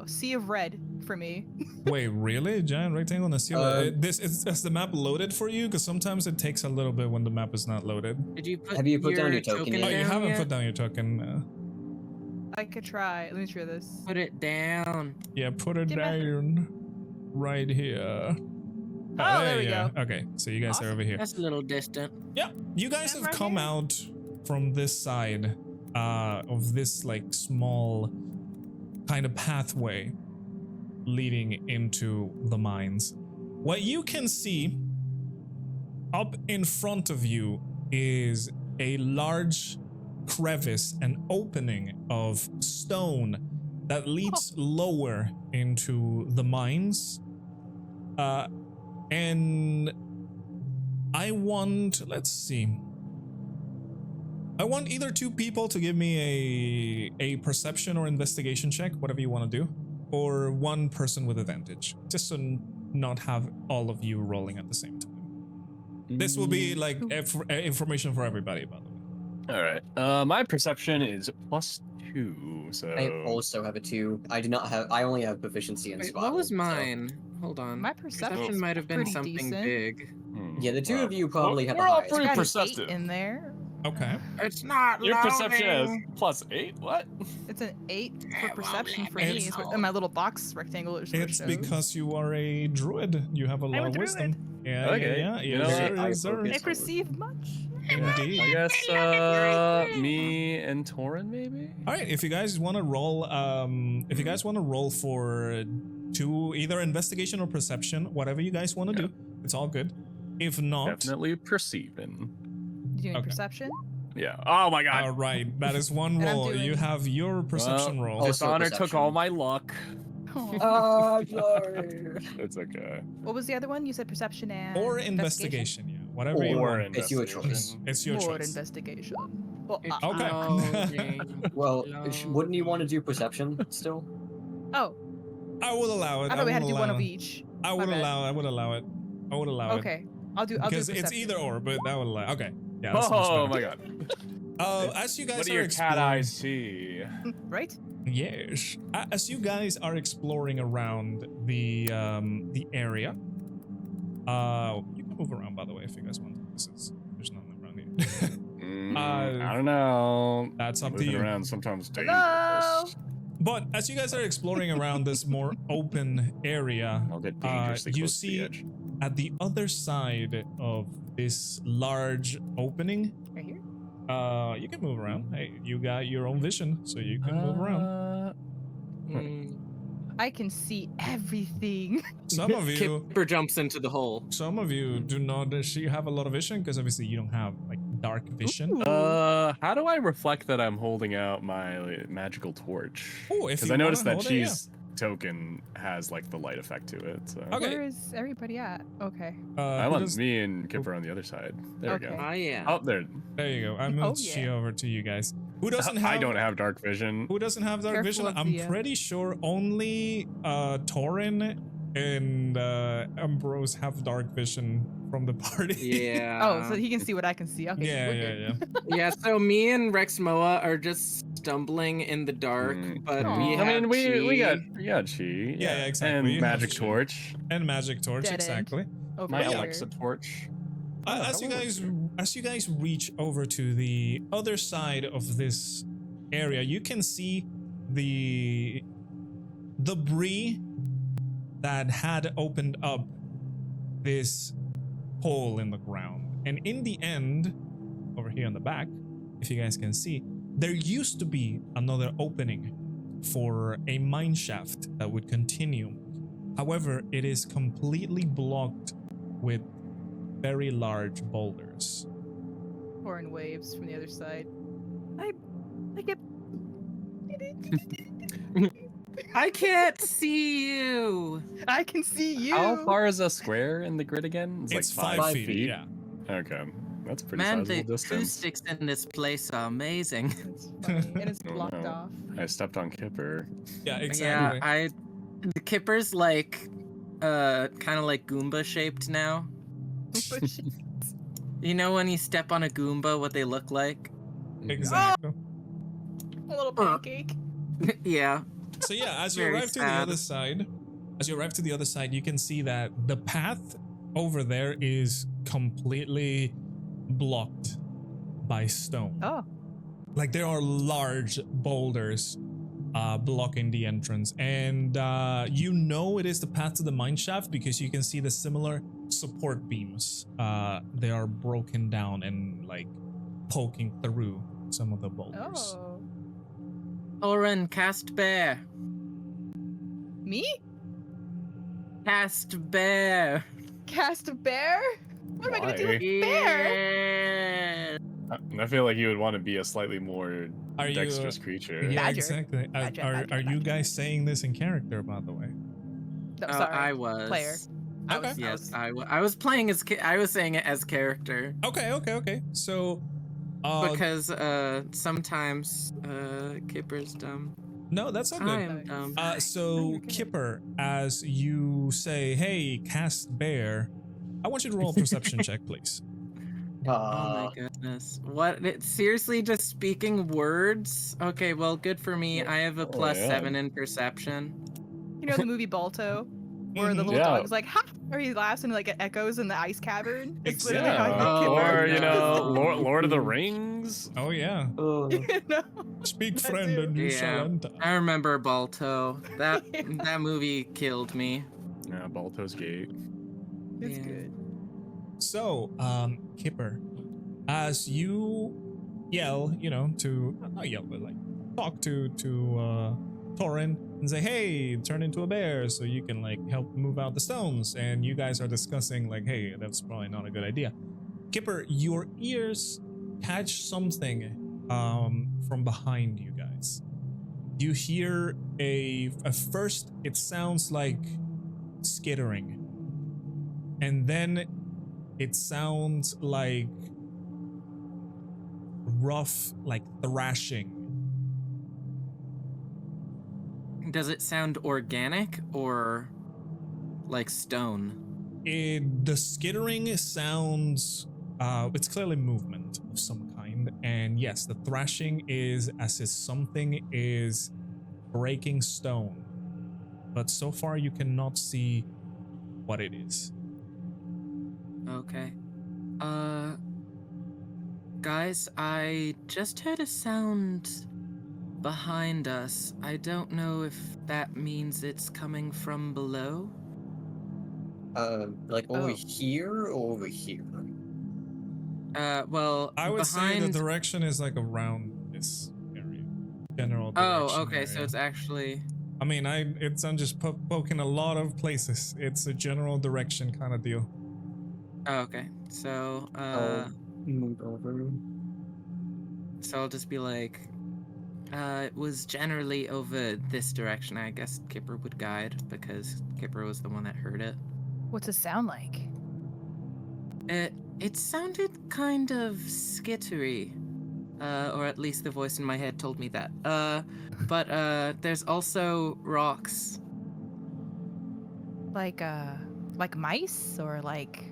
sea of red for me. Wait, really? Giant rectangle on the ceiling? Is the map loaded for you? Because sometimes it takes a little bit when the map is not loaded. Did you put Have you put down your token yet? Oh, you down haven't yet? put down your token. I could try. Let me try this. Put it down. Yeah, put it Give me- down right here. Oh, there we go. Okay, so you guys are Awesome. over here. That's a little distant. Yeah, you guys I'm have right come here. out from this side of this like small kind of pathway leading into the mines. What you can see up in front of you is a large crevice, an opening of stone that leads lower into the mines. And I want, let's see. I want either two people to give me a perception or investigation check, whatever you want to do, or one person with advantage, just to not have all of you rolling at the same time. This will be like information for everybody, by the way. All right. My perception is +2. So I also have a 2. I do not have. I only have proficiency in Wait, survival. what was so- mine? Hold on. My perception Perception might have been pretty something decent. big. Yeah, the two of you probably have the we're all highest. pretty Got an perceptive. 8 in there. Okay. It's not Your perception is loading. +8. What? It's an 8 for Yeah, perception well, for me. it's- It's what- in my little box rectangle. It It's shows. because you are a druid. You have a lot I'm a of wisdom. druid. Yeah, Okay. yeah, You yeah. know, Yes, sir, I yes, sir. focus I perceive much. Indeed. I guess me and Taurin maybe. All right, if you guys want to roll, for two, either investigation or perception, whatever you guys want to do, it's all good. If not, Definitely perceiving. You doing Okay. perception? Yeah. Oh my god. all right, that is one And I'm roll. You doing- have your perception Well, roll. Oh, Dishonor took perception. all my luck. Ah, sorry. It's okay. What was the other one? You said perception and Or investigation, yeah. Whatever you Or want. it's your choice. investigation. It's your More choice. investigation. Well, It's Okay. loading. Well, wouldn't you want to do perception still? oh, I will allow it. I thought we had to will do one allow of it. each. I My would bad. allow. I would allow it. I would allow it. Okay, I'll do Because it's perception. either or, but that would allow. Okay. Yeah. That's much Oh better. my god. As you guys What do are your cat exploring- eyes see? Right? Yes. As you guys are exploring around the area, you can move around, by the way, if you guys want. There's nothing around here. I don't know. That's up to Moving you. around sometimes Hello? dangerous. But as you guys are exploring around this more open area, I'll get dangerously you close to the see edge. at the other side of this large opening. Right here. You can move around. Hey, you got your own vision, so you can move around. I can see everything. Some of you, Kipper jumps into the hole. some of you do not actually have a lot of vision because obviously you don't have like dark vision. Ooh. How do I reflect that I'm holding out my magical torch? Oh, if Because you I noticed wanna that hold it, yeah. cheese token has like the light effect to it. So. Okay. Where is everybody at? Okay. I who want does- me and Kipper on the other side. There we Okay. go. Oh yeah. Oh, there. There you go. I moved yeah. she over to you guys. Who doesn't have? I don't have dark vision. Who doesn't have dark Careful vision? of I'm the, pretty sure only Taurin and Ambrose have dark vision from the party. Yeah. Oh, so he can see what I can see. Okay. yeah, we're yeah, good. yeah. Yeah, so me and Rexmoa are just stumbling in the dark, but Mm. we Aw. have I mean, we got chi. Yeah, exactly. You And have magic chi. torch. And magic torch, Dead end. exactly. Over My here. Alexa torch. As you guys reach over to the other side of this area, you can see the debris that had opened up this hole in the ground. And in the end, over here in the back, if you guys can see, there used to be another opening for a mine shaft that would continue. However, it is completely blocked with very large boulders. Pouring waves from the other side. I get. I can't see you. I can see you. How far is a square in the grid again? It's like 5 feet. Yeah. Okay. That's a pretty Man, the sizable distance. acoustics in this place are amazing. It's funny, and it's Oh, blocked no. off. I stepped on Kipper. Yeah, exactly. Yeah, the Kipper's like kind of like Goomba shaped now. You know when you step on a Goomba, what they look like? Exactly. A little pancake. Yeah. So yeah, as you Very arrive to the sad. other side, you can see that the path over there is completely blocked by stone. Oh. Like there are large boulders blocking the entrance, and you know it is the path to the mine shaft because you can see the similar support beams. They are broken down and like poking through some of the boulders. Oh. Oren, cast bear. Me? Cast bear. Cast a bear? What am I gonna do with Why? bear? Yeah. I feel like you would want to be a slightly more Are you, dexterous creature. Yeah, Badger. exactly. Badger, Are badger, you badger. guys saying this in character, by the way? No, Oh, sorry. I was. Player. Okay. Yes, I was playing as I was saying it as character Okay. So, because sometimes Kipper's dumb. no, that's all I good. am dumb. So you're good. Kipper, as you say, "Hey, cast bear," I want you to roll a perception check, please. Oh my goodness. What? Seriously, just speaking words? Okay, well, good for me. I have a Oh, plus yeah. 7 in perception. You know the movie Balto? Where the Mhm. little Yeah. dog is like, ha! Or he laughs and like it echoes in the ice cavern. It's literally Exactly. how I Oh, think or Kipper. you know, no. Lord of the Rings. Oh yeah, You know? speak That's friend it. and you Yeah. shall enter. I remember Balto. That movie killed me. Yeah, Balto's Gate. It's Yeah. good. So, Kipper, as you yell, not yell, but like talk to Taurin and say, "Hey, turn into a bear," so you can like help move out the stones. And you guys are discussing like, "Hey, that's probably not a good idea." Kipper, your ears catch something from behind you guys. You hear at first it sounds like skittering, and then it sounds like rough, like thrashing. Does it sound organic or like stone? The skittering sounds, it's clearly movement of some kind, and yes, the thrashing is as if something is breaking stone, but so far you cannot see what it is. Okay. Guys, I just heard a sound behind us. I don't know if that means it's coming from below. Like over Oh. here or over here? Well, I would say the behind. direction is like around this area. General Oh, direction okay. So area. it's actually. I mean, I'm just poking a lot of places. It's a general direction kind of deal. Oh, okay. So, I'll move over. so I'll just be like, it was generally over this direction. I guess Kipper would guide because Kipper was the one that heard it. What's it sound like? It sounded kind of skittery, or at least the voice in my head told me that. But there's also rocks. Like mice or like?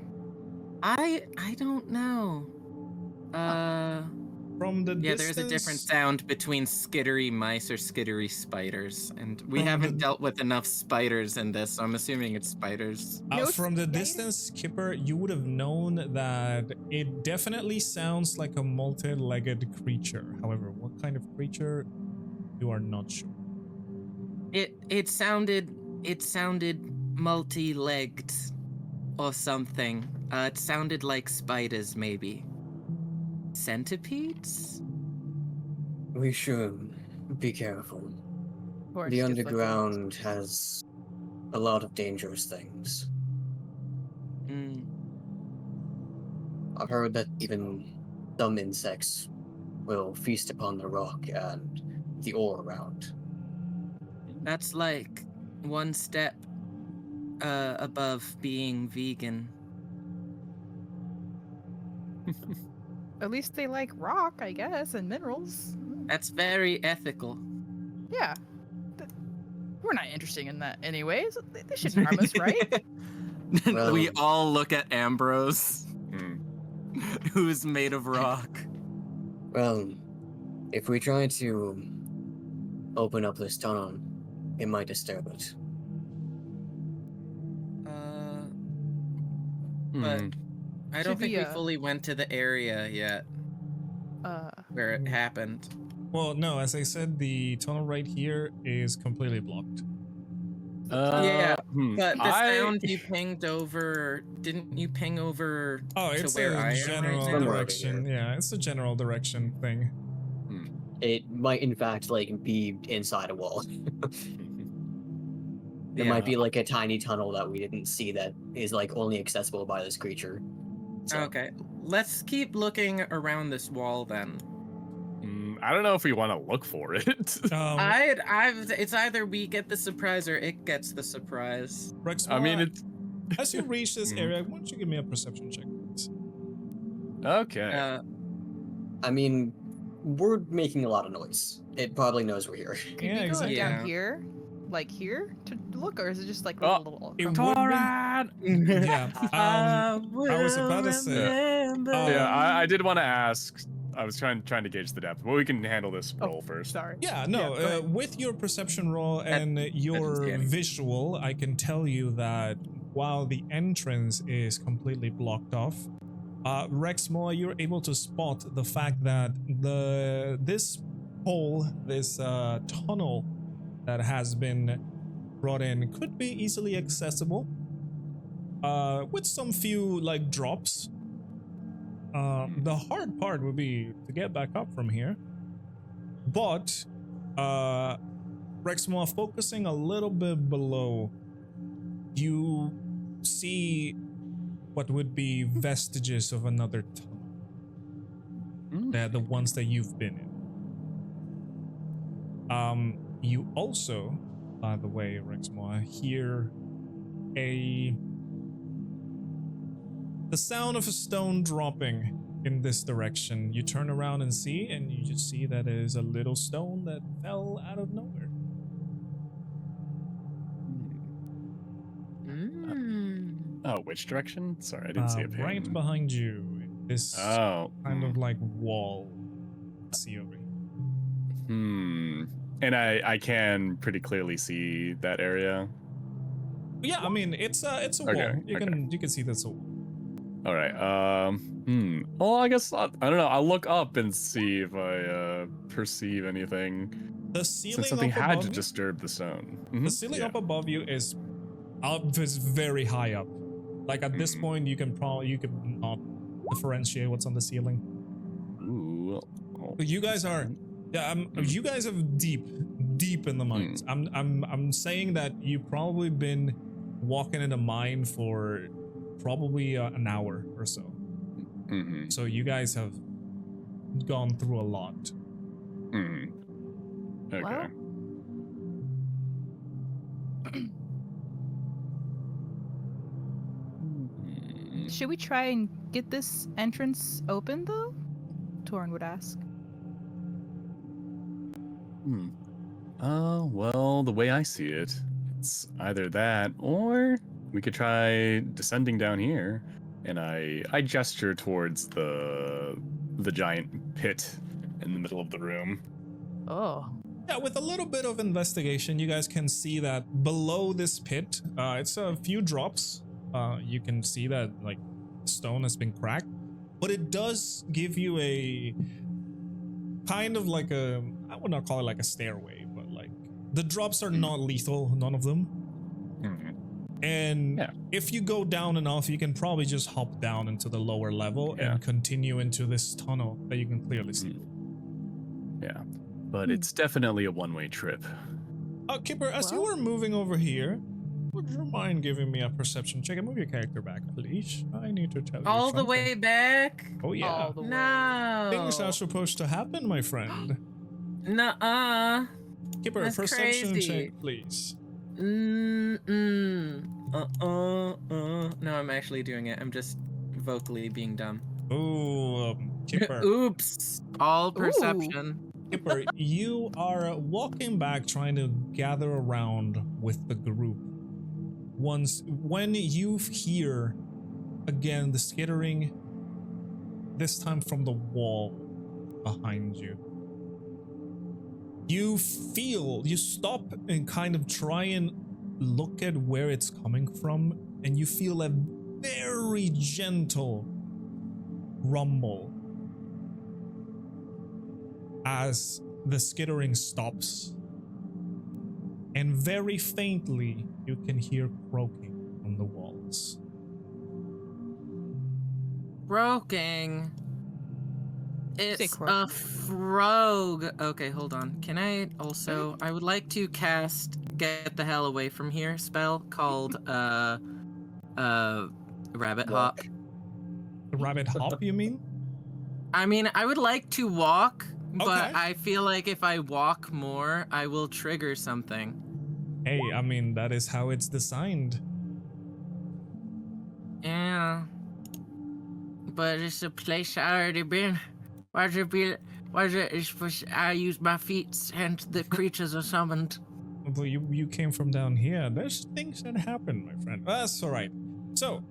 I don't know. From the Yeah, distance, there's a different sound between skittery mice or skittery spiders, and we haven't dealt with enough spiders in this, so I'm assuming it's spiders. No from the spider? distance, Kipper, you would have known that it definitely sounds like a multi-legged creature. However, what kind of creature, you are not sure. It sounded multi-legged or something. It sounded like spiders, maybe. Centipedes? We should be careful. Or The it's just like underground has a lot of dangerous things. Mm. I've heard that even some insects will feast upon the rock and the ore around. That's like one step above being vegan. At least they like rock, I guess, and minerals. That's very ethical. Yeah. We're not interested in that anyways. They shouldn't harm us, right? Well- We all look at Ambrose, who's made of rock. Well, if we try to open up this tunnel, it might disturb it. But I don't Should think we, we fully went to the area yet where it happened. Well, no, as I said, the tunnel right here is completely blocked. Yeah, but the I- sound you pinged over, didn't you ping over Oh, to it's where I a am general right Somewhere now? over direction. here. Yeah, it's a general direction thing. It might, in fact, like be inside a wall. There Yeah. might be like a tiny tunnel that we didn't see that is like only accessible by this creature. So, Okay, let's keep looking around this wall then. I don't know if we want to look for it. It's either we get the surprise or it gets the surprise. Rexmoa, I mean, it's as you reach this area, why don't you give me a perception check, please? okay. I mean, we're making a lot of noise. It probably knows we're here. Could Yeah, we go exactly. Yeah. down here? Like here to look, or is it just like Oh, little it crumble- would be- Taurin! Yeah. I was about to say. Yeah, I did want to ask. I was trying to gauge the depth, but we can handle this roll first. Sorry. Yeah, no, go ahead. with your perception roll and your Danny. visual, I can tell you that while the entrance is completely blocked off, Rexmoa, you're able to spot the fact that this hole, this tunnel that has been brought in could be easily accessible with some few like drops. The hard part would be to get back up from here, but Rexmoa, focusing a little bit below, you see what would be vestiges of another tunnel. They're the ones that you've been in. You also, by the way, Rexmoa, hear the sound of a stone dropping in this direction. You turn around and see, and you just see that it is a little stone that fell out of nowhere. Oh, which direction? Sorry, I didn't see a pin. Right behind you, in this Oh. kind of like wall. See over here. And I can pretty clearly see that area. Yeah, I mean it's a Okay, wall. You can see that's a wall. All right. Well, I guess I don't know. I'll look up and see if I perceive anything. The ceiling Since something up had above to you, disturb the stone. the ceiling up above you is very high up. Like at this point, you can not differentiate what's on the ceiling. Ooh. You guys are, yeah. You guys are deep in the mines. I'm saying that you've probably been walking in a mine for probably an hour or so. Mm-hmm. So you guys have gone through a lot. Mm-hmm. Okay. Well, should we try and get this entrance open, though? Taurin would ask. Well, the way I see it, it's either that or we could try descending down here. And I gesture towards the giant pit in the middle of the room. Oh. Yeah, with a little bit of investigation, you guys can see that below this pit, it's a few drops. You can see that like stone has been cracked, but it does give you a kind of like a, I would not call it like a stairway, but like the drops are not lethal, none of them. And if you go down enough, you can probably just hop down into the lower level and continue into this tunnel that you can clearly see. Yeah, but it's definitely a one-way trip. Kipper, as you were moving over here, would you mind giving me a perception check and move your character back, please? I need to tell you All the something. way back? Oh yeah. All the way. No. Things are supposed to happen, my friend. Nuh-uh. Kipper, That's perception crazy. check, please. No, I'm actually doing it. I'm just vocally being dumb. Ooh, Kipper. Oops. All perception. Kipper, you are walking back trying to gather around with the group. When you hear again the skittering, this time from the wall behind you, you stop and kind of try and look at where it's coming from, and you feel a very gentle rumble as the skittering stops, and very faintly you can hear croaking from the walls. Croaking. It's a croaking. frog. Okay, hold on. Can I also? I would like to cast "Get the Hell Away from Here" spell called Rabbit Hop. Rabbit hop, you mean? I mean, I would like to walk, but Okay. I feel like if I walk more, I will trigger something. Hey, I mean, that is how it's designed. Yeah. But it's a place I already been. I use my feet and the creatures are summoned. Well, you came from down here. There's things that happen, my friend. That's all right. So,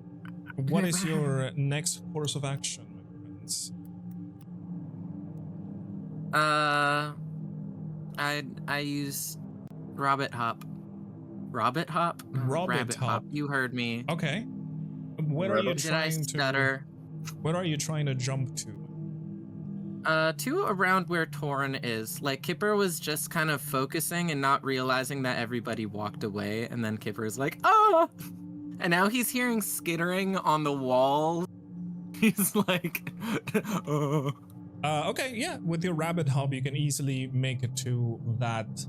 what is your next course of action, my friends? I use Rabbit Hop. Rabbit Hop? Rabbit Hop. You heard me. Okay. What are you Did I trying stutter? What are you trying to jump to? To around where Taurin is. Like, Kipper was just kind of focusing and not realizing that everybody walked away, and then Kipper is like, ah! And now he's hearing skittering on the wall. He's like, oh. Okay, yeah. With your rabbit hop, you can easily make it to that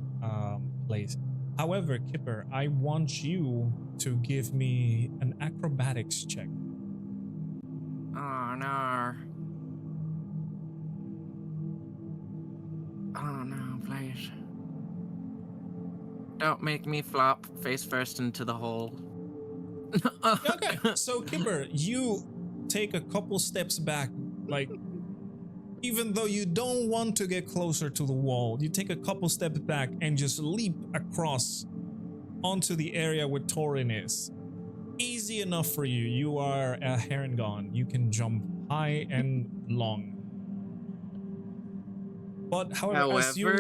place. However, Kipper, I want you to give me an acrobatics check. Oh, no. Oh, no, please. Don't make me flop face first into the hole. Okay, so Kipper, you take a couple steps back, like, even though you don't want to get closer to the wall, you take a couple steps back and just leap across onto the area where Taurin is. Easy enough for you. You are a Herringon. You can jump high and long. But however, as you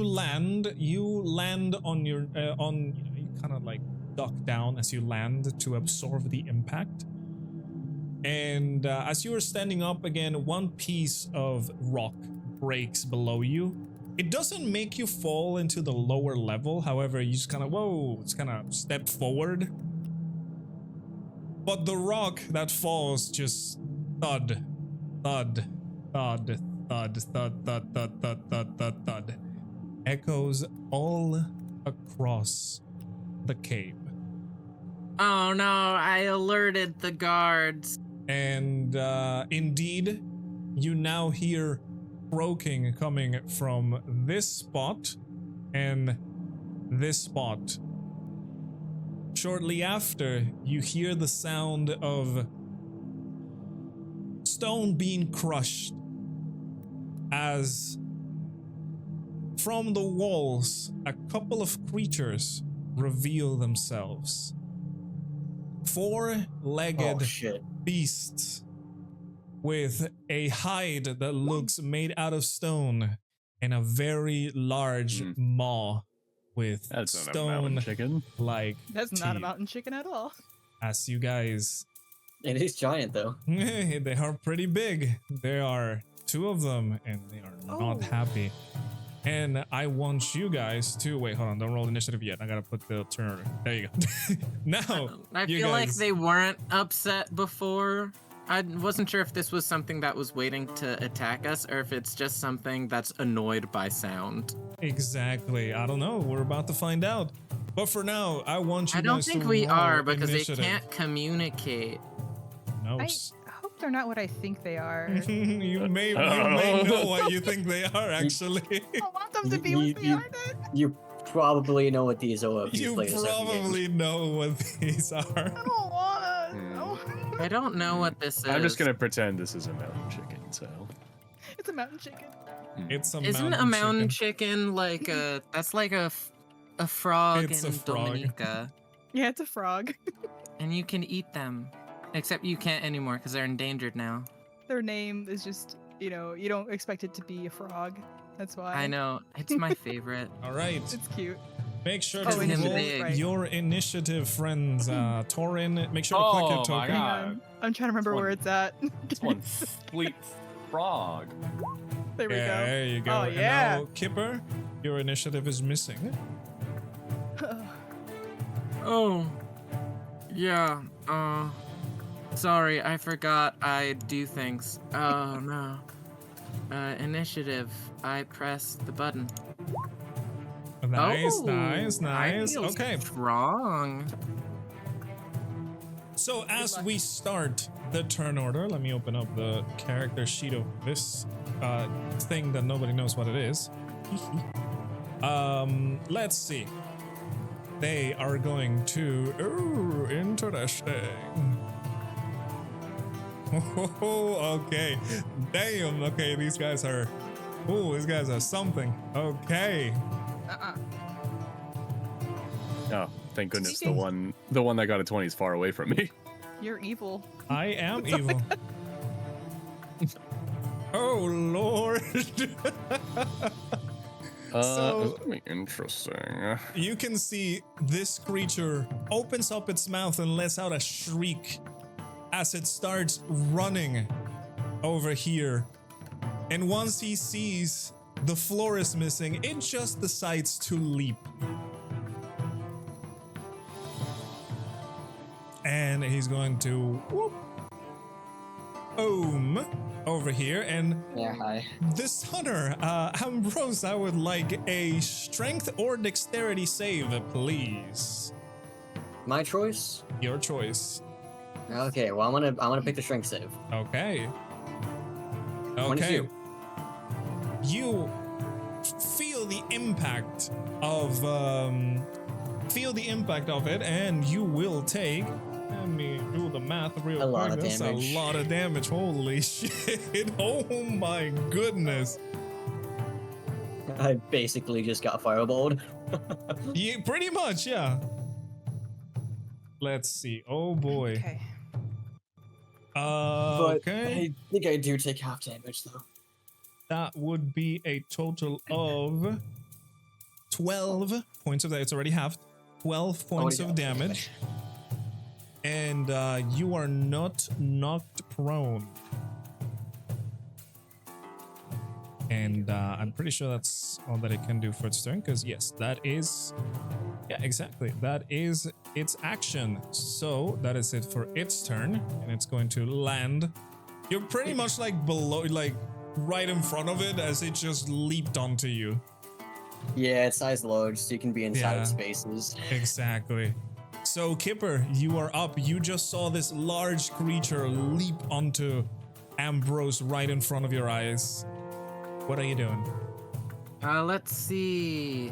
land on your you kind of like duck down as you land to absorb the impact. And as you are standing up again, one piece of rock breaks below you. It doesn't make you fall into the lower level. However, you just kind of, whoa, it's kind of step forward. but the rock that falls just thud, thud, thud, thud, thud, thud, thud, thud, thud, thud, thud, echoes all across the cave. Oh no, I alerted the guards. And indeed, you now hear croaking coming from this spot and this spot. Shortly after, you hear the sound of stone being crushed as from the walls, a couple of creatures reveal themselves. Four-legged Oh shit. beasts with a hide that looks made out of stone and a very large maw with That's not a mountain stone chicken. like That's not a teeth. mountain chicken at all. As you guys, It is giant though. they are pretty big. There are two of them and they are not happy. And I want you guys to wait, hold on, don't roll initiative yet. I gotta put the turn. There you go. Now, I you feel like guys- they weren't upset before. I wasn't sure if this was something that was waiting to attack us or if it's just something that's annoyed by sound. Exactly. I don't know. We're about to find out. But for now, I want you I don't guys think to we roll are because initiative. they can't communicate. No. I hope they're not what I think they are. you may know what you think they are, actually. I want them to be You- what they you- are then. You probably know what these are. You probably know what these are. I don't wanna. No. I don't know what this is. I'm just gonna pretend this is a mountain chicken. So It's a mountain chicken. It's a Isn't mountain a mountain chicken. chicken like a? That's like a frog It's a in frog. Dominica, Yeah, it's a frog. and you can eat them. Except you can't anymore because they're endangered now. Their name is just, you know, you don't expect it to be a frog. That's why. I know it's my favorite. All right. It's cute. Make sure Oh, to initiative, roll right. your initiative, friends. Taurin, make sure to click your Oh token. my Hang god. on. I'm trying to remember where it's at. It's one fleet frog. There we Yeah, go. there you go. Oh, And yeah. now, Kipper, your initiative is missing. Oh, yeah. Sorry, I forgot I do things. Oh no. Initiative. I press the button. Nice, Oh, nice, I nice. feel Okay. Strong. So as we start the turn order, let me open up the character sheet of this thing that nobody knows what it is. Let's see. They are going to. Ooh, interesting. Oh, okay. Damn. Okay, these guys are. Ooh, these guys are something. Okay. oh, thank goodness the Speaking- one that got a 20 is far away from me. You're evil. I am evil. Oh Lord. So- This would be interesting. You can see this creature opens up its mouth and lets out a shriek as it starts running over here. And once he sees the floor is missing, it just decides to leap. And he's going to whoop, boom over here. And Yeah, hi. this hunter, Ambrose, I would like a strength or dexterity save, please. My choice. Your choice. Okay, well I'm gonna pick the strength save. Okay. Okay. 22. You feel the impact of it, and you will take. Let me do the math real A lot quick. of That's damage. a lot of damage. Holy shit! Oh my goodness. I basically just got fireballed. Yeah, pretty much, yeah. Let's see. Oh boy. Okay. But Okay. I think I do take half damage though. That would be a total of 12 points of that. It's already halved. 12 points of damage. And you are not knocked prone. And I'm pretty sure that's all that it can do for its turn, because yes, that is Yeah, exactly. That is its action. So that is it for its turn, and it's going to land. You're pretty much like below, like right in front of it as it just leaped onto you. Yeah, it's size large, so you can be inside Yeah. of spaces. Exactly. So Kipper, you are up. You just saw this large creature leap onto Ambrose right in front of your eyes. What are you doing? Let's see.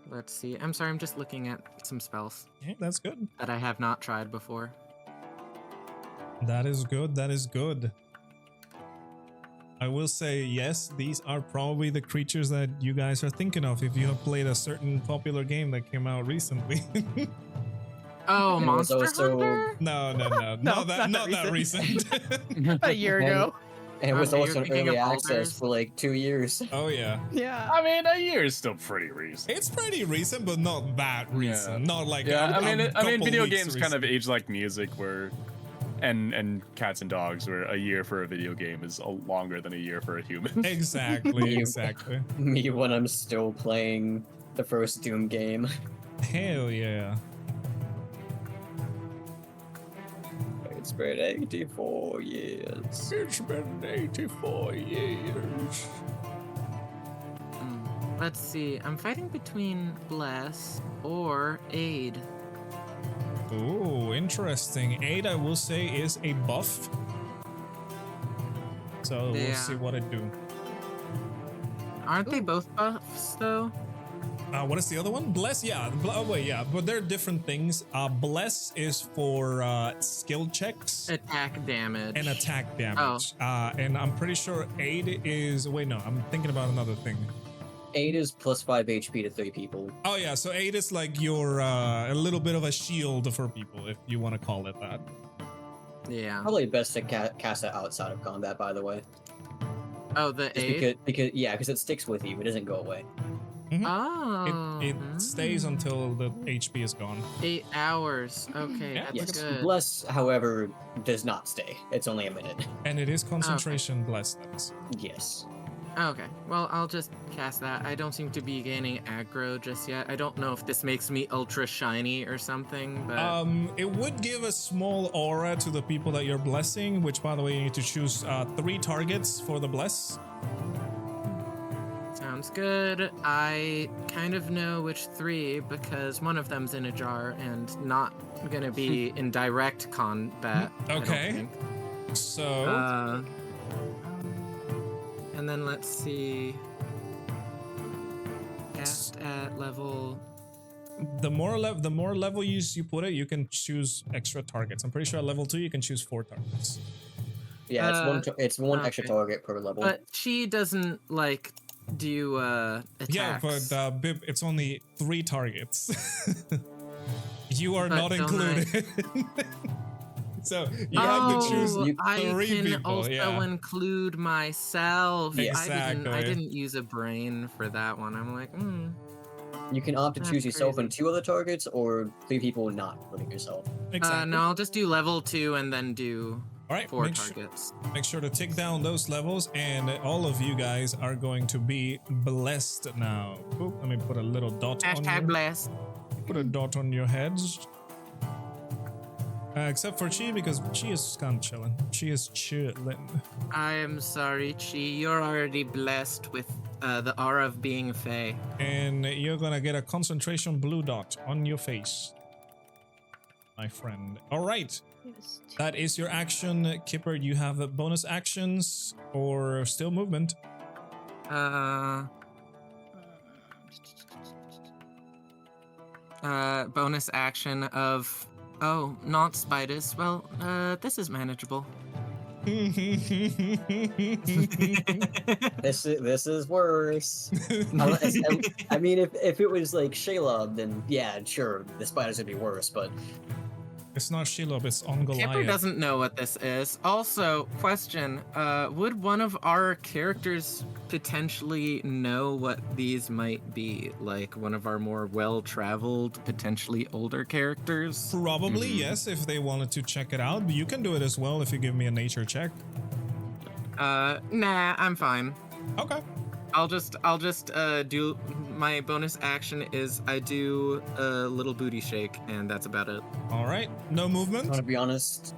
Let's see. I'm sorry, I'm just looking at some spells Yeah, that's good. that I have not tried before. That is good. That is good. I will say, yes, these are probably the creatures that you guys are thinking of if you have played a certain popular game that came out recently. Oh, And it was Monster also- Hunter? No, not that recent. A year ago. And it was Okay, also you're in thinking early of access Baldur's? for like 2 years. Oh yeah, Yeah. I mean, a year is still pretty recent. it's pretty recent, but not that recent. Not like Yeah, I mean, couple video weeks games kind of recent. age like music, where, and cats and dogs, where a year for a video game is longer than a year for a human. Exactly, You- exactly. Me when I'm still playing the first Doom game. Hell yeah. It's been 84 years. It's been 84 years. Let's see. I'm fighting between Bless or Aid. Ooh, interesting. 8, I will say, is a buff. So we'll Yeah. see what it do. Aren't they both buffs though? What is the other one? Bless, yeah. Oh, wait, yeah. But they're different things. Bless is for skill checks Attack damage. and attack damage. And I'm pretty sure 8 is... Wait, no. I'm thinking about another thing. 8 is plus 5 HP to 3 people. Oh, yeah. So 8 is like your... a little bit of a shield for people, if you want to call it that. Yeah. Probably best to cast that outside of combat, by the way. Oh, the Just Aid? because it sticks with you. It doesn't go away. Oh. It stays until the HP is gone. 8 hours. Okay, Yeah, that's Yes. good. Bless, however, does not stay. It's only a minute. And it is concentration bless. That is. Yes. Okay, well, I'll just cast that. I don't seem to be gaining aggro just yet. I don't know if this makes me ultra shiny or something, but... It would give a small aura to the people that you're blessing, which, by the way, you need to choose 3 targets for the bless. Sounds good. I kind of know which 3 because one of them's in a jar and not gonna be in direct combat. I don't Okay. think. So, And then let's see. Cast at level. the more level you put it, you can choose extra targets. I'm pretty sure at level 2 you can choose 4 targets. Yeah, it's one extra okay. target per level. But she doesn't like do attacks. Yeah, but Bib, it's only 3 targets. You are But not don't included. So you have to choose I 3 can people. also Yeah. include myself. I Exactly. didn't use a brain for that one. I'm like, You can opt to That's choose yourself and crazy. 2 other targets, or 3 people not including yourself. Exactly. no, I'll just do level 2 and then do All right. 4 Make sure, targets. make sure to tick down those levels, and all of you guys are going to be blessed now. Oop, let me put a little dot on Hashtag your, blessed. put a dot on your heads. Except for Chi, because Chi is kind of chilling. She is chilling. I am sorry, Chi. You're already blessed with the aura of being Fae. And you're gonna get a concentration blue dot on your face, my friend. All right. Yes. That is your action. Kipper, you have bonus actions or still movement. Bonus action of... Oh, not spiders. Well, this is manageable. This is worse. I mean, if it was like Shelob, then yeah, sure, the spiders would be worse. But It's not Shelob, it's on Kipper Goliath. doesn't know what this is. Also, question, would one of our characters potentially know what these might be? Like one of our more well-traveled, potentially older characters? Probably, yes, if they wanted to check it out. But you can do it as well if you give me a nature check. Nah, I'm fine. Okay. I'll just do my bonus action is I do a little booty shake, and that's about it. All right. No movement. To be honest,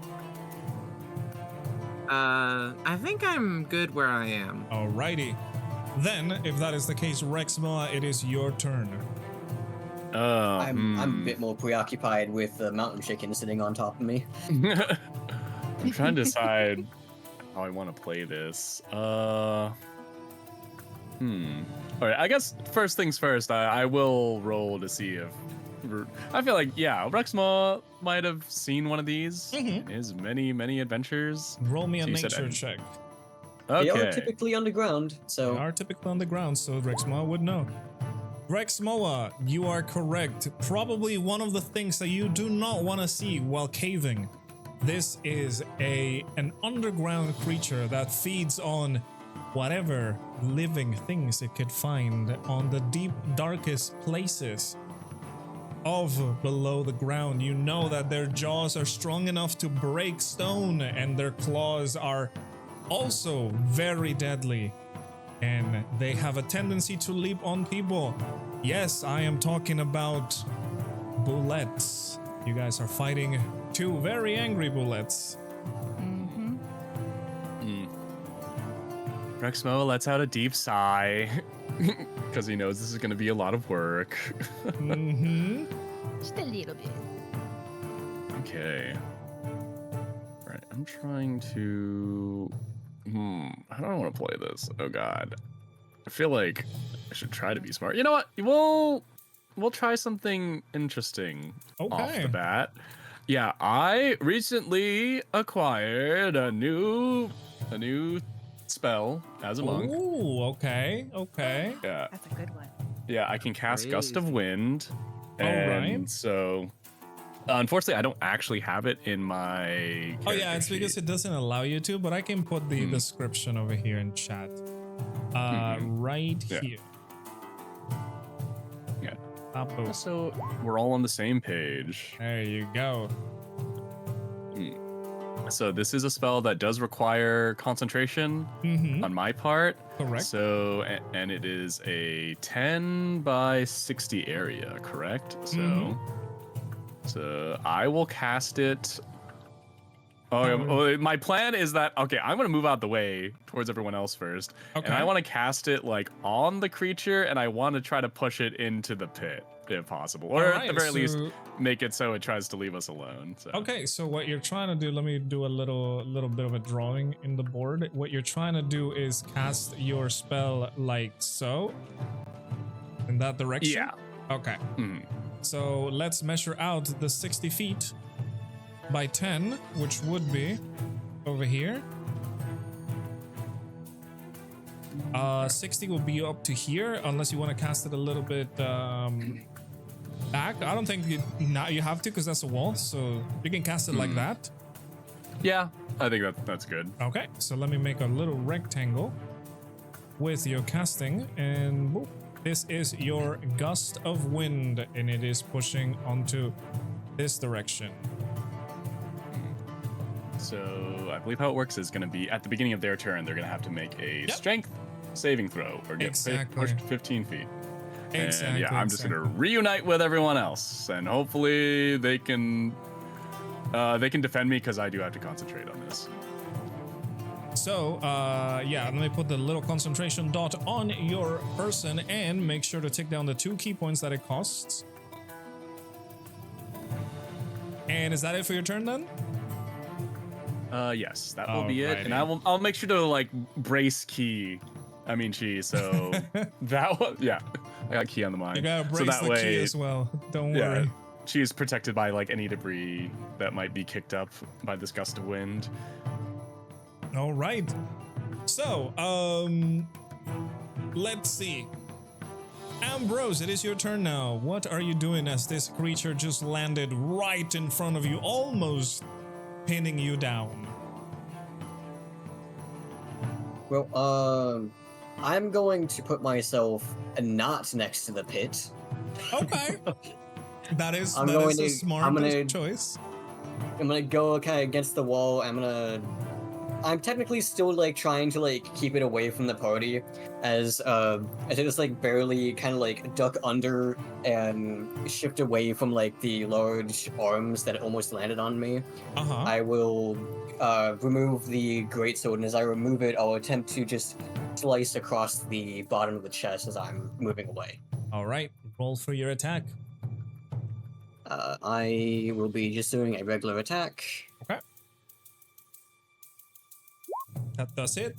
I think I'm good where I am. Alrighty. Then, if that is the case, Rexmoa, it is your turn. I'm a bit more preoccupied with the mountain chicken sitting on top of me. I'm trying to decide how I want to play this. All right, I guess first things first, I will roll to see if... I feel like, yeah, Rexmoa might have seen one of these in his many adventures. Roll me a So you said nature check. They are Okay. typically underground, They so are typically on the ground, so Rexmoa would know. Rexmoa, you are correct. Probably one of the things that you do not want to see while caving. This is an underground creature that feeds on whatever living things it could find on the deep, darkest places of below the ground. You know that their jaws are strong enough to break stone, and their claws are also very deadly, and they have a tendency to leap on people. Yes, I am talking about bullets. You guys are fighting two very angry bullets. Rexmoa lets out a deep sigh because he knows this is going to be a lot of work. Just a little bit. Okay. All right, I'm trying to... How do I want to play this? Oh god. I feel like I should try to be smart. You know what? We'll try something interesting off Okay. the bat. Yeah, I recently acquired a new spell as a monk. Ooh, okay. Yeah. That's a good one. Yeah, I can cast Gust of Crazy. Wind. All And right. so unfortunately I don't actually have it in my Oh yeah, character it's because sheet. it doesn't allow you to, but I can put the description over here in chat. Right Yeah. here. Yeah. Apo. So we're all on the same page. There you go. So this is a spell that does require concentration on my part. Correct. So and it is a 10 by 60 area, correct? So I will cast it. My plan is that okay, I'm gonna move out the way towards everyone else first, and I Okay. want to cast it like on the creature, and I want to try to push it into the pit if possible, or at the Alright, very least so- make it so it tries to leave us alone. So. Okay, so what you're trying to do, let me do a little bit of a drawing in the board. What you're trying to do is cast your spell like so. In that direction? Yeah. Okay. So let's measure out the 60 feet by 10, which would be over here. 60 will be up to here, unless you want to cast it a little bit back. I don't think you have to, because that's a wall, so you can cast it like that. Yeah, I think that's good. Okay, so let me make a little rectangle with your casting, and boop. This is your gust of wind, and it is pushing onto this direction. So I believe how it works is going to be at the beginning of their turn, they're going to have to make a strength saving throw or get Exactly. pushed 15 feet. Exactly. And yeah, I'm just going to reunite with everyone else, and hopefully they can defend me because I do have to concentrate on this. So, yeah, let me put the little concentration dot on your person and make sure to take down the 2 key points that it costs. And is that it for your turn then? Yes, that will be it, and Alrighty. I'll make sure to like brace key. I mean, chi. So that was I got key on the mind. You gotta so brace that the way, key as well. Don't yeah, worry. she is protected by like any debris that might be kicked up by this gust of wind. All right. So, let's see. Ambrose, it is your turn now. What are you doing as this creature just landed right in front of you, almost pinning you down? Well, I'm going to put myself not next to the pit. Okay. That is I'm a going to- smart I'm gonna- choice. I'm gonna go kind of against the wall. I'm gonna I'm technically still like trying to like keep it away from the party, as I just like barely kind of like duck under and shift away from like the large arms that almost landed on me. Uh-huh. I will remove the greatsword, and as I remove it, I'll attempt to just slice across the bottom of the chest as I'm moving away. All right, roll for your attack. I will be just doing a regular attack. Okay. That does it.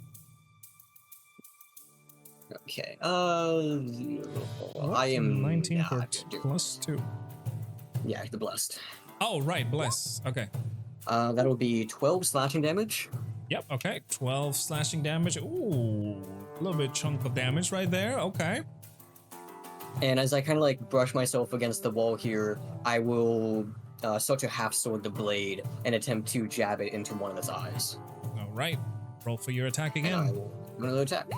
Okay. I am 19 yeah, for plus 2. Yeah, the blessed. Oh, right, bless. Okay. That'll be 12 slashing damage. Yep, okay. 12 slashing damage. Ooh, a little bit chunk of damage right there. Okay. And as I kind of like brush myself against the wall here, I will start to half sword the blade and attempt to jab it into one of its eyes. All right. Roll for your attack And I again. will another attack.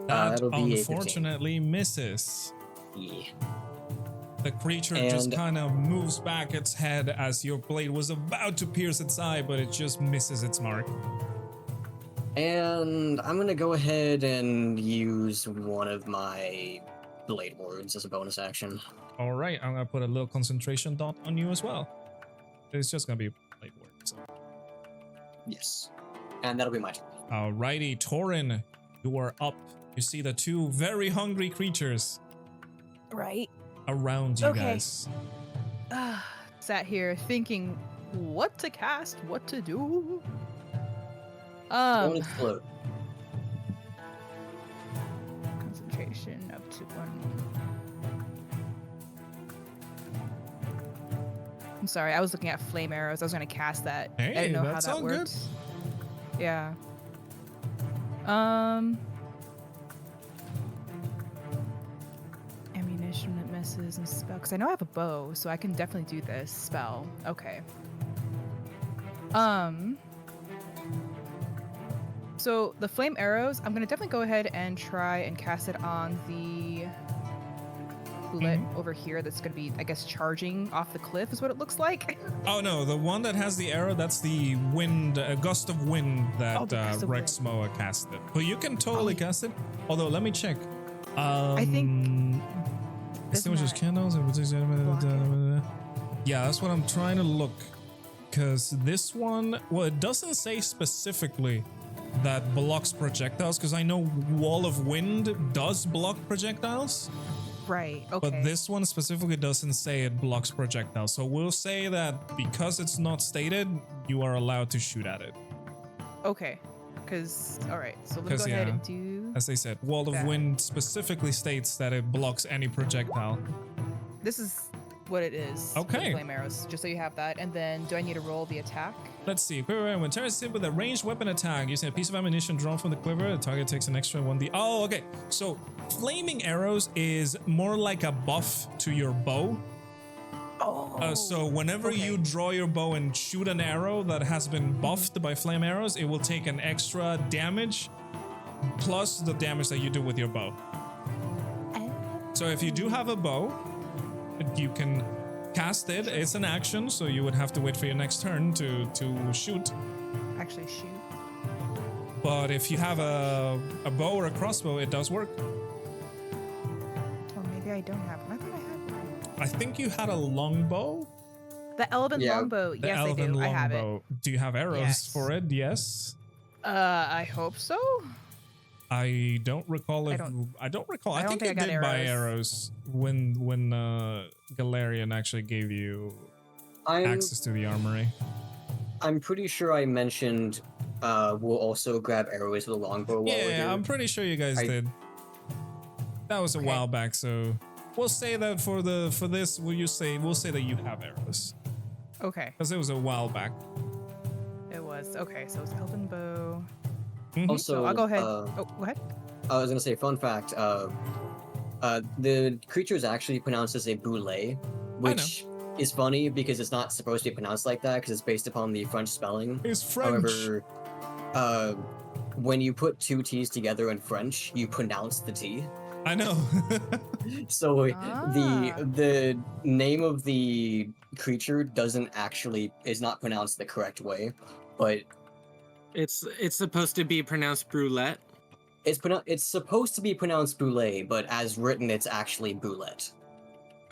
That that'll be a 15. unfortunately misses. Yeah. The creature just And- kind of moves back its head as your blade was about to pierce its eye, but it just misses its mark. And I'm gonna go ahead and use one of my blade words as a bonus action. All right, I'm gonna put a little concentration dot on you as well. It's just gonna be blade word. So. Yes. And that'll be my turn. Alrighty, Taurin, you are up. You see the two very hungry creatures Right. around you Okay. guys. Sat here thinking what to cast, what to do. Go and explode. Concentration up to 1. I'm sorry, I was looking at flame arrows. I was gonna cast that. I Hey, didn't know that's how all that good. works. Yeah. Ammunition that misses and spell. Because I know I have a bow, so I can definitely do this spell. Okay. So the flame arrows, I'm gonna definitely go ahead and try and cast it on the bullet over here. That's gonna be, I guess, charging off the cliff is what it looks like. Oh no, the one that has the arrow, that's the wind, gust of wind that Oh, the gust of wind. Rexmoa casted. But you can totally cast it. Although, let me check. I think- Extinguishes that candles. block it? Yeah, that's what I'm trying to look. Because this one, well, it doesn't say specifically that blocks projectiles. Because I know Wall of Wind does block projectiles. Right. Okay. But this one specifically doesn't say it blocks projectiles. So we'll say that because it's not stated, you are allowed to shoot at it. Okay. Because, all right. So let's 'Cause, go ahead yeah. and do. As they said, Wall of that. Wind specifically states that it blocks any projectile. This is what it is. for the Okay. Flame arrows, just so you have that. And then, do I need to roll the attack? Let's see. Quiver, when Terra is hit with a ranged weapon attack using a piece of ammunition drawn from the quiver, the target takes an extra 1d. Oh, okay. So, flaming arrows is more like a buff to your bow. Oh. So whenever okay. you draw your bow and shoot an arrow that has been buffed by flame arrows, it will take an extra damage plus the damage that you do with your bow. So if you do have a bow, you can cast it. It's an action, so you would have to wait for your next turn to shoot. Actually, shoot. But if you have a bow or a crossbow, it does work. Oh, maybe I don't have one. I thought I had one. I think you had a longbow. The elven Yeah. longbow. The Yes, I elven do. I have it. longbow. Do you have arrows Yes. for it? Yes. I hope so. I don't recall if I don't recall. I, think you think I got did buy arrows. arrows when Galarian actually gave you access to the armory. I'm pretty sure I mentioned we'll also grab arrows with a longbow while we're Yeah, here. I'm pretty sure you guys did. That was a while back, so we'll say that for this, we'll say that you have arrows Okay. because it was a while back. It was. Okay, so it's elven bow. Mhm. Also, So I'll go ahead. Oh, go ahead. I was gonna say, fun fact. The creature is actually pronounced as a boulet, which is funny because it's not supposed to be pronounced like that because it's based upon the French spelling. It's French. However, when you put two T's together in French, you pronounce the T. I know. So Ah. the name of the creature is not pronounced the correct way, but It's supposed to be pronounced brulette. It's supposed to be pronounced boule, but as written, it's actually boulette.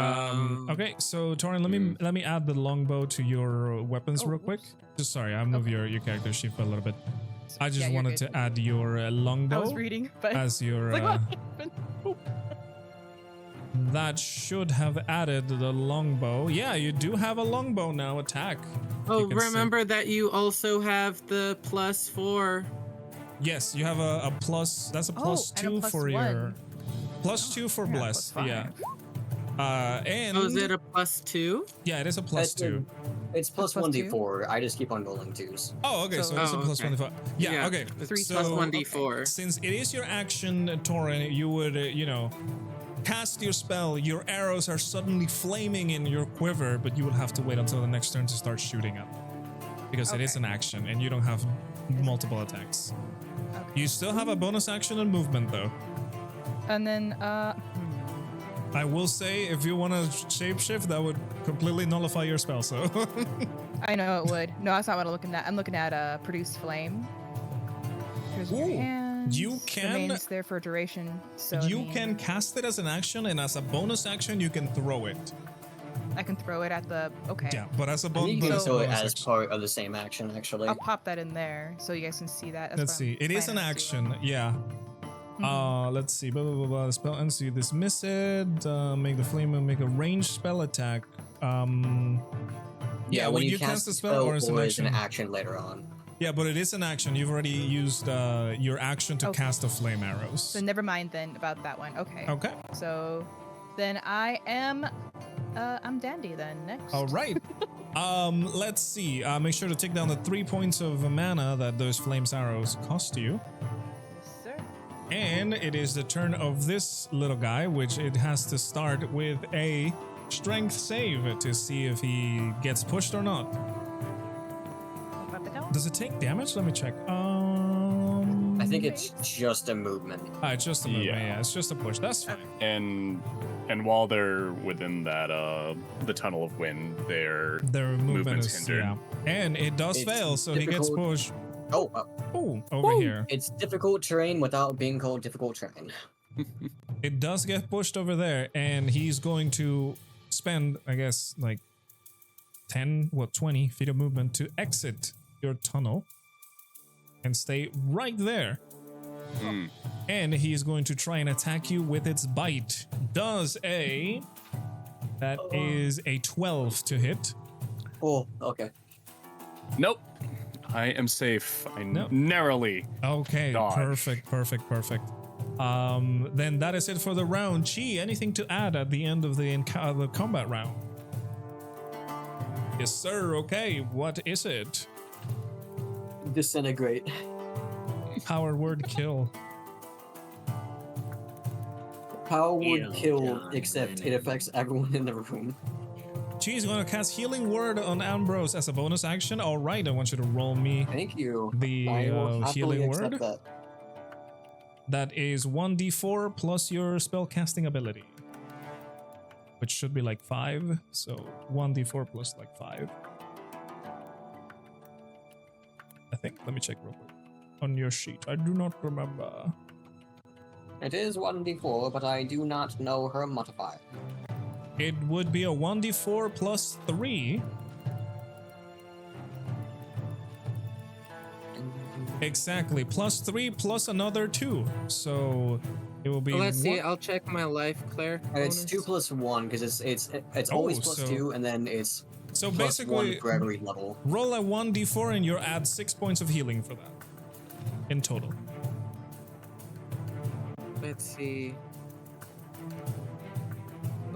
Okay, so Taurin, let me add the longbow to your weapons real quick. Just sorry, I'll move your character sheet a little bit. I just Yeah, you're wanted good. to add your longbow I was reading, but as your. it's like, what happened? That should have added the longbow. Yeah, you do have a longbow now. Attack. Oh, You can say- remember that you also have the +4. Yes, you have a plus. That's a plus and a 2 plus for your. one. Plus 2 for Yeah, bless. plus Yeah. five. And Oh, is it a +2? yeah, it is a plus 2. It's plus plus 1d4. I just keep on rolling 2s. Oh, okay. So, it's a Oh, plus okay. 25. Yeah. Yeah, Okay. Three so plus 1d4. since it is your action, Taurin, you would cast your spell. Your arrows are suddenly flaming in your quiver, but you will have to wait until the next turn to start shooting up because it is Okay. an action and you don't have multiple attacks. Okay. You still have a bonus action and movement though. And then, I will say, if you want to shapeshift, that would completely nullify your spell. So, I know it would. No, that's not what I'm looking at. I'm looking at produce flame. Here's your Ooh, hand. you can- Remains there for duration. So I you mean, can cast it as an action, and as a bonus action, you can throw it. I can throw it at the. Okay. Yeah, but as a I think you can bonus, throw it bonus as action. part of the same action, actually. I'll pop that in there so you guys can see that. That's Let's what see. I'm It is an planning on action. doing. Yeah. Let's see. Blah, blah, blah, blah. Spell ends. You dismiss it. Make the flame make a ranged spell attack. Yeah, when you cast a spell, or it's an action. later on. Yeah, but it is an action. You've already used your action to Okay. cast the flame arrows. So never mind then about that one. Okay. Okay. So then I am. I'm Dandy then. Next. All right. Let's see. Make sure to take down the 3 points of mana that those flames arrows cost you. Yes, sir. And it is the turn of this little guy, which it has to start with a strength save to see if he gets pushed or not. Does it take damage? Let me check. I think it's just a movement. It's just a movement. Yeah. Yeah, it's just a push. That's fine. And while they're within that the tunnel of wind, their Their movement movement's is hindered. yeah. And it does It's fail, so he gets difficult. pushed. Oh, Oh, over here. it's difficult terrain without being called difficult terrain. It does get pushed over there, and he's going to spend, I guess, like 20 feet of movement to exit your tunnel and stay right there. Hmm. And he's going to try and attack you with its bite. That is a 12 to hit. Oh, okay. Nope. I am safe. I Nope. narrowly. Okay, Dodge. perfect. Then that is it for the round. Chi, anything to add at the end of the combat round? Yes, sir. Okay, what is it? Disintegrate. Power word kill. Power would Yeah, kill, yeah, except yeah. it affects everyone in the room. Chi is going to cast Healing Word on Ambrose as a bonus action. All right, I want you to roll me Thank you. the I will happily Healing accept Word. that. That is 1d4 plus your spell casting ability, which should be like 5. So 1d4 plus like 5. I think. Let me check real quick on your sheet. I do not remember. It is 1d4, but I do not know her modifier. It would be a 1d4 plus 3. Exactly. Plus 3 plus another 2. So it will be. Well, let's see. one- I'll check my life, Claire. And it's bonus. 2 plus 1 because it's Oh, always plus so- 2, and then it's So plus basically, 1 for every level. roll a 1d4 and you add 6 points of healing for that in total. Let's see.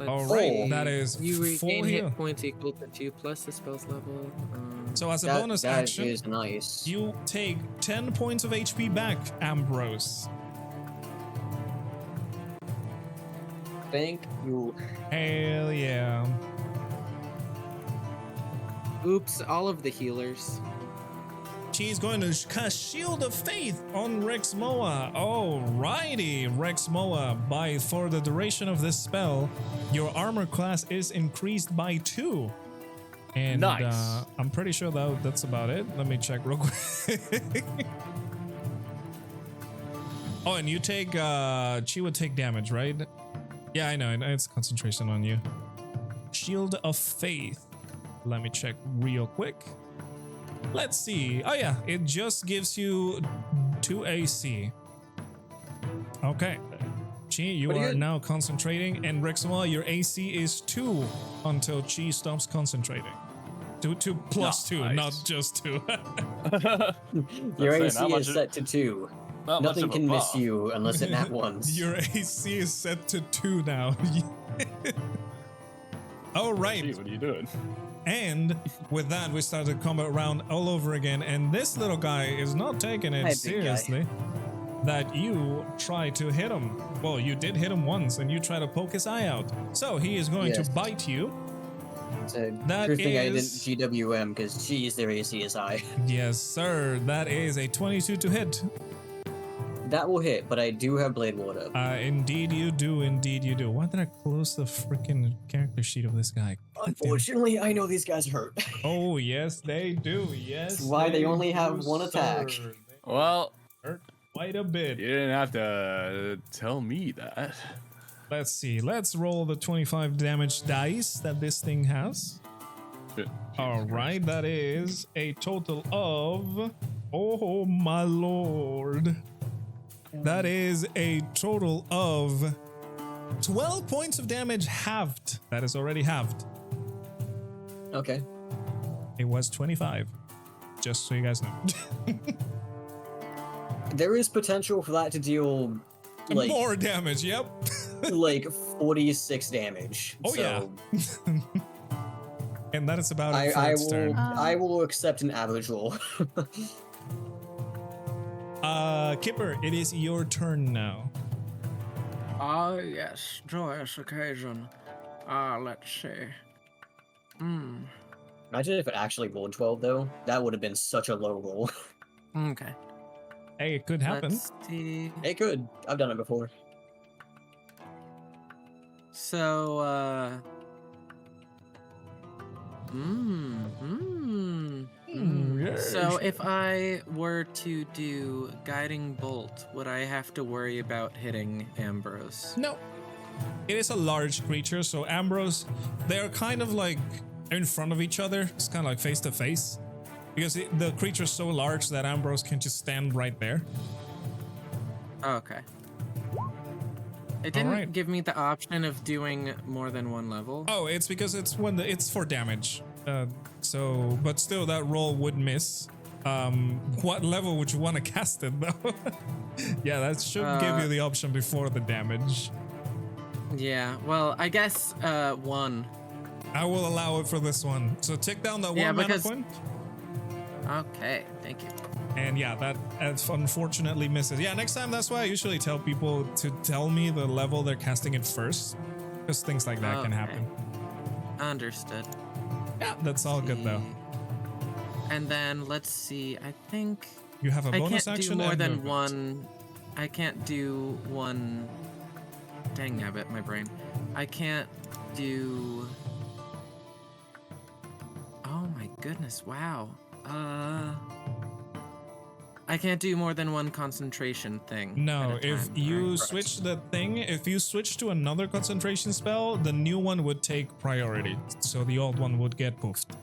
All Let's right, see. that is You full regain heal. hit points equal to 2 plus the spell's level. So as a That, bonus that action, is nice. you take 10 points of HP back, Ambrose. Thank you. Hell yeah. Oops, all of the healers. She's going to cast Shield of Faith on Rexmoa. Alrighty, Rexmoa. For the duration of this spell, your armor class is increased by 2. And Nice. I'm pretty sure that's about it. Let me check real quick. Oh, and you take she would take damage, right? Yeah, I know. It's concentration on you. Shield of Faith. Let me check real quick. Let's see. Oh yeah, it just gives you 2 AC. Okay. Chi, you Pretty are good. now concentrating, and Rexmoa, your AC is 2 until Chi stops concentrating. 2 plus 2, Nice. not just 2. Your saying, AC not much is of- set to 2. Not much Nothing of a can miss buff. you unless it nat once. Your AC is set to 2 now. All right. Gee, what are you doing? And with that, we started combat round all over again. And this little guy is not taking it Hi, big guy. seriously. That you try to hit him. Well, you did hit him once, and you try to poke his eye out. So he is going Yes. to bite you. It's a That true thing I didn't is- GWM because geez, their AC is high. Yes, sir. That is a 22 to hit. That will hit, but I do have Blade Water. Indeed you do. Indeed you do. Why did I close the freaking character sheet of this guy? God damn. Unfortunately, I know these guys hurt. Oh, yes, they do. Yes. That's why they only do, have one attack. sir. They Well, hurt quite a bit. you didn't have to tell me that. Let's see. Let's roll the 25 damage dice that this thing has. All right, that is a total of. Oh my lord. That is a total of 12 points of damage halved. That is already halved. Okay. It was 25. Just so you guys know. There is potential for that to deal like More damage, yep. like 46 damage. Oh, yeah. And that is about it for I its will turn. I will accept an average roll. Kipper, it is your turn now. Ah, yes, joyous occasion. Let's see. Imagine if it actually rolled 12 though. That would have been such a low roll. Okay. Hey, it could happen. Let's see. It could. I've done it before. So, So if I were to do guiding bolt, would I have to worry about hitting Ambrose? No. It is a large creature, so Ambrose, they're kind of like in front of each other. It's kind of like face to face. Because the creature's so large that Ambrose can just stand right there. Okay. It didn't Alright. give me the option of doing more than one level. Oh, it's because it's it's for damage. But still, that roll would miss. What level would you want to cast it though? Yeah, that should give you the option before the damage. Yeah, well, I guess 1. I will allow it for this one. So take down that Yeah, one mana because- point. Okay, thank you. And yeah, that unfortunately misses. Yeah, next time, that's why I usually tell people to tell me the level they're casting it first. Because things like that can Okay. happen. Understood. Yeah, that's all good though. And then let's see. I think You have a I bonus can't action do more and than movement. one. I can't do one. Dang nabbit, my brain. I can't do. Oh my goodness! Wow. I can't do more than one concentration thing. No, at a if time. you Alright. switch the thing, if you switch to another concentration spell, the new one would take priority. So the old one would get poofed.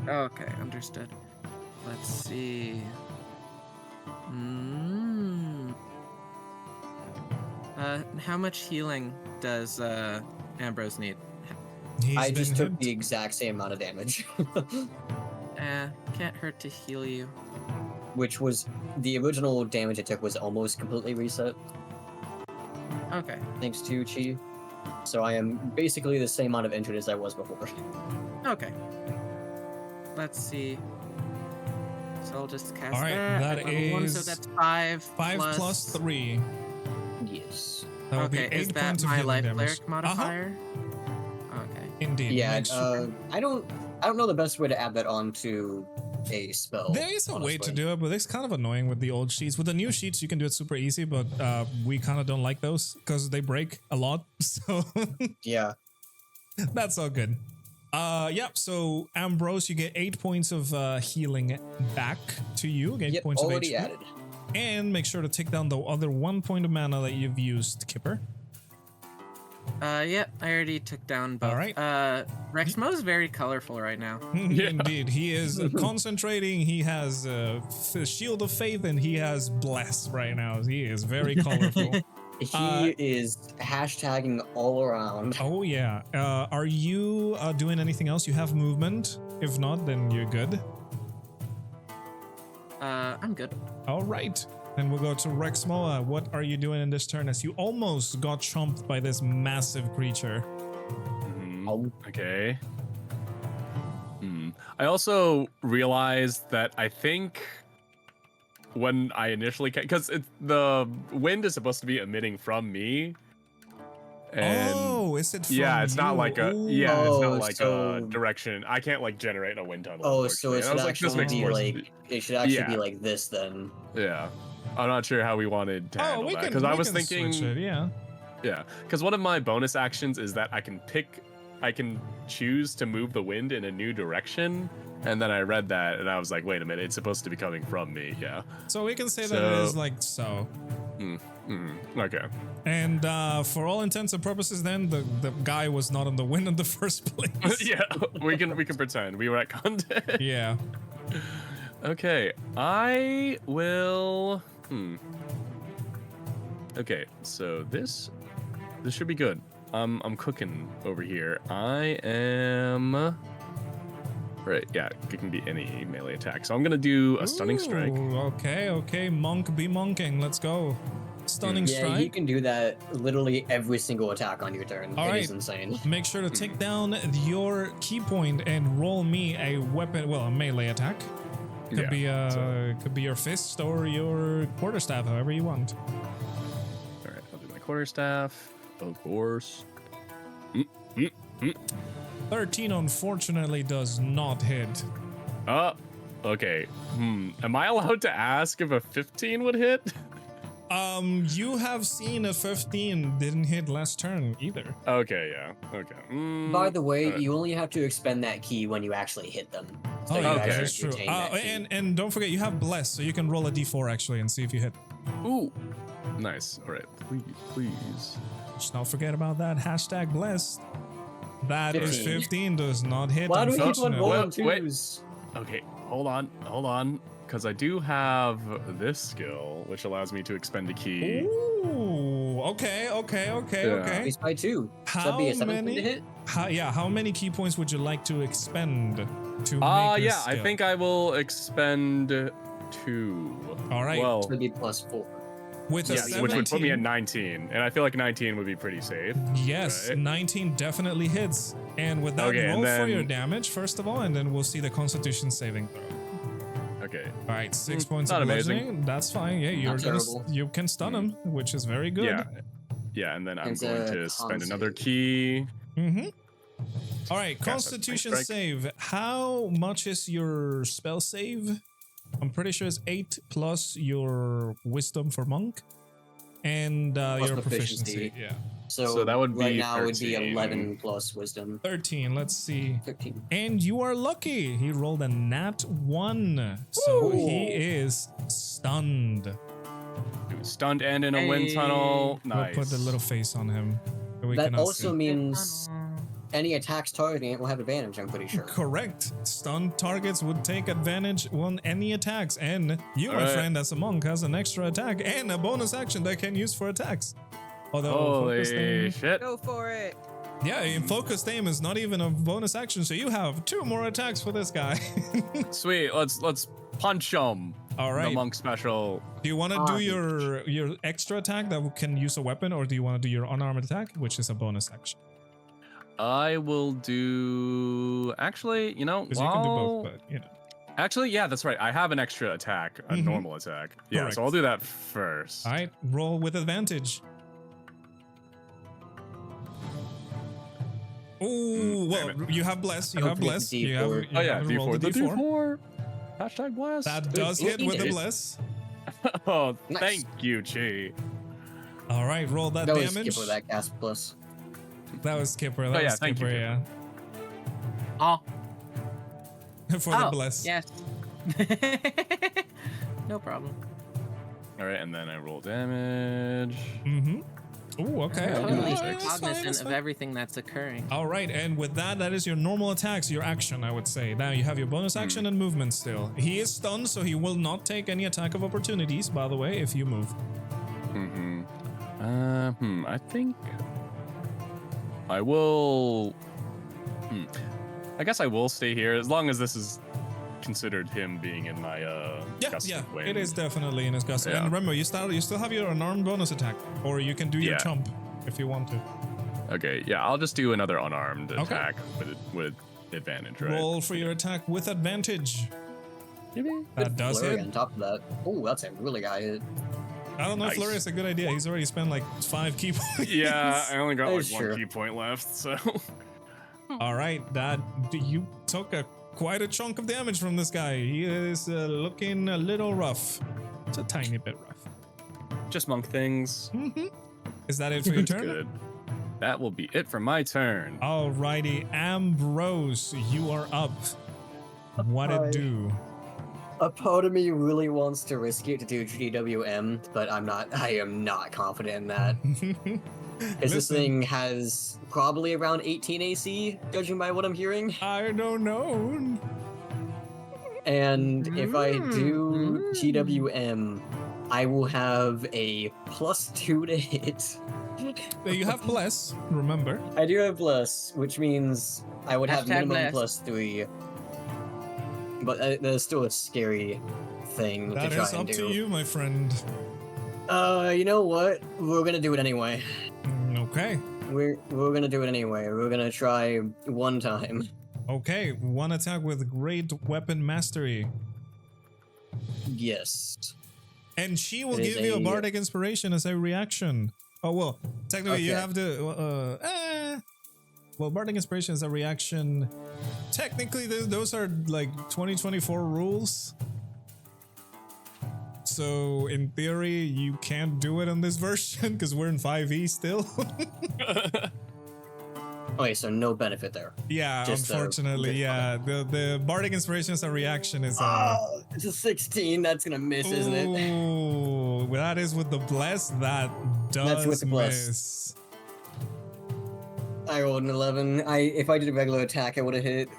Okay, understood. Let's see. How much healing does Ambrose need? He's I been just took hit. the exact same amount of damage. Can't hurt to heal you. Which was the original damage it took was almost completely reset, Okay. thanks to Chi. So I am basically the same amount of injured as I was before. Okay. Let's see. So I'll just cast All right, that. that at level 1, so is that's 5. 5 plus 3. Yes. That would Okay, be 8 is that points of my healing life damage. cleric modifier? Okay. Indeed. Yeah. make sure- I don't know the best way to add that onto a spell. There is a way to honestly. do it, but it's kind of annoying with the old sheets. With the new sheets, you can do it super easy, but we kind of don't like those because they break a lot. So Yeah. that's all good. Yeah, so Ambrose, you get 8 points of healing back to you. Get 8 Yep, points of already HP. added. And make sure to take down the other 1 point of mana that you've used, Kipper. Yep, I already took down both. All right. Rexmoa is very colorful right now. Indeed, he is concentrating. He has Shield of Faith, and he has Bless right now. He is very colorful. He is hashtagging all around. Oh yeah. Are you doing anything else? You have movement. If not, then you're good. I'm good. All right. Then we'll go to Rexmoa. What are you doing in this turn as you almost got chomped by this massive creature? Okay. I also realized that I think when I initially, because the wind is supposed to be emitting from me. And oh, is it from yeah, it's not you? like a Ooh. yeah, it's Oh, not like so- a direction. I can't like generate a wind tunnel. Oh, so unfortunately. it And I should was like, this actually makes be more like it should actually be Yeah. like this then. yeah. I'm not sure how we wanted to Oh, handle we that can. because I we was can thinking, switch it, yeah. yeah, because one of my bonus actions is that I can choose to move the wind in a new direction, and then I read that and I was like, wait a minute, it's supposed to be coming from me, yeah. So we can say that it is So- like so. Okay. And for all intents and purposes, then the guy was not in the wind in the first place. Yeah, we can pretend we were at contact. Yeah. Okay, I will. Okay, so this should be good. I'm cooking over here. I am. Right, yeah, it can be any melee attack. So I'm gonna do a stunning strike. Ooh, okay. Monk be monking. Let's go. Stunning Yeah, strike. you can do that literally every single attack on your turn. All It right. is insane. Make sure to take down your key point and roll me a weapon. Well, a melee attack. Could Yeah, be your fist or your quarterstaff, however you want. All right, I'll do my quarterstaff, of course. 13 unfortunately does not hit. Okay. Am I allowed to ask if a 15 would hit? You have seen a 15 didn't hit last turn either. Okay, yeah. Okay. By the way, alright. you only have to expend that key when you actually hit them. So Oh, you yeah, okay. actually that's true. retain that key. And don't forget, you have Bless, so you can roll a d4 actually and see if you hit. Ooh. Nice. All right. Please. Just don't forget about that hashtag Blessed. That is 15. 15 does not hit. Why do we keep on unfortunately. rolling Wait. twos? Okay, hold on. Because I do have this skill, which allows me to expend a key. Ooh, okay. Yeah. Base by 2. So How that'd be a 7 many- to hit. How many key points would you like to expend to make this Yeah, I skill? think I will expend 2. All right. Well, So it'd be plus 4. With a yes, 17, which would put me at 19, and I feel like 19 would be pretty safe. Yes, right? 19 definitely hits. And with that, Okay, and roll for your then- damage first of all, and then we'll see the Constitution saving throw. Okay. All right, 6 points not of amazing. bludgeoning. That's fine. Yeah, Not terrible. you can stun him, which is very good. Yeah, and then I'm It's going a to spend con another save. key. Mm-hmm. All right, Cast a Constitution strike. save. How much is your spell save? I'm pretty sure it's 8 plus your wisdom for monk and Plus your proficiency. proficiency. Yeah, So that would right be now it would be 13. 11 plus wisdom. 13. Let's see. 13. And you are lucky. He rolled a nat 1, so Ooh. he is stunned. Do stunned and in a wind tunnel. Nice. We'll put the little face on him. So we That cannot also see. means any attacks targeting it will have advantage, I'm pretty sure. Correct. Stunned targets would take advantage on any attacks, and you, my Alright. friend, as a monk, has an extra attack and a bonus action that can use for attacks. Although focused Holy aim, shit. Go for it. yeah, in focused aim is not even a bonus action, so you have 2 more attacks for this guy. Sweet. Let's punch him. All The right. monk special. Do you want to do your extra attack that can use a weapon, or do you want to do your unarmed attack, which is a bonus action? I will do. Actually, you know, Because you can do both, but you know. Actually, yeah, that's right. I have an extra attack, a Mhm. normal attack. Yeah, Correct. so I'll do that first. All right, roll with advantage. Ooh, well, damn you have bless. You Don't have forget bless. the You have, D4. you Oh yeah, have to roll D4. the The D4. D4. Hashtag blast. That does hit with the Yes. bless. Oh, Nice. thank you, Chi. All right, roll that That was damage. Kipper, that cast plus. That was Kipper. That Oh, yeah, was thank you, Kipper, yeah. Oh, For the bless. yes. No problem. All right, and then I roll damage. Mm-hmm. Ooh, okay. Yeah, Totally that's that's fine, cognizant that's of fine. everything that's occurring. All right, and with that, that is your normal attacks, your action, I would say. Now you have your bonus action and movement still. He is stunned, so he will not take any attack of opportunities, by the way, if you move. I think I will. I guess I will stay here as long as this is considered him being in my gust of wind. It is definitely in his gust. Yeah. And remember, you still have your unarmed bonus attack, or you can do your Yeah. chump if you want to. Okay, yeah, I'll just do another unarmed attack with advantage, right? Roll for your attack with advantage. That does Flurry hit. on top of that. Oh, that's a really good hit. I don't know if Nice. flurry is a good idea. He's already spent like 5 key points. Yeah, I only got like That's one true. key point left, so. All right, you took quite a chunk of damage from this guy. He is looking a little rough. It's a tiny bit rough. Just monk things. Is that it for your It's turn? good. That will be it for my turn. Alrighty, Ambrose, you are up. What it Hi. do? A part of me really wants to risk it to do GWM, but I am not confident in that. Because this Listen, thing has probably around 18 AC, judging by what I'm hearing. I don't know. And if I do GWM, I will have a +2 to hit. You have bless, remember. I do have plus, which means I would have Hashtag minimum blessed. +3. But that's still a scary thing That to try is and up do. to you, my friend. You know what? We're gonna do it anyway. Okay. We're gonna do it anyway. We're gonna try one time. Okay, one attack with great weapon mastery. Yes. And she will It is give you a a- bardic inspiration as a reaction. Oh, well, technically you Okay. have to... well, bardic inspiration is a reaction. Technically, those are like 2024 rules. So, in theory, you can't do it on this version because we're in 5e still. Okay, so no benefit there. Yeah, Just, unfortunately, just- yeah. The bardic inspiration as a reaction is... Oh, it's a 16. That's gonna miss, isn't it? Ooh, that is with the bless. That does That's with the bless. miss. I rolled an 11. If I did a regular attack, I would have hit.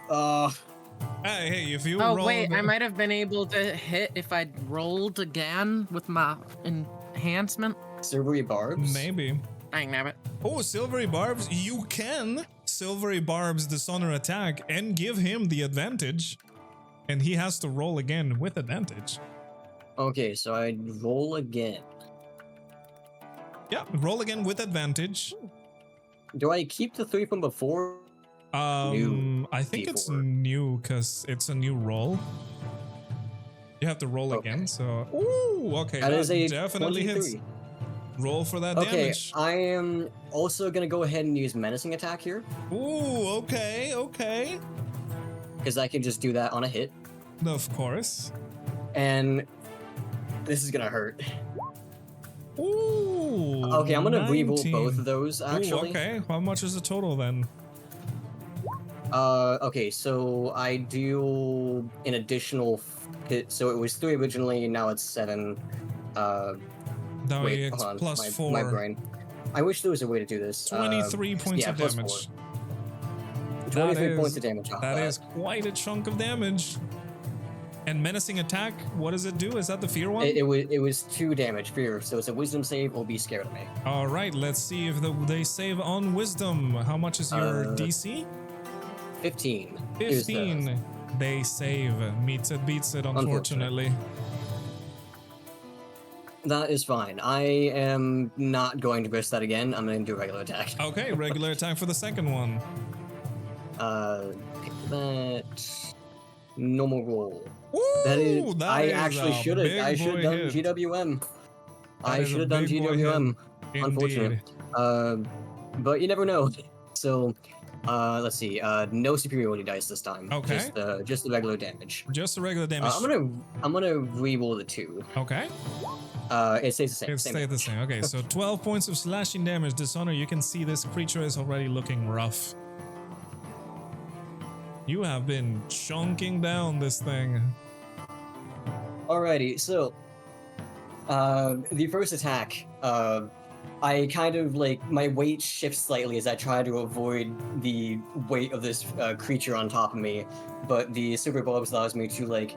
Hey, if you Oh roll wait, the- I might have been able to hit if I'd rolled again with my enhancement. Silvery barbs. Maybe. Dang nabbit. Oh, silvery barbs. You can silvery barbs dishonor attack and give him the advantage, and he has to roll again with advantage. Okay, so I roll again. Yeah, roll again with advantage. Do I keep the 3 from before? I think it's D4. new because it's a new roll. You have to roll Okay. again. So, ooh, okay, That is a definitely hits. 23. Roll for that Okay, damage. I am also gonna go ahead and use menacing attack here, Ooh, okay. because I can just do that on a hit, Of course. and this is gonna hurt. Ooh. Okay, I'm gonna reroll 19. both of those actually. Ooh, okay. How much is the total then? Okay, so I do an additional hit. So it was 3 originally, now it's 7. No, Wait, it's hold on. plus 4. My brain. I wish there was a way to do this. 23 points yeah, of plus damage. 23 points of damage. off That is quite a chunk of damage. And menacing attack, what does it do? Is that the fear one? It was 2 damage, fear. So it's a wisdom save or be scared of me. All right, let's see if they save on wisdom. How much is your DC? 15. is the- 15. They save. Meets it, beats it, unfortunately. That is fine. I am not going to risk that again. I'm going to do a regular attack. Okay, regular attack for the second one. Pick that normal roll. Ooh, That is. that I is actually a should have. big I should boy have done hit. GWM. I is a should have done big boy GWM. hit. Unfortunate. Indeed. But you never know. So, let's see. No superiority dice this time. Okay. Just the regular damage. Just a regular damage. I'm gonna re-roll the 2. Okay. It stays the same. It same stayed the damage. same. Okay, so 12 points of slashing damage. Dishonor, you can see this creature is already looking rough. You have been chunking down this thing. Alrighty, so the first attack, I kind of like my weight shifts slightly as I try to avoid the weight of this creature on top of me, but the super bulbs allows me to like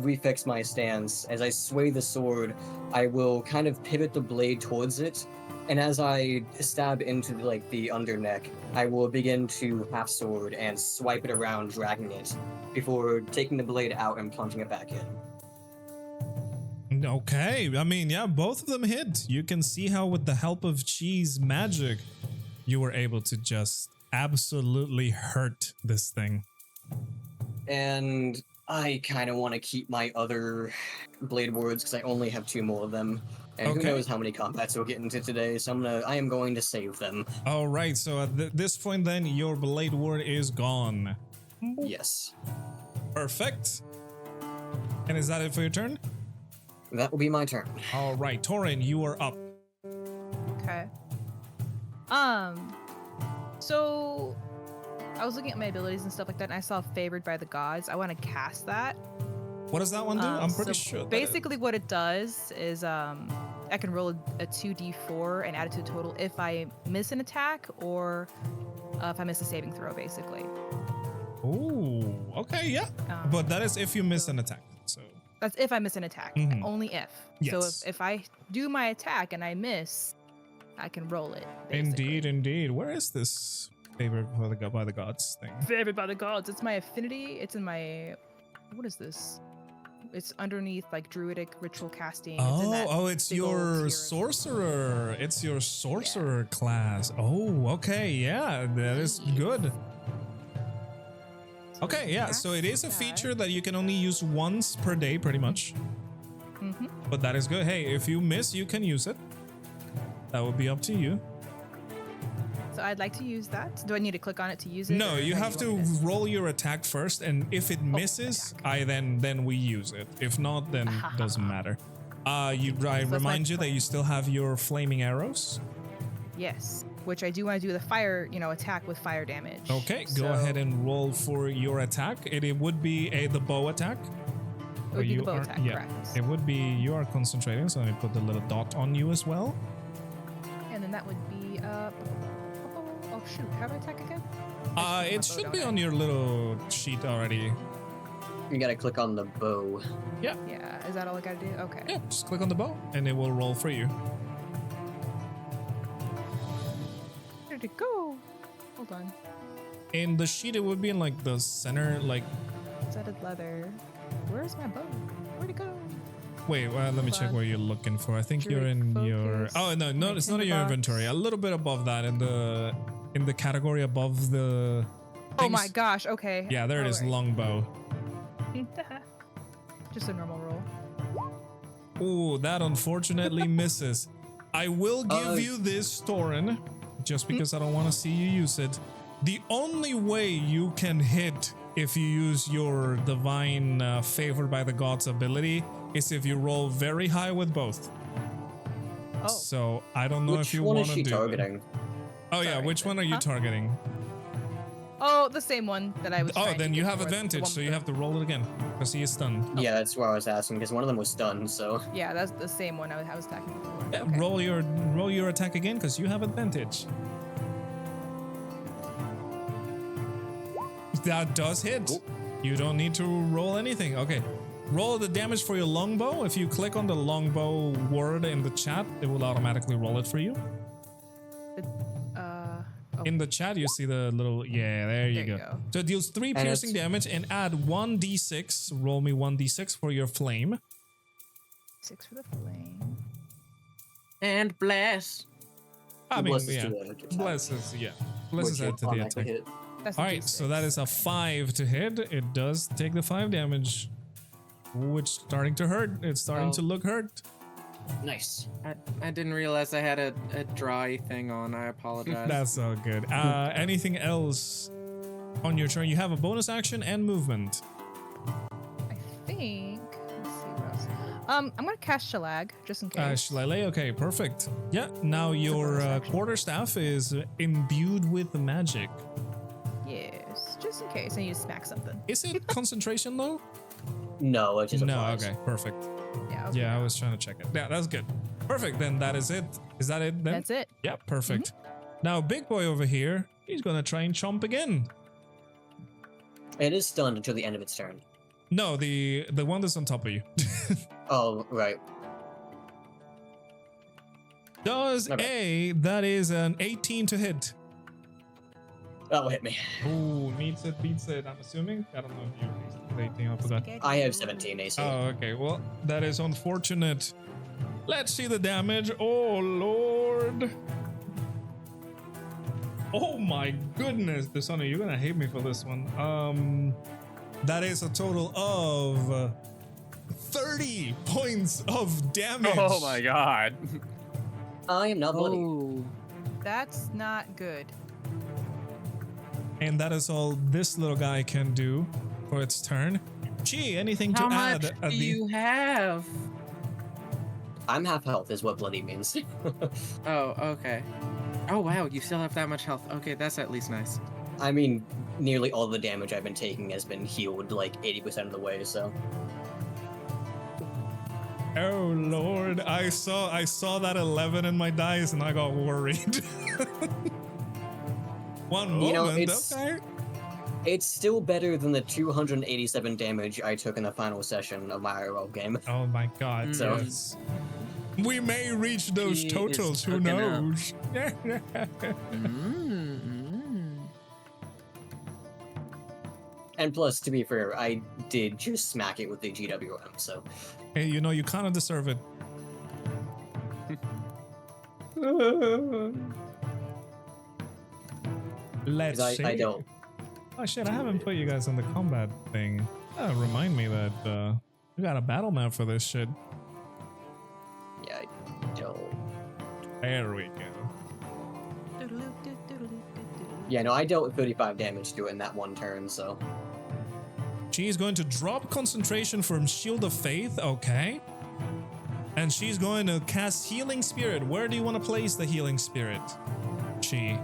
refix my stance. As I sway the sword, I will kind of pivot the blade towards it, and as I stab into like the underneck, I will begin to half sword and swipe it around, dragging it, before taking the blade out and plunging it back in. Okay, I mean, yeah, both of them hit. You can see how with the help of cheese magic, you were able to just absolutely hurt this thing. And I kind of want to keep my other blade words because I only have 2 more of them. And who Okay. knows how many combats we'll get into today, so I am going to save them. All right, so at this point then, your blade word is gone. Yes. Perfect. And is that it for your turn? That will be my turn. All right, Taurin, you are up. Okay. So I was looking at my abilities and stuff like that, and I saw Favored by the Gods. I want to cast that. What does that one do? I'm pretty So sure. that basically, what it does is I can roll a 2d4 and add it to the total if I miss an attack or if I miss a saving throw, basically. Ooh, okay, yeah. But that is if you miss an attack. So That's if I miss an attack. Mhm. Only if. Yes. So if I do my attack and I miss, I can roll it. indeed, indeed. Where is this favored by the gods thing? Favored by the Gods. It's my affinity. It's in my. What is this? It's underneath like druidic ritual casting. It's in that It's big old your tier. sorcerer. It's your sorcerer class. Oh, okay, yeah, that is good. So Okay, yeah, so it is a cast feature that you can only use once per day, pretty much. Mm-hmm. But that is good. Hey, if you miss, you can use it. That would be up to you. So I'd like to use that. Do I need to click on it to use it? No, or you how have do to want this? roll your attack first, and if it misses, then we use it. If not, then doesn't matter. I that's my remind you that plan. you still have your flaming arrows. Yes, which I do want to do the fire, attack with fire damage. Okay, go So ahead and roll for your attack. It would be the bow attack. It would be the bow attack, correct? It would be you are concentrating, so I put the little dot on you as well. And then that would be oh shoot, how do I attack again? It should be on your little sheet already. You gotta click on the bow. Yeah, is that all I gotta do? Okay. Yeah, just click on the bow, and it will roll for you. Where did it go? Hold on. In the sheet, it would be in like the center, like. Studded leather. Where's my bow? Where'd it go? Wait, let me Hold check on. where you're looking for. I think you're Druid in your. focus, Oh no, my it's not in your tinderbox. inventory. A little bit above that, in the category above the. Oh my things. gosh, okay. Yeah, there it is, Alright. longbow. Just a normal roll. Ooh, that unfortunately misses. I will give Uh, you this, Taurin, just because I don't want to see you use it. The only way you can hit if you use your divine favored by the gods ability is if you roll very high with both. Oh. So I don't know Which if you one want is to she do it. targeting? Oh yeah, Sorry, which one are you huh? targeting? Oh, the same one that I was Oh, trying to then you get have for, the advantage, one so with you the- have to roll it again because he is stunned. Yeah, that's why I was asking, because one of them was stunned, so. Yeah, that's the same one I was attacking before. Yeah, Okay. roll your attack again because you have advantage. That does hit. Cool. You don't need to roll anything. Okay. Roll the damage for your longbow. If you click on the longbow word in the chat, it will automatically roll it for you. Oh, In the chat, you see the little there you There you go. go. So it deals 3 And piercing it's- damage and add 1d6. Roll me 1d6 for your flame. 6 for the flame. And bless. I mean, Blesses yeah. to the attack, Blesses, yeah. Blesses which add to the automatically attack. hit. That's All a right, so D6. that is a 5 to hit. It does take the 5 damage. Ooh, it's starting to hurt. It's starting Oh. to look hurt. Nice. I didn't realize I had a dry thing on. I apologize. That's so good. Anything else on your turn? You have a bonus action and movement. I think. Let's see what else. I'm gonna cast Shalag just in case. Shillelagh, okay, perfect. Yeah, now your bonus action. quarterstaff is imbued with magic. Yes, just in case I need to smack something. Is it concentration though? No, it just No, applies. okay, perfect. Yeah. Yeah, I was trying to check it. Yeah, that's good. Perfect, then that is it. Is that it then? That's it. Yeah, perfect. Now, big boy over here, he's gonna try and chomp again. It is stunned until the end of its turn. No, the one that's on top of you. Oh, right. Does that is an 18 to hit. That'll hit me. Oh, beats it. I'm assuming. I don't know if you used 18. I forgot. I have 17 AC. Oh, okay. Well, that is unfortunate. Let's see the damage. Oh, Lord. Oh, my goodness. Dishonor, you're going to hate me for this one. That is a total of 30 points of damage. Oh my god. I am now bloody. Oh. That's not good. And that is all this little guy can do for its turn. Gee, anything to How add? much at do the- you have? I'm half health is what bloody means. Oh, okay. Oh wow, you still have that much health. Okay, that's at least nice. I mean, nearly all the damage I've been taking has been healed like 80% of the way, so. Oh Lord, I saw that 11 in my dice and I got worried. One moment, You know, it's- okay. It's still better than the 287 damage I took in the final session of my IRL game. Oh my God, So- yes. We may reach those He is totals, who cooking up. knows? And plus, to be fair, I did just smack it with the GWM, so. Hey, you know, you kind of deserve it. Let's 'Cause see. I don't. Oh shit, I haven't put you guys on the combat thing. Remind me that we got a battle map for this shit. Yeah, I don't. There we go. Yeah, no, I dealt 35 damage to it in that one turn, so. She's going to drop concentration from Shield of Faith, okay. And she's going to cast Healing Spirit. Where do you want to place the Healing Spirit? She.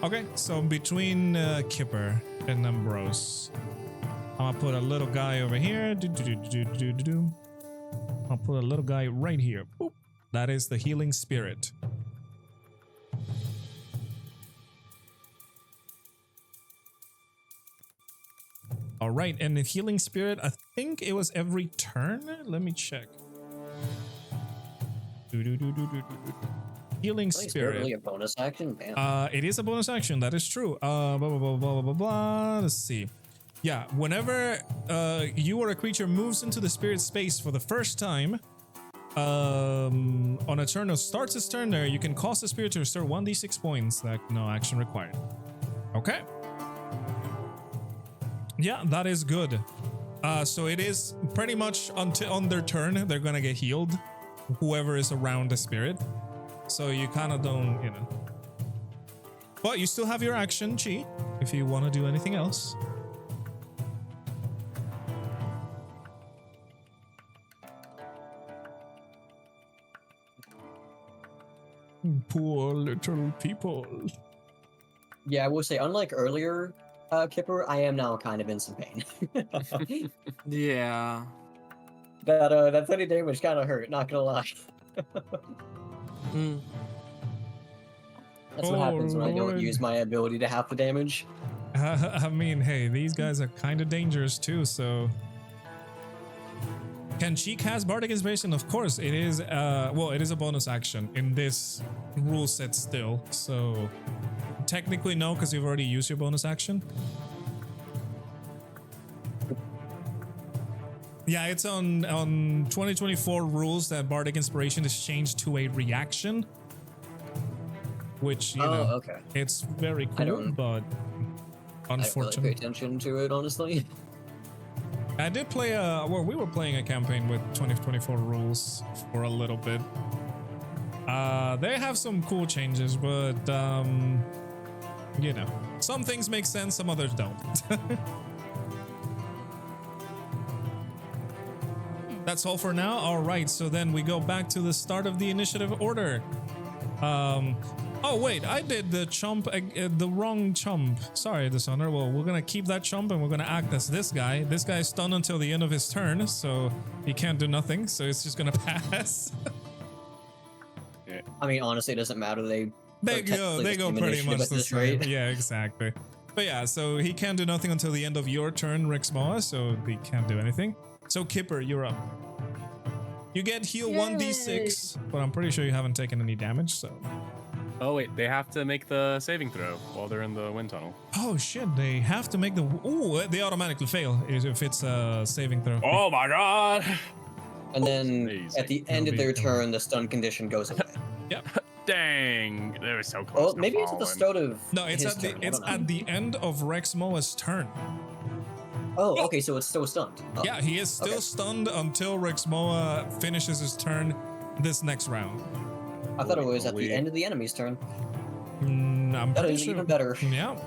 Okay, so between Kipper and Ambrose, I'm gonna put a little guy over here. I'll put a little guy right here. Boop. That is the Healing Spirit. All right, and the Healing Spirit, I think it was every turn. Let me check. Healing Is there Spirit. really a bonus action? Man. It is a bonus action. That is true. Blah, blah, blah, blah, blah, blah. Let's see. Yeah, whenever you or a creature moves into the spirit space for the first time, on a turn or starts its turn there, you can cause the spirit to restore 1d6 points. Like, no action required. Okay. Yeah, that is good. So it is pretty much until on their turn, they're gonna get healed. Whoever is around the spirit. So you kind of don't, you know. But you still have your action, Chi, if you want to do anything else. Poor little people. Yeah, I will say, unlike earlier, Kipper, I am now kind of in some pain. Yeah. that 30 damage kind of hurt, not gonna lie. Mm. That's what happens when I don't Lord. use my ability to half the damage. I mean, hey, these guys are kind of dangerous too, so... Can she cast Bardic Inspiration? Of course, it is, well, it is a bonus action in this rule set still, so... Technically no, because you've already used your bonus action. Yeah, it's on 2024 rules that Bardic Inspiration is changed to a reaction. Which, you know, Okay. it's very I cool, don't- but I don't really pay unfortunately. attention to it, honestly. I did play well, we were playing a campaign with 2024 rules for a little bit. They have some cool changes, but you know, some things make sense, some others don't. That's all for now. All right, so then we go back to the start of the initiative order. Oh wait, I did the chump, the wrong chump. Sorry, Dishonor. Well, we're gonna keep that chump and we're gonna act as this guy. This guy is stunned until the end of his turn, so he can't do nothing. So it's just gonna pass. I mean, honestly, it doesn't matter. They go pretty much at the this same. rate. Yeah, exactly. But yeah, so he can't do nothing until the end of your turn, Rexmoa. So he can't do anything. So Kipper, you're up. You get heal 1d6, but I'm pretty sure you haven't taken any damage. So. Oh wait, they have to make the saving throw while they're in the wind tunnel. Oh shit, they have to make the... Ooh, they automatically fail if it's a saving throw. Oh my god! And then Amazing. at the end of their turn, the stun condition goes away. Yep. Dang, they were so close. Oh, maybe it's at the start of No, it's his at the turn. I it's don't know. at the end of Rexmoa's turn. Oh, okay, so it's still stunned. Oh. Yeah, he is still okay. stunned until Rexmoa finishes his turn this next round. I thought it was at Holy. the end of the enemy's turn. I'm That pretty is sure. even better. Yeah,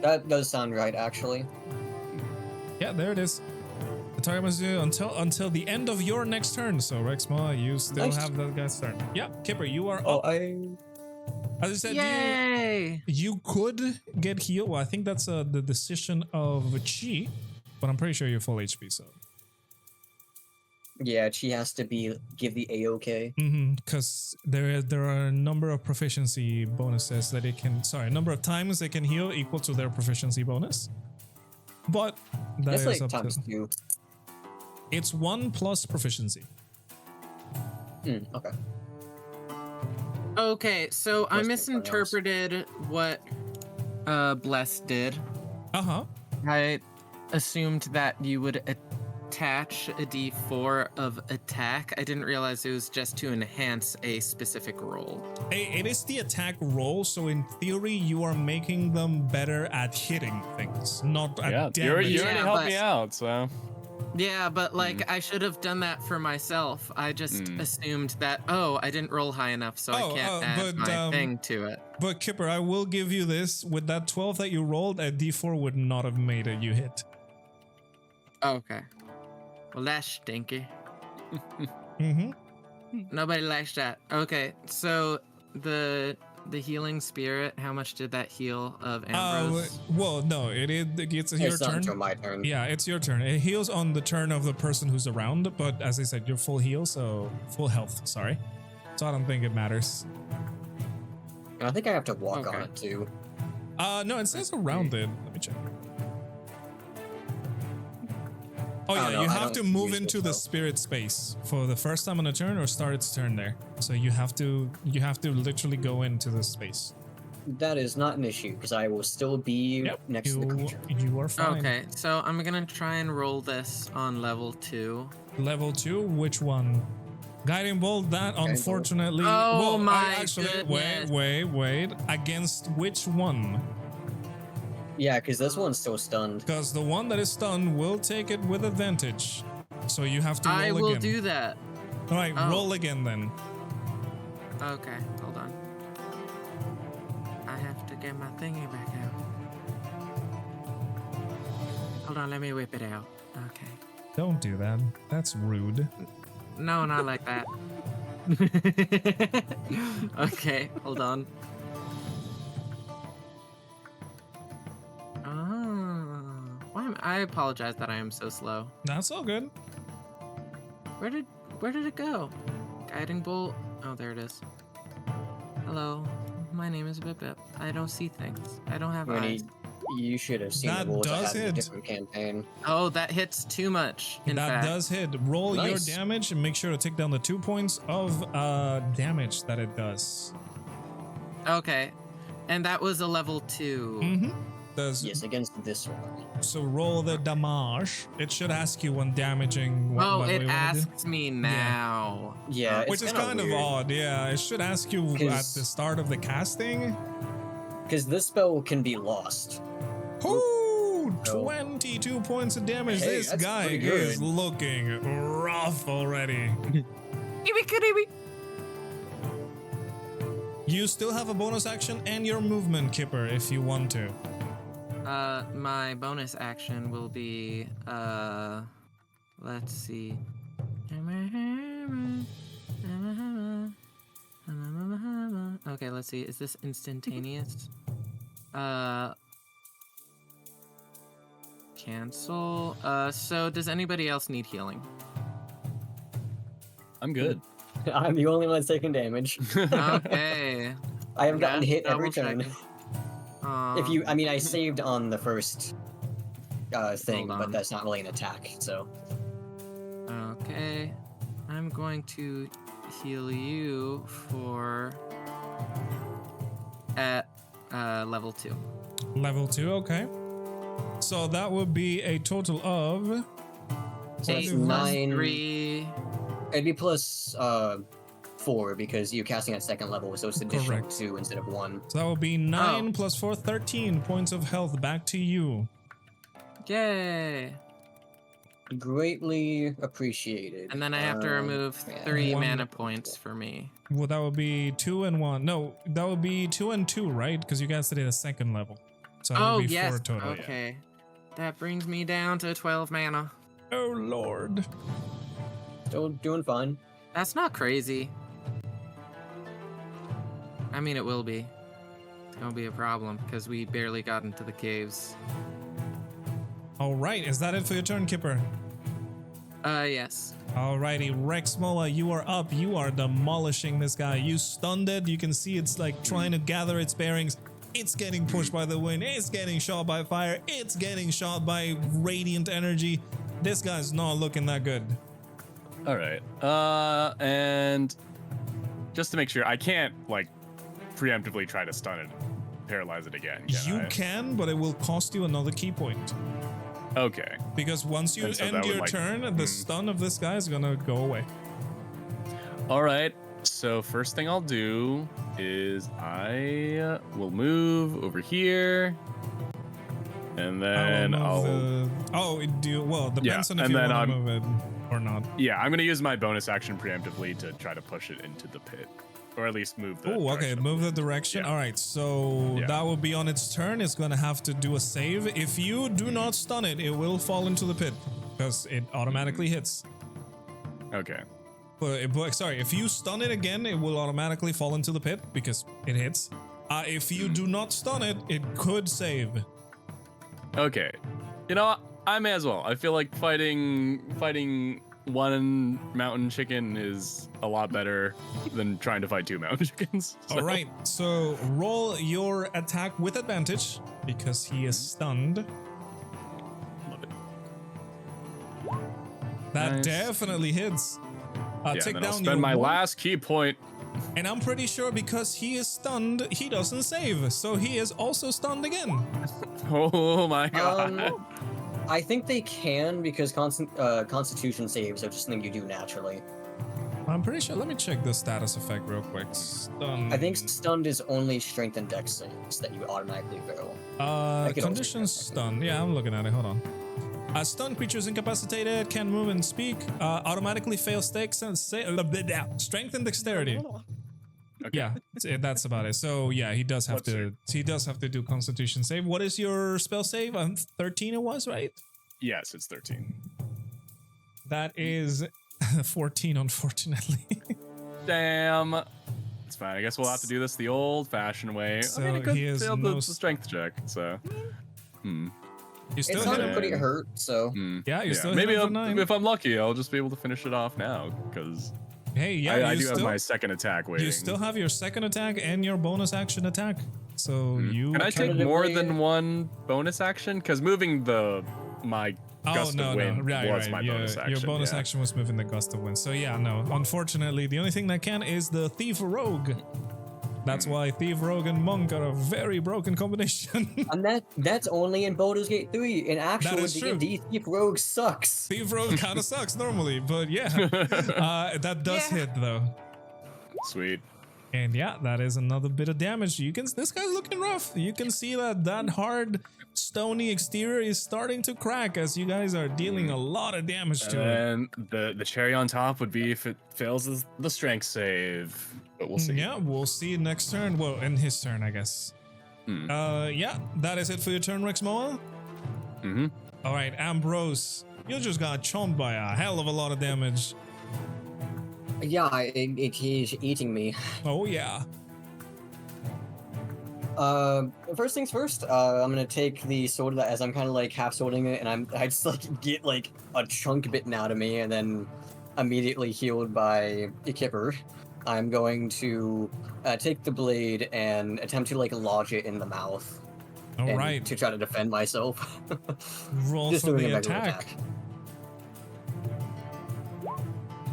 That does sound right, actually. yeah, there it is. The target must do until the end of your next turn. So Rexmoa, you still Nice. have that guy's turn. Yeah, Kipper, you are Oh, up. As I said, Yay! you could get healed. Well, I think that's the decision of Chi, but I'm pretty sure you're full HP. So. yeah, she has to give the A-OK. Because there are a number of proficiency bonuses that it can. Sorry, number of times they can heal equal to their proficiency bonus. But that That's is like up times to. 2. It's 1 plus proficiency. Okay. Okay, so I Must be something else. misinterpreted what Bless did. Uh-huh. I assumed that you would attach a d4 of attack. I didn't realize it was just to enhance a specific roll. It is the attack roll, so in theory you are making them better at hitting things, not at Yeah, you damage. already Yeah, helped but- me out, so. Yeah, but like I should have done that for myself. I just assumed that, oh, I didn't roll high enough, so I can't add my thing to it. But Kipper, I will give you this. With that 12 that you rolled, a d4 would not have made it you hit. Okay. Well, that's stinky. Mm-hmm. Nobody likes that. Okay, so the healing spirit, how much did that heal of Ambrose? Well, no, it's your It's not turn. until my turn. Yeah, it's your turn. It heals on the turn of the person who's around, but as I said, you're full heal, so full health, sorry. So I don't think it matters. And I think I have to walk on Okay. it, too. No, it says around it. Let me check. Oh yeah, no, you I have don't to move use it, into the though. spirit space for the first time on a turn or start its turn there. So you have to literally go into the space. That is not an issue, because I will still be next to the creature. You are fine. Okay, so I'm gonna try and roll this on level 2. Level 2, which one? Guiding bolt, that bolt. unfortunately. Oh my actually, goodness. wait. Against which one? Yeah, because this one's still stunned. Because the one that is stunned will take it with advantage. So you have to roll I again. will do that. All right, Oh. roll again then. Okay, hold on. I have to get my thingy back out. Hold on, let me whip it out. Okay. Don't do that. That's rude. No, not like that. Okay, hold on. I apologize that I am so slow. That's all good. Where did it go? Guiding bolt. Oh, there it is. Hello, my name is Bip Bip. I don't see things. I don't have eyes. You should have seen That the rules I does had in a hit. different campaign. Oh, that hits too much. In That fact. does hit. Roll Nice. your damage and make sure to take down the 2 points of damage that it does. Okay, and that was a level 2. Mm-hmm. Does Yes, against this one. so roll the damage. It should ask you when damaging. Oh, what it you wanna do. asks me now. Yeah, Which is kind of weird, odd. Yeah, it should ask you at 'Cause- the start of the casting. because this spell can be lost. Ooh, Oh. 22 points of damage. Hey, This that's guy pretty is good. looking rough already. You still have a bonus action and your movement, Kipper, if you want to. My bonus action will be Let's see. Okay, let's see. Is this instantaneous? Cancel. So does anybody else need healing? I'm good. I'm the only one that's taking damage. Okay. I have gotten Yeah, hit every double turn. checking. If you, I mean, I saved on the first thing, Hold but on. that's not really an attack, so. Okay. I'm going to heal you for at level 2. Level 2, okay. So that would be a total of... So Eight that's plus 9. 3. It'd be plus 4 because you're casting at second level, so it's additional Correct. 2 instead of 1. So that would be 9 plus 4, 13 points of health back to you. Yay! Greatly appreciated. And then I have to remove yeah. 3 mana Wonderful. points for me. Well, that would be 2 and 1. No, that would be 2 and 2, right? Because you guys did it at second level. So that Oh, would be yes. 4 total. Okay. That brings me down to 12 mana. Oh, Lord. Still doing fine. That's not crazy. I mean, it will be. It's gonna be a problem because we barely got into the caves. All right, is that it for your turn, Kipper? Yes. Alrighty, Rexmoa, you are up. You are demolishing this guy. You stunned it. You can see it's like trying to gather its bearings. It's getting pushed by the wind. It's getting shot by fire. It's getting shot by radiant energy. This guy's not looking that good. All right. And just to make sure, I can't like preemptively try to stun it, paralyze it again. You I? can, but it will cost you another key point. Okay. Because once you And so end that would, your like, turn, the stun of this guy is gonna go away. All right. So first thing I'll do is I will move over here, and then I'll. Well, it depends on if and you then want to I'm- move it or not. Yeah, I'm gonna use my bonus action preemptively to try to push it into the pit, or at least move the. Oh, okay. direction of Move the the- direction. Yeah. All right. So Yeah. that will be on its turn. It's going to have to do a save. If you do not stun it, it will fall into the pit because it automatically hits. Okay. But sorry, if you stun it again, it will automatically fall into the pit because it hits. If you do not stun it, it could save. Okay. You know, I may as well. I feel like fighting one mountain chicken is a lot better than trying to fight 2 mountain chickens. So- All right. So roll your attack with advantage because he is stunned. Love it. That Nice. definitely hits. Yeah, Take and then I'll down spend your my one. last key point. And I'm pretty sure because he is stunned, he doesn't save. So he is also stunned again. Oh my god. I think they can because Constitution saves are just something you do naturally. I'm pretty sure. Let me check the status effect real quick. Stunned. I think stunned is only strength and dex saves that you automatically fail. I could also Condition check. stun. Yeah, I'm looking at it. Hold on. Stunned creatures incapacitated, can move and speak. Automatically fail stakes and strength and dexterity. Okay. Yeah, that's about it. So yeah, he does have What's to. He does have to do Constitution save. What is your spell save? 13. It was right. Yes, it's 13. That is 14, unfortunately. Damn. It's fine. I guess we'll have to do this the old-fashioned way. So I mean, it could he has fail no the strength check. So. You It's still not hit gonna it. put it hurt, so Yeah, you still Maybe hit him for 9. if I'm lucky, I'll just be able to finish it off now because Hey, yeah, I you do still, have my second attack waiting. you still have your second attack and your bonus action attack. So you Can I take more Alternatively- than one bonus action? Because moving my gust of wind was my bonus action. Your bonus yeah. action was moving the gust of wind. So yeah, no. Unfortunately, the only thing that can is the thief rogue. That's why thief rogue and monk are a very broken combination. and that's only in Baldur's Gate 3. In actual is true. D&D, Thief Rogue sucks. Thief rogue kind of sucks normally, but yeah, that does hit though. Sweet. And yeah, that is another bit of damage. This guy's looking rough. You can see that hard stony exterior is starting to crack as you guys are dealing a lot of damage to it. And the cherry on top would be if it fails the strength save. But we'll see. Yeah, we'll see next turn. Well, in his turn, I guess. Yeah, that is it for your turn, Rexmoa. Mm-hmm. All right, Ambrose, You just got chomped by a hell of a lot of damage. Yeah, it is eating me. Oh yeah. First things first, I'm gonna take the sword that as I'm kind of like half swording it, and I just like get like a chunk bitten out of me, and then immediately healed by Kipper. I'm going to take the blade and attempt to like lodge it in the mouth. All and right. To try to defend myself. Roll Just for doing the a regular attack.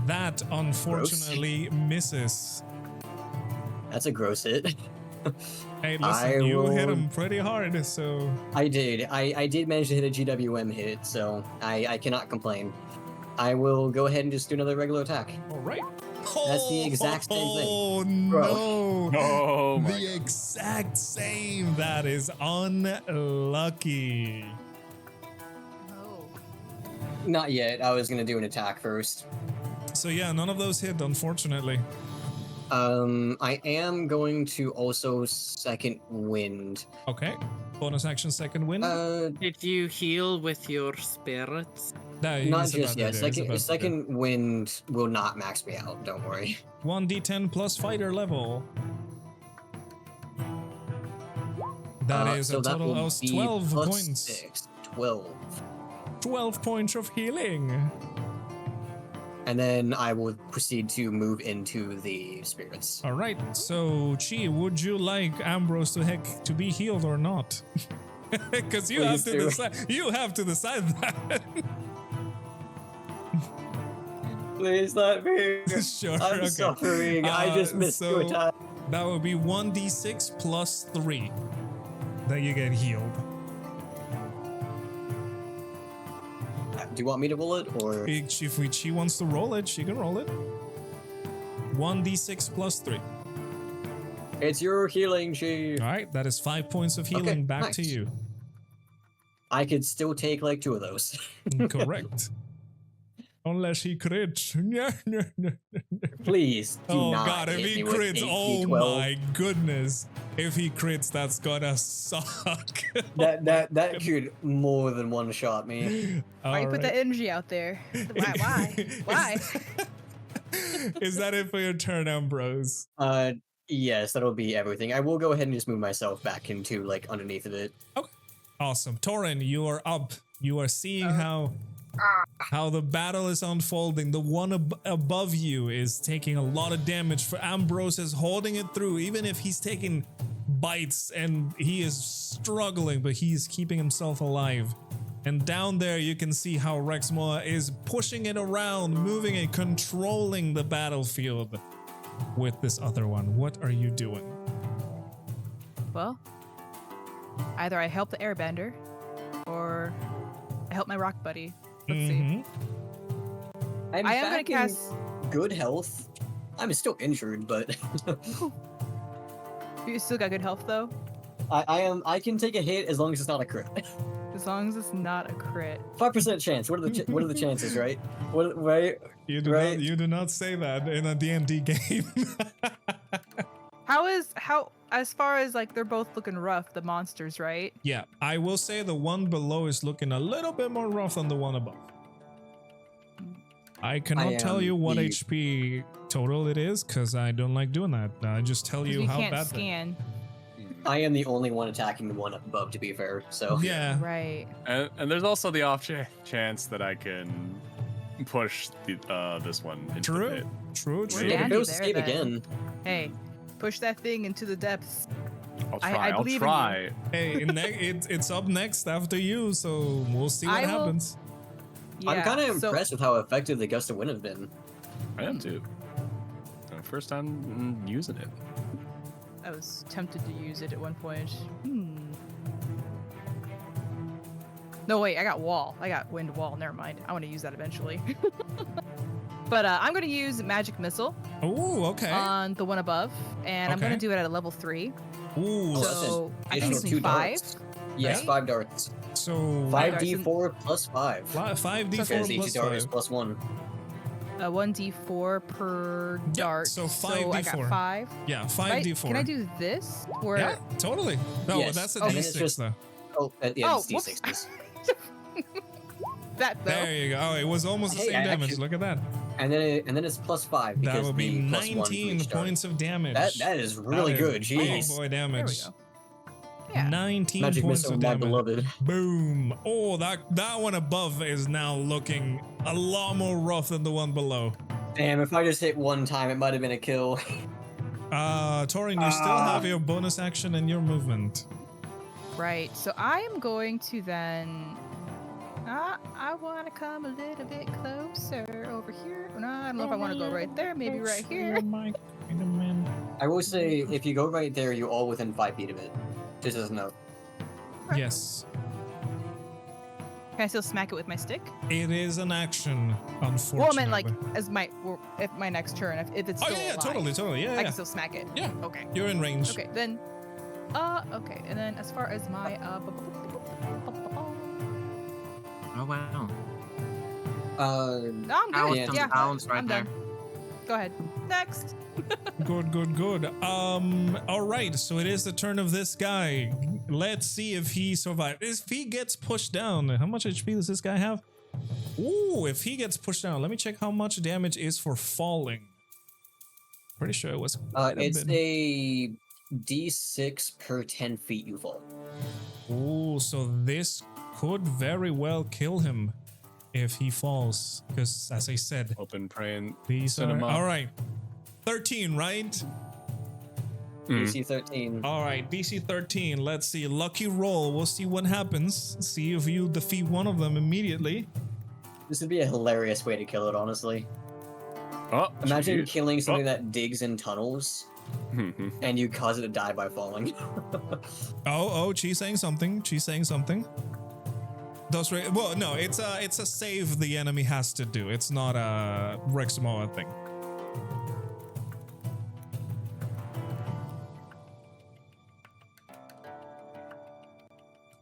That unfortunately misses. That's a gross hit. Hey, listen, you hit will- him pretty hard, so I did. I did manage to hit a GWM hit, so I cannot complain. I will go ahead and just do another regular attack. all right. That's the exact same thing. Oh Bro. no! Oh my The exact same. That is unlucky. Oh. Not yet. I was gonna do an attack first. So yeah, none of those hit, unfortunately. I am going to also second wind. Okay. Bonus action, second wind. Did you heal with your spirits? No, Not he's just about yet. to do, he's about to do. Second wind will not max me out. Don't worry. 1d10 plus fighter level. That is so a that total will of be 12 plus points. 6, 12. 12 points of healing. And then I will proceed to move into the spirits. All right. So, Chi, would you like Ambrose to be healed or not? Because you have Please to do. decide. You have to decide that. Please let me. Sure. I'm okay. suffering. I just missed so two attacks. that would be 1d6 plus 3 that you get healed. Do you want me to roll it or? If she wants to roll it, she can roll it. 1d6 plus 3. It's your healing, Chi. All right, that is 5 points of healing Okay, back to nice. you. I could still take like 2 of those. Correct. Unless he crits. Please do Oh not. god, if hit he me with crits, oh 8d12. my goodness. If he crits, that's gonna suck. That could more than one shot me. Why you put that energy out there? Why? Why? Is that it for your turn, Ambrose? Yes, that'll be everything. I will go ahead and just move myself back into like underneath of it. Okay. Awesome. Taurin, you are up. You are seeing how the battle is unfolding. The one above you is taking a lot of damage. For Ambrose is holding it through, even if he's taking bites and he is struggling, but he's keeping himself alive. And down there you can see how Rexmoa is pushing it around, moving it, controlling the battlefield with this other one. What are you doing? Well, either I help the airbender, or I help my rock buddy. Let's see. I'm I am gonna back in cast. good health. I'm still injured, but You still got good health though, I can take a hit as long as it's not a crit. as long as it's not a crit. 5% chance. What are the what are the chances, right? What right? You do Right. not. You do not say that in a D&D game. How as far as like they're both looking rough, the monsters, right? Yeah, I will say the one below is looking a little bit more rough than the one above. I cannot tell am you what the- HP total it is because I don't like doing that. I just tell 'Cause you we how can't bad. scan. I am the only one attacking the one above, to be fair. So Yeah. Right. And there's also the off chance that I can push this one into the True. pit. True. We're True. if it dandy goes there, escape then. again. Hey, push that thing into the depths. I'll I try. I'll believe in you. try. Hey, it's up next after you, so we'll see what I will- happens. Yeah, I'm kind of so- impressed with how effective the gust of wind has been. I am too. First time using it. I was tempted to use it at one point. No, wait, I got wall. I got wind wall. Never mind. I want to use that eventually. But I'm going to use magic missile Oh, okay. on the one above, and I'm going Okay. to do it at a level 3. Ooh, Oh, that's So I think additional it's 2 5. darts. Yes, right? 5 darts. so 5d4 plus 5. 5d4 Because each plus dart is 5. plus 1. 1d4 per Yeah, dart. so I 5d4. got 5. Yeah, Right? 5d4. Can I do this? Or Yeah, totally. No, Yes. that's a And then it's d6 just- though. Oh, yeah, Oh, it's whoops. d6s. that though. There you go. Oh, it was almost the Hey, same I damage. actually- Look at that. And then it's +5 because That would be the +1 to 19 each turn. points of damage. That is really That is good. big Jeez. boy There we damage. go. Yeah. 19 Magic points missile, of my damage. beloved. Boom. Oh, that one above is now looking a lot more rough than the one below. Damn, if I just hit one time, it might have been a kill. Taurin, you still have your bonus action and your movement. Right. So I am going to then. I want to come a little bit closer over here. No, I don't know if I want to go right there. Maybe right here. I will say, if you go right there, you're all within 5 feet of it. Just as a note. Yes. Can I still smack it with my stick? It is an action, unfortunately. Well, I meant like as if my next turn, if it's Oh, still yeah, alive, totally. Yeah, I yeah. can still smack it. Yeah. Okay. You're in range. Okay, then. Okay, and then as far as my Oh wow. No, I'm That was good. some Yeah, bounds right I'm there. done. Go ahead. Next. Good. All right. So it is the turn of this guy. Let's see if he survives. If he gets pushed down, how much HP does this guy have? Ooh, if he gets pushed down, let me check how much damage is for falling. Pretty sure it was. Quite It's a bit. a D6 per 10 feet you fall. Ooh, so this could very well kill him if he falls. Because, as I said, Open praying these are cinema. all right. 13, right? DC 13. All right, DC 13. Let's see. Lucky roll. We'll see what happens. See if you defeat one of them immediately. This would be a hilarious way to kill it, honestly. Oh, Imagine shoot. killing something that digs in tunnels and you cause it to die by falling. Oh, she's saying something. Well, no, it's a save the enemy has to do. It's not a Rexmoa thing.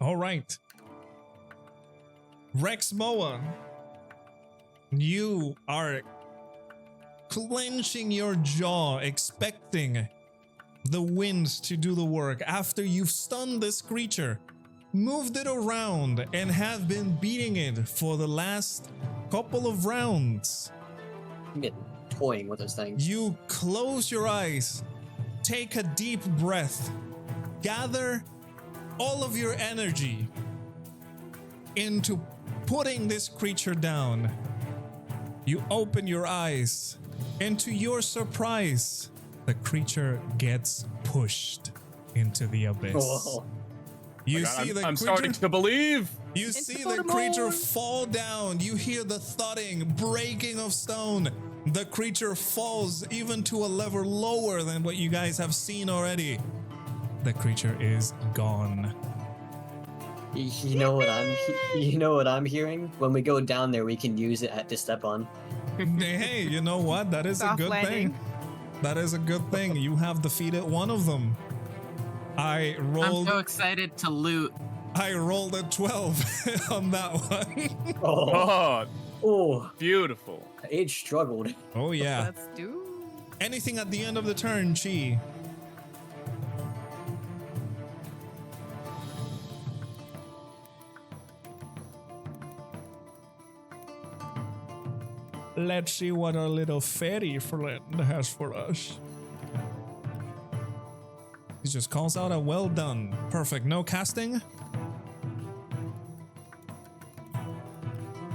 All right. Rexmoa, you are clenching your jaw, expecting the winds to do the work after you've stunned this creature, moved it around, and have been beating it for the last couple of rounds. You get toying with those things. You close your eyes, take a deep breath, gather all of your energy into putting this creature down. You open your eyes, and to your surprise, the creature gets pushed into the abyss. Oh, You God, see the I'm creature. starting to believe. You Into see the Voldemort. creature fall down. You hear the thudding, breaking of stone. The creature falls even to a level lower than what you guys have seen already. The creature is gone. you know what I'm hearing? When we go down there, we can use it to step on. Hey, you know what? That is a Soft good landing. thing. That is a good thing. You have defeated one of them. I I'm rolled so excited to loot. a 12 on that one. Oh, Oh, oh, beautiful. it struggled. Oh yeah. Let's do. Anything at the end of the turn, Chi? Let's see what our little fairy friend has for us. He just calls out a well done. Perfect. No casting?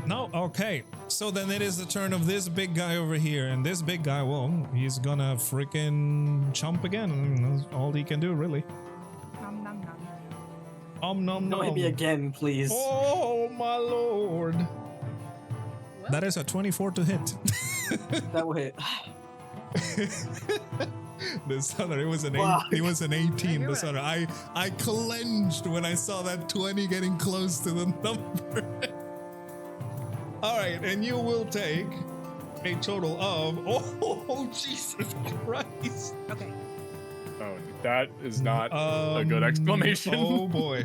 No? Okay. So then it is the turn of this big guy over here. And this big guy, well, he's gonna freaking chomp again. That's all he can do, really. Nom nom nom. Nom nom Don't hit nom. me again, please. Oh my lord. That is a 24 to hit. That will hit. This other, it was an Fuck. it was an 18. Yeah, This you're other, I clenched when I saw that 20 getting close to the number. All right, and you will take a total of oh Jesus Christ. Okay. Oh, that is not a good exclamation. Oh boy.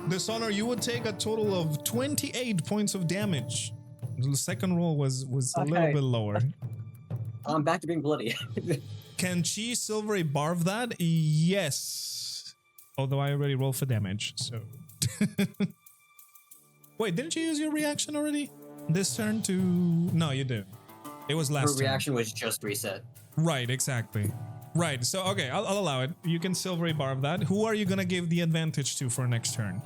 Dishonor, you would take a total of 28 points of damage. The second roll was a little Okay. bit lower. I'm back to being bloody. Can Chi Silvery barf that? Yes. Although I already rolled for damage, so. Wait, didn't you use your reaction already? This turn to... No, you didn't. It was Her last turn. reaction was just reset. Right, exactly. Right, so okay, I'll allow it. You can silvery barb that. Who are you gonna give the advantage to for next turn?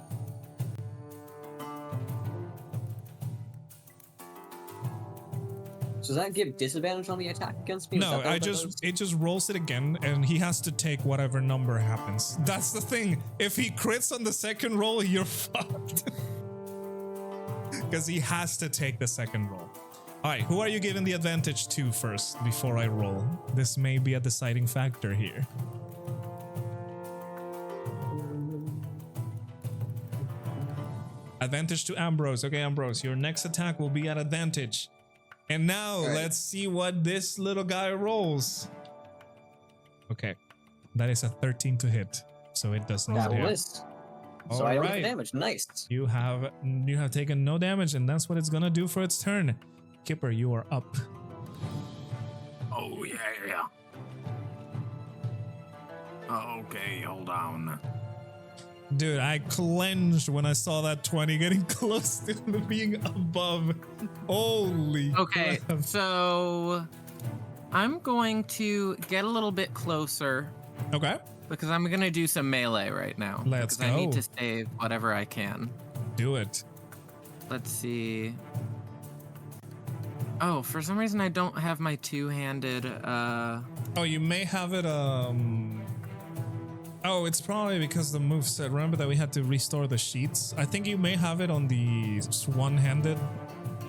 So does that give disadvantage on the attack against me? Is No, that what that does? it just rolls it again, and he has to take whatever number happens. That's the thing. If he crits on the second roll, you're fucked. Because he has to take the second roll. All right, who are you giving the advantage to first before I roll? This may be a deciding factor here. Advantage to Ambrose. Okay, Ambrose, your next attack will be at advantage. And now right. let's see what this little guy rolls. Okay, that is a 13 to hit, so it does not That hit. was. So I don't get damage. Nice. You have taken no damage, and that's what it's gonna do for its turn. Kipper, you are up. Oh, yeah. Okay, hold on. Dude, I clenched when I saw that 20 getting close to being above. Holy Okay, crap. so I'm going to get a little bit closer Okay, because I'm going to do some melee right now. Let's because I need go. to save whatever I can. do it. Let's see. Oh, for some reason I don't have my two-handed Oh, you may have it, Oh, it's probably because the move set. Remember that we had to restore the sheets? I think you may have it on the one-handed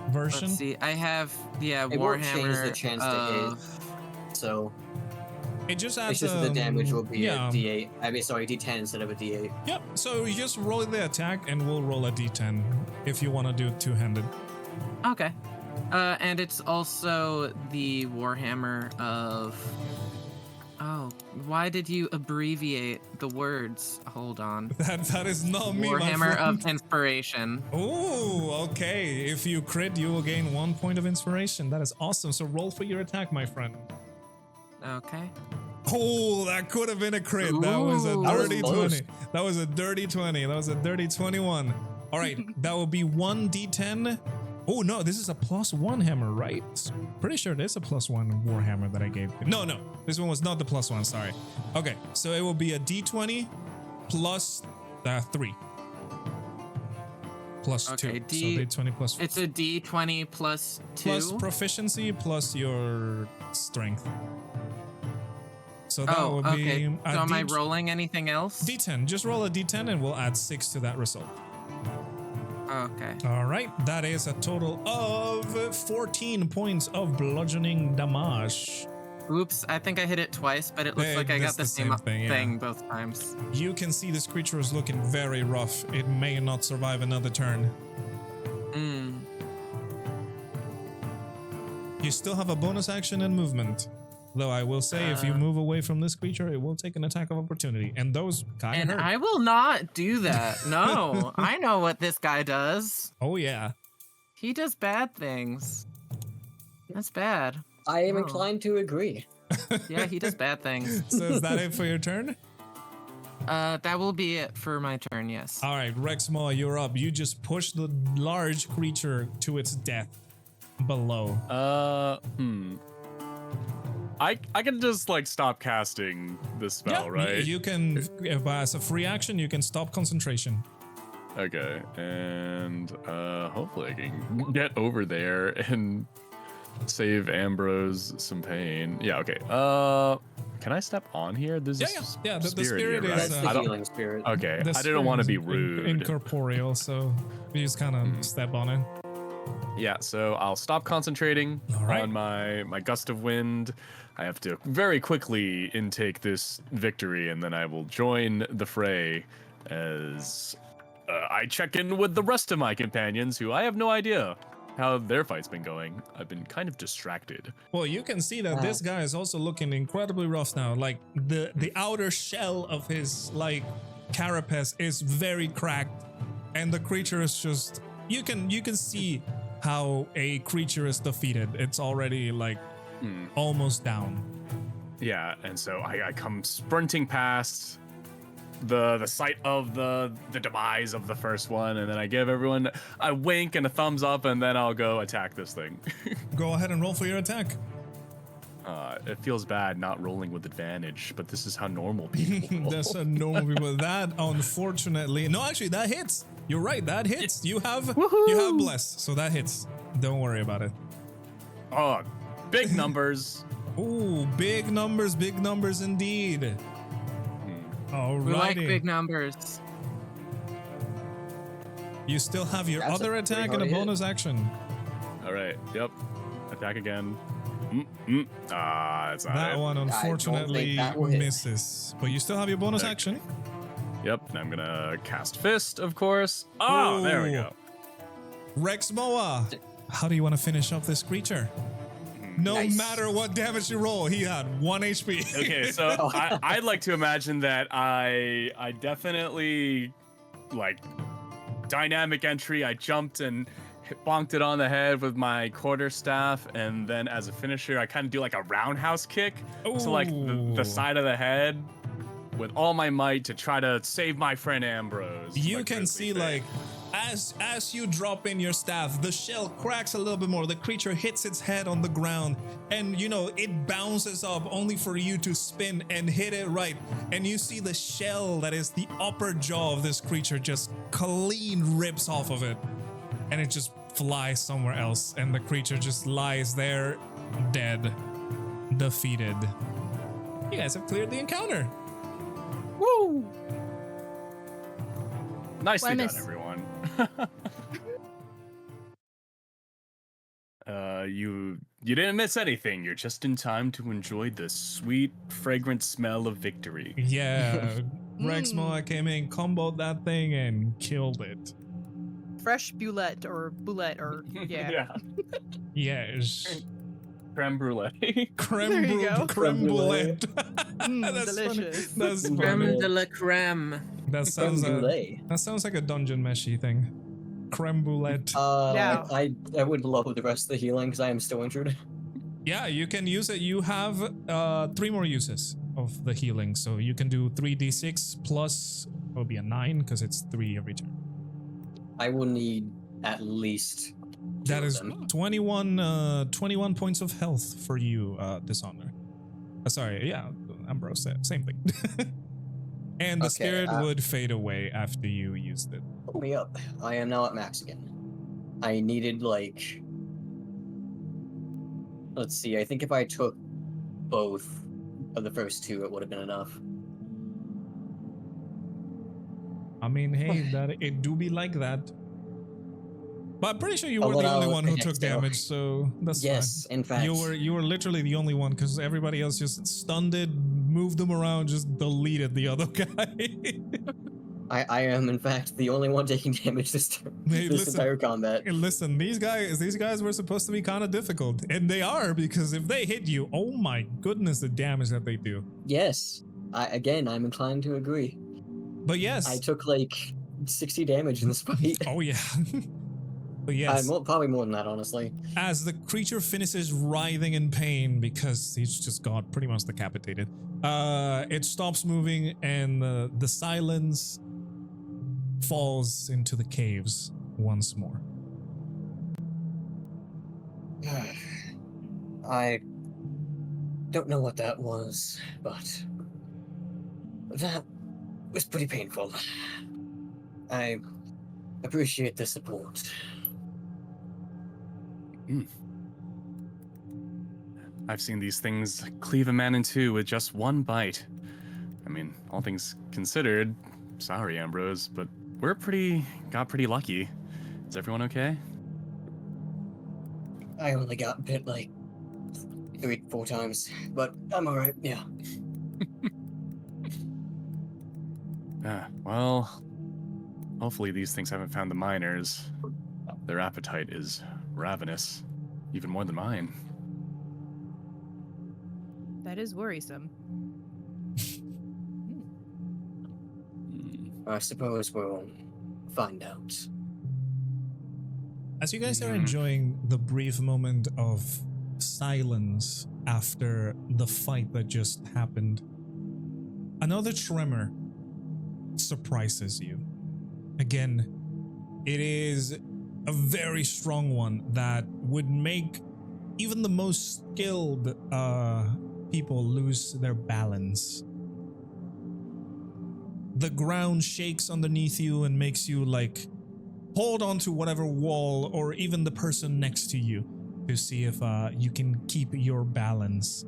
version. Let's see. I have It won't change Warhammer the chance to of- hit. So It just adds it's just that the damage will be yeah. a D8. I mean, sorry, D10 instead of a D8. Yep, so you just roll the attack and we'll roll a d10 if you want to do it two-handed. Okay. And it's also the Warhammer of... Oh, why did you abbreviate the words? Hold on. That is not me, my Warhammer friend. of Inspiration. Oh, okay. If you crit, you will gain 1 point of inspiration. That is awesome. So roll for your attack, my friend. Okay. Oh, that could have been a crit. That was a Ooh. dirty That was 20. That was a dirty 20. That was a dirty 21. All right, that will be 1d10. Oh, no, this is a +1 hammer, right? Pretty sure there's a +1 Warhammer that I gave. No, this one was not the +1, sorry. Okay, so it will be a d20 plus 3. Plus Okay, 2. So d20 plus It's a D20 plus 2. plus proficiency plus your strength. So that Oh, would okay. be a So am I D- rolling anything else? D10. Just roll a D10 and we'll add 6 to that result. Okay. All right, that is a total of 14 points of bludgeoning damage. Oops, I think I hit it twice, but it looks Eh, like I that's got the the same same thing, yeah. both times. You can see this creature is looking very rough. It may not survive another turn. Hmm. You still have a bonus action and movement. Though I will say, if you move away from this creature, it will take an attack of opportunity. And those kind And of hurt. I will not do that. No, I know what this guy does. Oh, yeah. He does bad things. That's bad. I am Oh. inclined to agree. Yeah, he does bad things. So is that it for your turn? That will be it for my turn, yes. All right, Rexmoa, you're up. You just push the large creature to its death below. I can just like stop casting this spell, right? You can, as a free action, you can stop concentration. Okay, and hopefully I can get over there and save Ambrose some pain. Yeah, okay. Can I step on here? There's Yeah, the spirit here, is, right? That's the I don't- healing spirit. Okay, The I didn't want to be spirit is rude. Incorporeal, so you just kind of step on it. Yeah, so I'll stop concentrating All right. on my gust of wind. I have to very quickly intake this victory, and then I will join the fray as I check in with the rest of my companions, who I have no idea how their fight's been going. I've been kind of distracted. Well, you can see that this guy is also looking incredibly rough now. Like the outer shell of his carapace is very cracked, and the creature is just you can see how a creature is defeated. It's already almost down. Yeah, and so I come sprinting past, the sight of the demise of the first one, and then I give everyone a wink and a thumbs up, and then I'll go attack this thing. Go ahead and roll for your attack. It feels bad not rolling with advantage, but this is how normal people roll. That's a normal people. That unfortunately, no, actually that hits. You're right, that hits. You have bless, so that hits. Don't worry about it. Oh, big numbers. Ooh, big numbers indeed. Alrighty. We like big numbers. You still have your That's other a attack pretty and a hard bonus action. All right. Yep. Attack again. That's not That it. one unfortunately that will hit. misses. But you still have your bonus Okay. action. Yep. And I'm gonna cast fist, of course. Oh, there we Ooh. go. Rexmoa, how do you want to finish up this creature? No Nice. matter what damage you roll, he had 1 HP. Okay, so I'd like to imagine that I definitely like dynamic entry. I jumped and bonked it on the head with my quarterstaff, and then as a finisher, I kind of do like a roundhouse kick. So like the Ooh. side of the head with all my might to try to save my friend Ambrose. You my can grizzly see bear. like as you drop in your staff, the shell cracks a little bit more. The creature hits its head on the ground, and it bounces up only for you to spin and hit it right. And you see the shell that is the upper jaw of this creature just clean rips off of it, and it just flies somewhere else, and the creature just lies there dead, defeated. You guys have cleared the encounter. Woo! Nicely Why done, miss? everyone. You didn't miss anything. You're just in time to enjoy the sweet, fragrant smell of victory. Yeah, Rexmoa came in, comboed that thing, and killed it. Fresh boulette or yeah. Yes. Creme brulee. Creme, There you go. creme brulee. That's delicious. Funny. That's Creme funny. de la creme. That sounds Creme brulee. that sounds like a dungeon meshy thing. Creme brulee. Yeah. I would love the rest of the healing because I am still injured. Yeah, you can use it. You have 3 more uses of the healing, so you can do 3d6 plus it will be a 9 because it's 3 every turn. I will need at least. That two of is them. 21 points of health for you, Dishonor. Sorry, yeah, Ambrose said same thing. And the Okay, spirit would fade away after you used it. Pull me up. I am now at max again. I needed like. Let's see. I think if I took both of the first 2, it would have been enough. I mean, hey, that it do be like that. But I'm pretty sure you were Well, the only I'll one who next took go. damage, so that's Yes, in fact. fine. You were literally the only one because everybody else just stunned it, moved them around, just deleted the other guy. I am in fact the only one taking damage this Hey, this listen. entire combat. And listen, these guys were supposed to be kind of difficult, and they are because if they hit you, oh my goodness, the damage that they do. Yes. I'm inclined to agree. But yes, I took like 60 damage in this fight. oh yeah. But yes, Probably more than that, honestly. as the creature finishes writhing in pain because he's just got pretty much decapitated, it stops moving and the silence falls into the caves once more. I don't know what that was, but that was pretty painful. I appreciate the support. I've seen these things cleave a man in 2 with just 1 bite. I mean, all things considered, sorry, Ambrose, but got pretty lucky. Is everyone okay? I only got bit like 3-4 times, but I'm alright, yeah. Well, hopefully these things haven't found the miners. Their appetite is ravenous, even more than mine. That is worrisome. I suppose we'll find out. As you guys are enjoying the brief moment of silence after the fight that just happened, another tremor surprises you. Again, it is a very strong one that would make even the most skilled people lose their balance. The ground shakes underneath you and makes you like hold on to whatever wall or even the person next to you to see if you can keep your balance.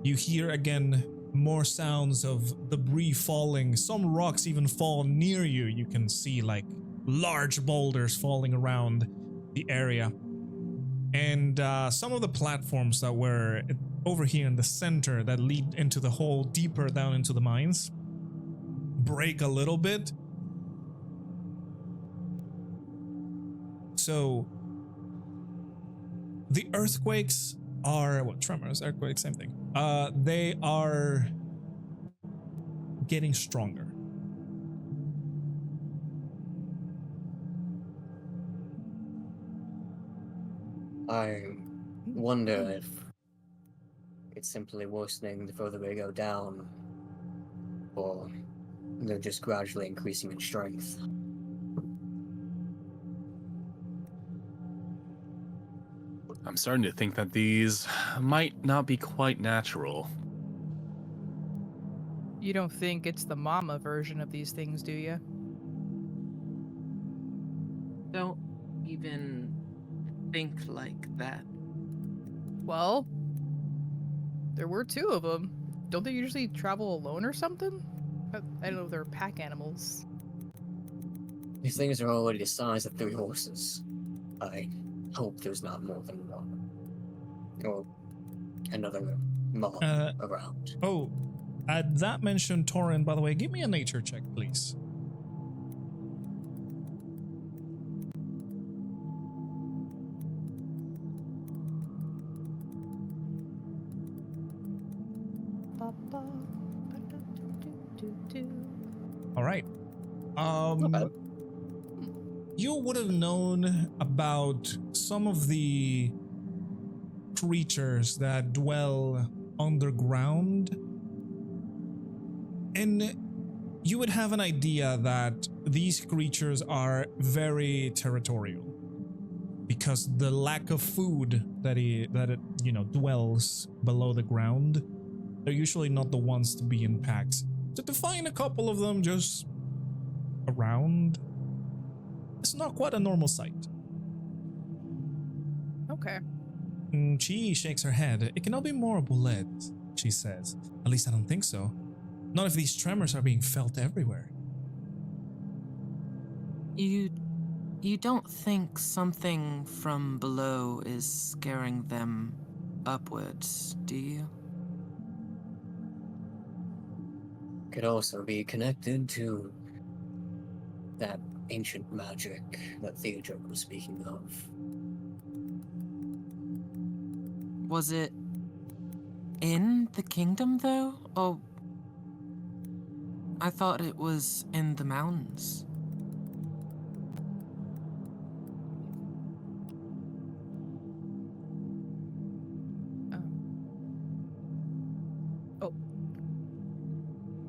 You hear again more sounds of debris falling. Some rocks even fall near you. You can see like large boulders falling around the area. And some of the platforms that were over here in the center that lead into the hole deeper down into the mines break a little bit. So the earthquakes are, what, tremors, earthquakes, same thing. They are getting stronger. I wonder if it's simply worsening the further we go down, or they're just gradually increasing in strength. I'm starting to think that these might not be quite natural. You don't think it's the mama version of these things, do you? Don't even think like that. Well, there were two of them. Don't they usually travel alone or something? I don't know if they're pack animals. These things are already the size of 3 horses. I hope there's not more than one. Or another mob around. Oh, at that mention, Taurin, by the way, give me a nature check, please. All right. You would have known about some of the creatures that dwell underground, and you would have an idea that these creatures are very territorial because the lack of food that it dwells below the ground. They're usually not the ones to be in packs. So to find a couple of them just around, it's not quite a normal sight. Okay. She shakes her head. It cannot be more bullet, she says. At least I don't think so. Not if these tremors are being felt everywhere. You don't think something from below is scaring them upwards, do you? Could also be connected to that ancient magic that Theodore was speaking of. Was it in the kingdom, though? Or I thought it was in the mountains.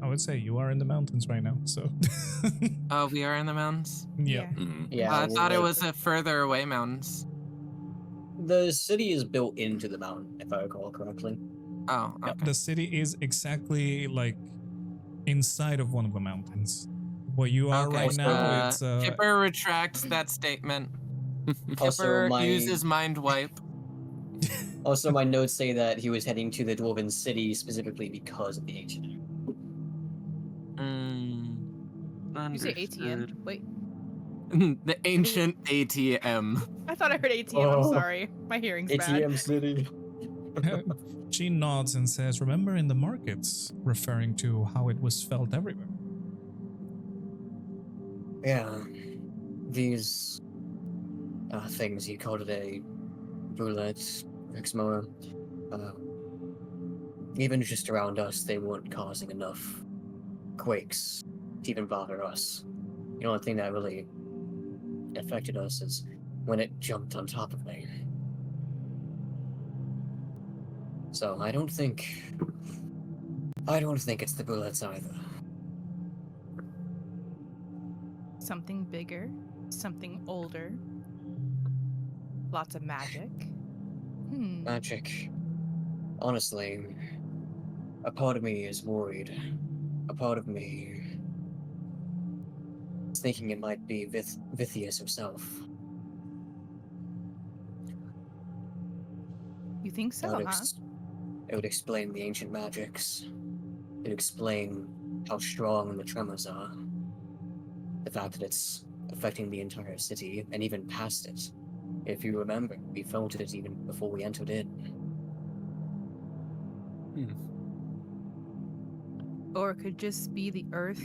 I would say you are in the mountains right now, so. Oh, we are in the mountains? Yeah. Yeah, I we're thought it like- was a further away mountains. The city is built into the mountain, if I recall correctly. Oh, okay. The city is exactly like inside of one of the mountains. Where you are Okay, right now, it's Kipper retracts that statement. Also, Kipper my- uses mind wipe. Also, my notes say that he was heading to the Dwarven city specifically because of the ancient. You say ATM? Wait. The ancient ATM. I thought I heard ATM. I'm sorry. My hearing's ATM bad. city. she nods and says, "Remember in the markets," referring to how it was felt everywhere. Yeah. These things you called it a roulette, Rexmoa. Even just around us, they weren't causing enough quakes to even bother us. The only thing that really affected us is when it jumped on top of me. So I don't think it's the bullets either. Something bigger, something older. Lots of magic. Magic. Honestly, a part of me is worried. A part of me is thinking it might be Vithius herself. You think so, That would huh? It would explain the ancient magics. It would explain how strong the tremors are. The fact that it's affecting the entire city, and even past it. If you remember, we felt it even before we entered in. Or it could just be the earth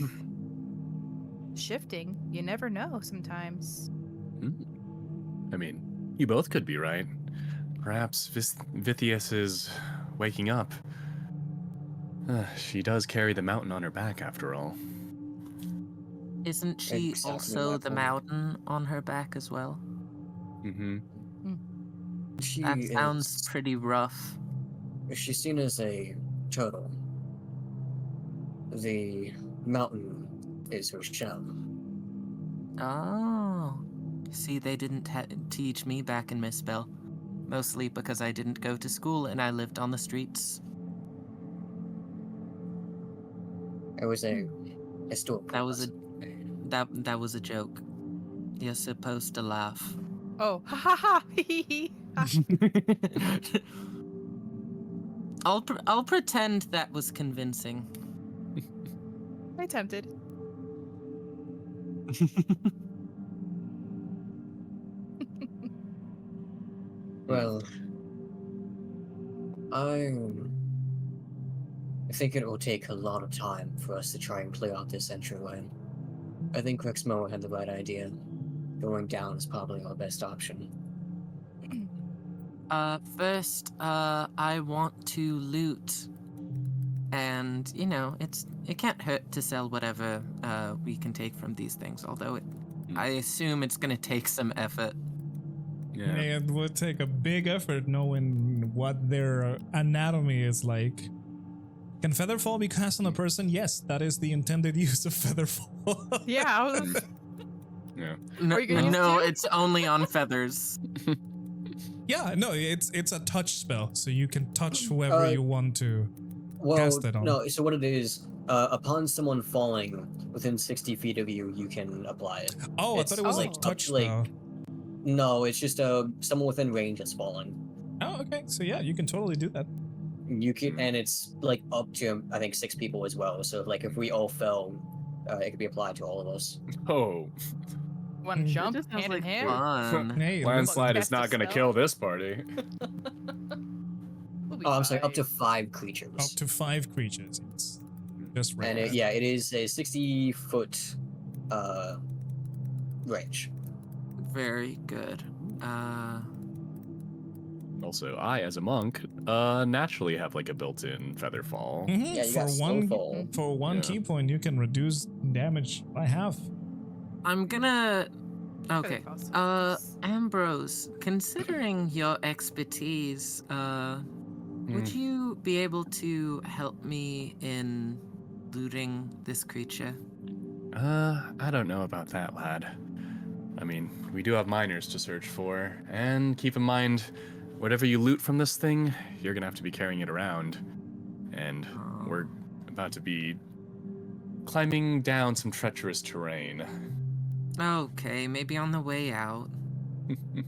shifting. You never know sometimes. I mean, you both could be right. Perhaps Vithius is waking up. She does carry the mountain on her back, after all. Isn't she Exactly also my the point. mountain on her back as well? Mm-hmm. She That sounds is. pretty rough. She's seen as a turtle. The mountain is her shell. Oh. See, they didn't teach me back in Misspell. Mostly because I didn't go to school and I lived on the streets. It was a historical. That was a lesson. that was a joke. You're supposed to laugh. Oh, ha ha ha! Hee hee hee. I'll pretend that was convincing. I tempted. Well, I think it will take a lot of time for us to try and clear out this entryway. I think Rexmoa had the right idea. Going down is probably our best option. First, I want to loot. And, you know, it can't hurt to sell whatever we can take from these things, although I assume it's gonna take some effort. Yeah. It would take a big effort knowing what their anatomy is like. Can Featherfall be cast on a person? Yes, that is the intended use of Featherfall. Yeah, I was. Yeah. No, Are you gonna use no, two? it's only on feathers. Yeah, no, it's a touch spell, so you can touch whoever you want to Well, cast it on. no, so what it is, upon someone falling within 60 feet of you, you can apply it. Oh, I It's thought it was like a up touch to, like, spell. No, it's just someone within range that's fallen. Oh, okay. So yeah, you can totally do that. You can, and it's like up to I think 6 people as well. So like if we all fell, it could be applied to all of us. Oh, One jump, That just sounds hand like in hand. fun. Hey, landslide is cast not a going to spell? kill this party. We'll be Oh, I'm sorry, up to fine. 5 creatures. up to 5 creatures. It's just And regular. it is a 60-foot range. Very good. Also, I, as a monk, naturally have like a built-in feather fall. Mhm, Yeah, you got for one Yeah. key point, you can reduce damage by half. I'm gonna. Okay. Featherfall. Ambrose, considering your expertise, would you be able to help me in looting this creature? I don't know about that, lad. I mean, we do have miners to search for, and keep in mind, whatever you loot from this thing, you're gonna have to be carrying it around. And we're about to be climbing down some treacherous terrain. Okay, maybe on the way out.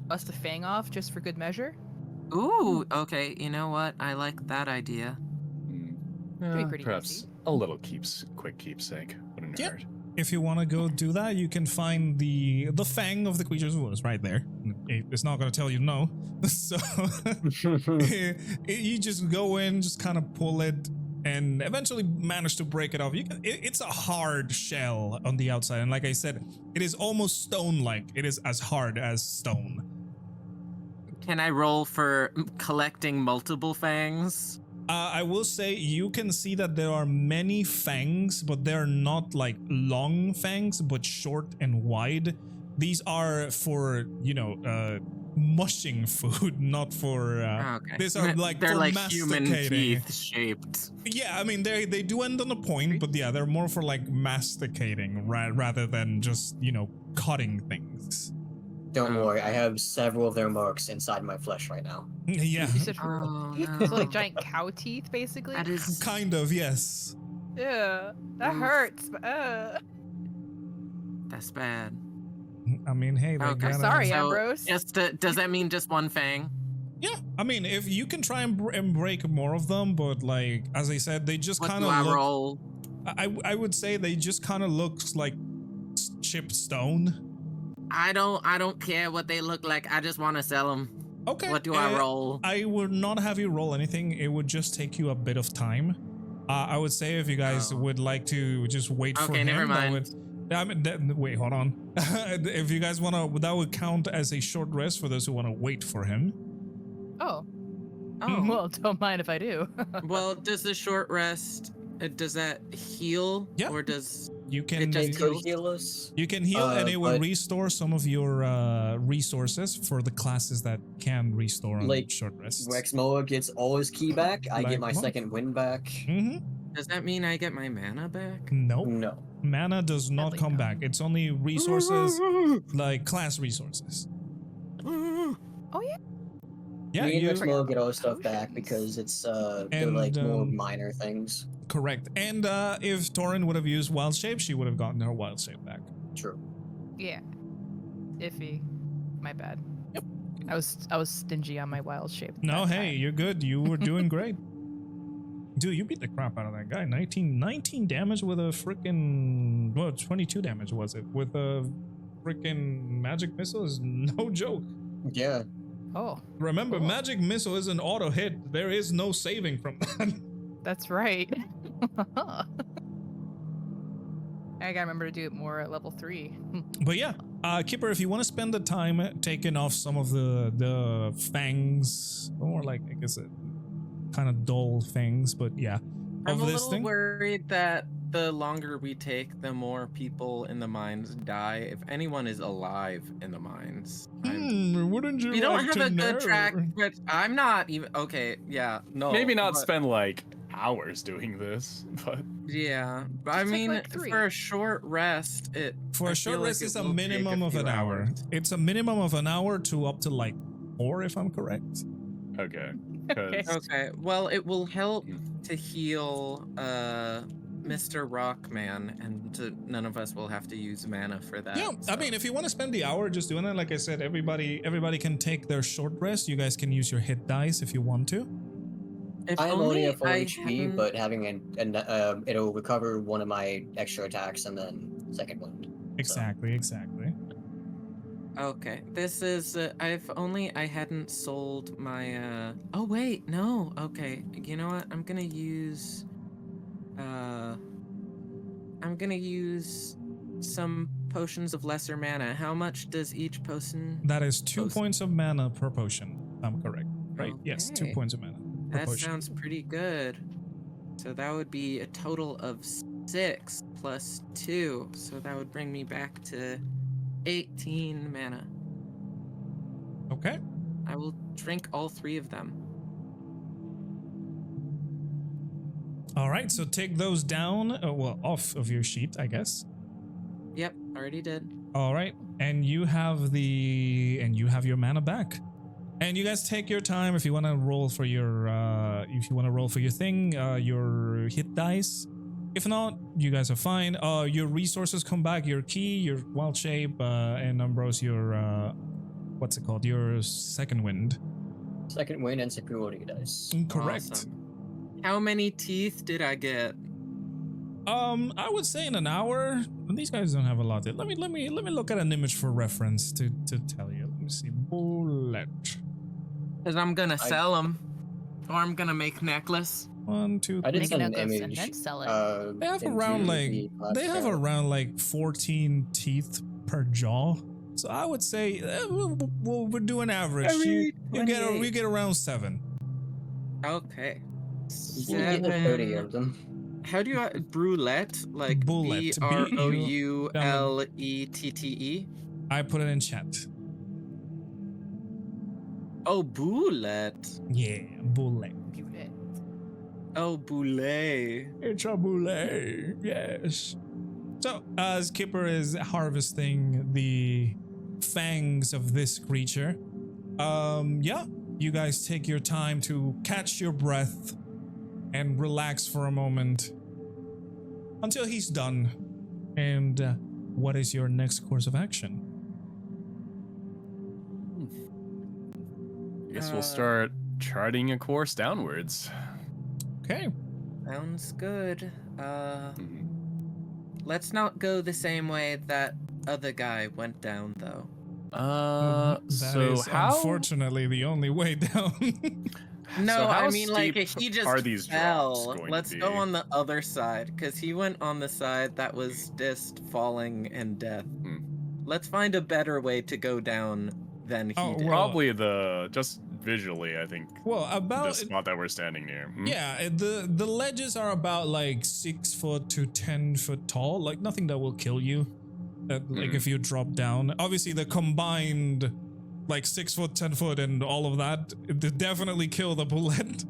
Bust the fang off just for good measure. Ooh, okay, you know what? I like that idea. be pretty Perhaps easy. a little quick keepsake wouldn't Yeah. hurt. If you want to go do that, you can find the fang of the creature's wounds right there. It's not going to tell you no. So you just go in, just kind of pull it, and eventually manage to break it off. It's a hard shell on the outside, and like I said, it is almost stone-like. It is as hard as stone. Can I roll for collecting multiple fangs? I will say you can see that there are many fangs, but they're not like long fangs, but short and wide. These are for, mushing food, not for. Okay. These are like they're for like human masticating. teeth shaped. Yeah, I mean they do end on a point, but yeah, they're more for like masticating rather than just cutting things. Don't worry, I have several of their marks inside my flesh right now. Yeah, You said for Oh real? no. So like giant cow teeth, basically. That is kind of, yes. Yeah, that Oof. hurts. that's bad. I mean, hey, they Okay. gotta- Sorry, So, Ambrose. does that mean just one fang? Yeah, I mean, if you can try and break more of them, but like as I said, they just What kind do of I look. roll? I would say they just kind of looks like chipped stone. I don't care what they look like. I just want to sell them. Okay. What do I roll? I would not have you roll anything. It would just take you a bit of time. I would say if you guys Oh. would like to just wait for Okay, him, never that mind. wait, hold on. If you guys wanna, that would count as a short rest for those who wanna wait for him. Oh, Oh, well, don't mind if I do. well, does the short rest, does that heal? Yeah. Or does You can It just It could heals? heal us. you can heal, and it will but- restore some of your resources for the classes that can restore on Like, short rests. Rexmoa gets all his key back. I Like get my what? second wind back. Mm-hmm. does that mean I get my mana back? Nope. No. Mana does not Sadly, come no. back. It's only resources, like class resources. Oh yeah. Yeah, Me and you Rexmoa get all his stuff back Potions. because it's they're And, like more um, minor things. correct. And if Taurin would have used wild shape, she would have gotten her wild shape back. True. Yeah. Iffy. My bad. Yep. I was stingy on my wild shape. No, that hey, time. you're good. You were doing great. Dude, you beat the crap out of that guy. 19 damage with a freaking 22 damage was it? With a freaking magic missile is no joke. Yeah. Oh, Remember, Cool. magic missile is an auto hit. There is no saving from that. that's right. I gotta remember to do it more at level 3. But yeah, Kipper, if you want to spend the time taking off some of the fangs, or like I guess kind of dull fangs, but yeah, I'm of a this little thing. worried that the longer we take, the more people in the mines die. If anyone is alive in the mines, Wouldn't you? we don't like have to a good know? track. But I'm not even okay. Yeah, no. Maybe not but- spend like hours doing this, but Yeah, but I Just take, mean, like, 3. for a short rest, For I a short feel like rest, it it's a will take minimum of few an hour. hours. It's a minimum of an hour to up to like 4, if I'm correct. okay. Okay. 'cause- Okay, well, it will help to heal Mr. Rockman, and none of us will have to use mana for that. Yeah, I so- mean, if you want to spend the hour just doing that, like I said, everybody can take their short rest. You guys can use your hit dice if you want to. If I am only at 4 I HP, hadn't- but having it'll recover one of my extra attacks and then second wind. Exactly. Okay, this is. I hadn't sold my. Oh wait, no. Okay, you know what? I'm gonna use. I'm gonna use some potions of lesser mana. How much does each potion? That is 2 Post- points of mana per potion. I'm correct, right? Yes, 2 Okay. points of mana per That potion. sounds pretty good. So that would be a total of 6 plus 2. So that would bring me back to 18 mana. Okay. I will drink all 3 of them. All right. So take those down. Off of your sheet, I guess. Yep, already did. All right, and you have your mana back, and you guys take your time if you want to roll for your thing, your hit dice. If not, you guys are fine. Your resources come back, your key, your wild shape, and Ambrose, your what's it called? Your second wind. Second wind and superiority dice. Correct. Awesome. How many teeth did I get? I would say in an hour. These guys don't have a lot. Let me look at an image for reference to tell you. Let me see. Bullet. Because I'm gonna sell them, or I'm gonna make necklace. 1, 2, I did Make a send an necklace and image. then sell it. They have into around the class chat. around like 14 teeth per jaw. So I would say we'll do an average. You get 28. around 7. Okay. You can get 30 of them. How do you brulette? Like Bullet, BROULETTE? I put it in chat. Oh, bullet. Yeah, bullet. Bullet. Oh, boulet. It's a bullet, yes. So, as Kipper is harvesting the fangs of this creature, yeah, you guys take your time to catch your breath and relax for a moment until he's done. And what is your next course of action? I guess we'll start charting a course downwards. Okay. Sounds good. Mhm. Let's not go the same way that other guy went down, though. That So is how unfortunately the only way down. No, So how I mean, like, steep he just are these drops fell. going to Let's go be? on the other side, because he went on the side that was just falling and death. Hmm. Let's find a better way to go down than he Oh, did. well, Probably just visually, I think. Well, The about spot that we're standing near. Hmm? yeah, the ledges are about like 6 foot to 10 foot tall, like nothing that will kill you. Like if you drop down, obviously the combined like 6 foot, 10 foot, and all of that, it definitely kill the bullet.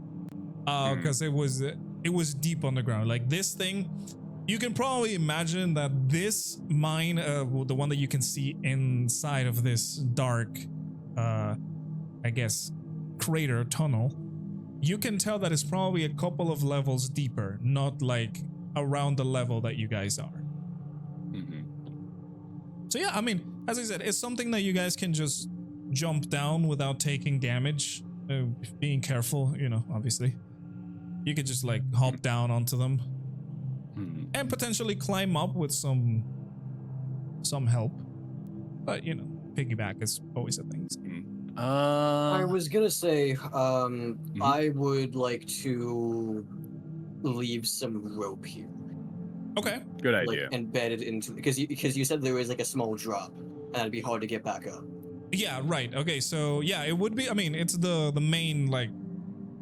Because it was deep on the ground. Like this thing, you can probably imagine that this mine, the one that you can see inside of this dark, I guess, crater tunnel, you can tell that it's probably a couple of levels deeper, not like around the level that you guys are. So yeah, I mean, as I said, it's something that you guys can just jump down without taking damage, being careful, you know, obviously. You could just like hop down onto them and potentially climb up with some help. But you know, piggyback is always a thing. I was gonna say, I would like to leave some rope here. Okay. Good Like idea. embedded into, because you said there was like a small drop and it'd be hard to get back up. Yeah, right. Okay, so yeah, it would be, I mean, it's the main like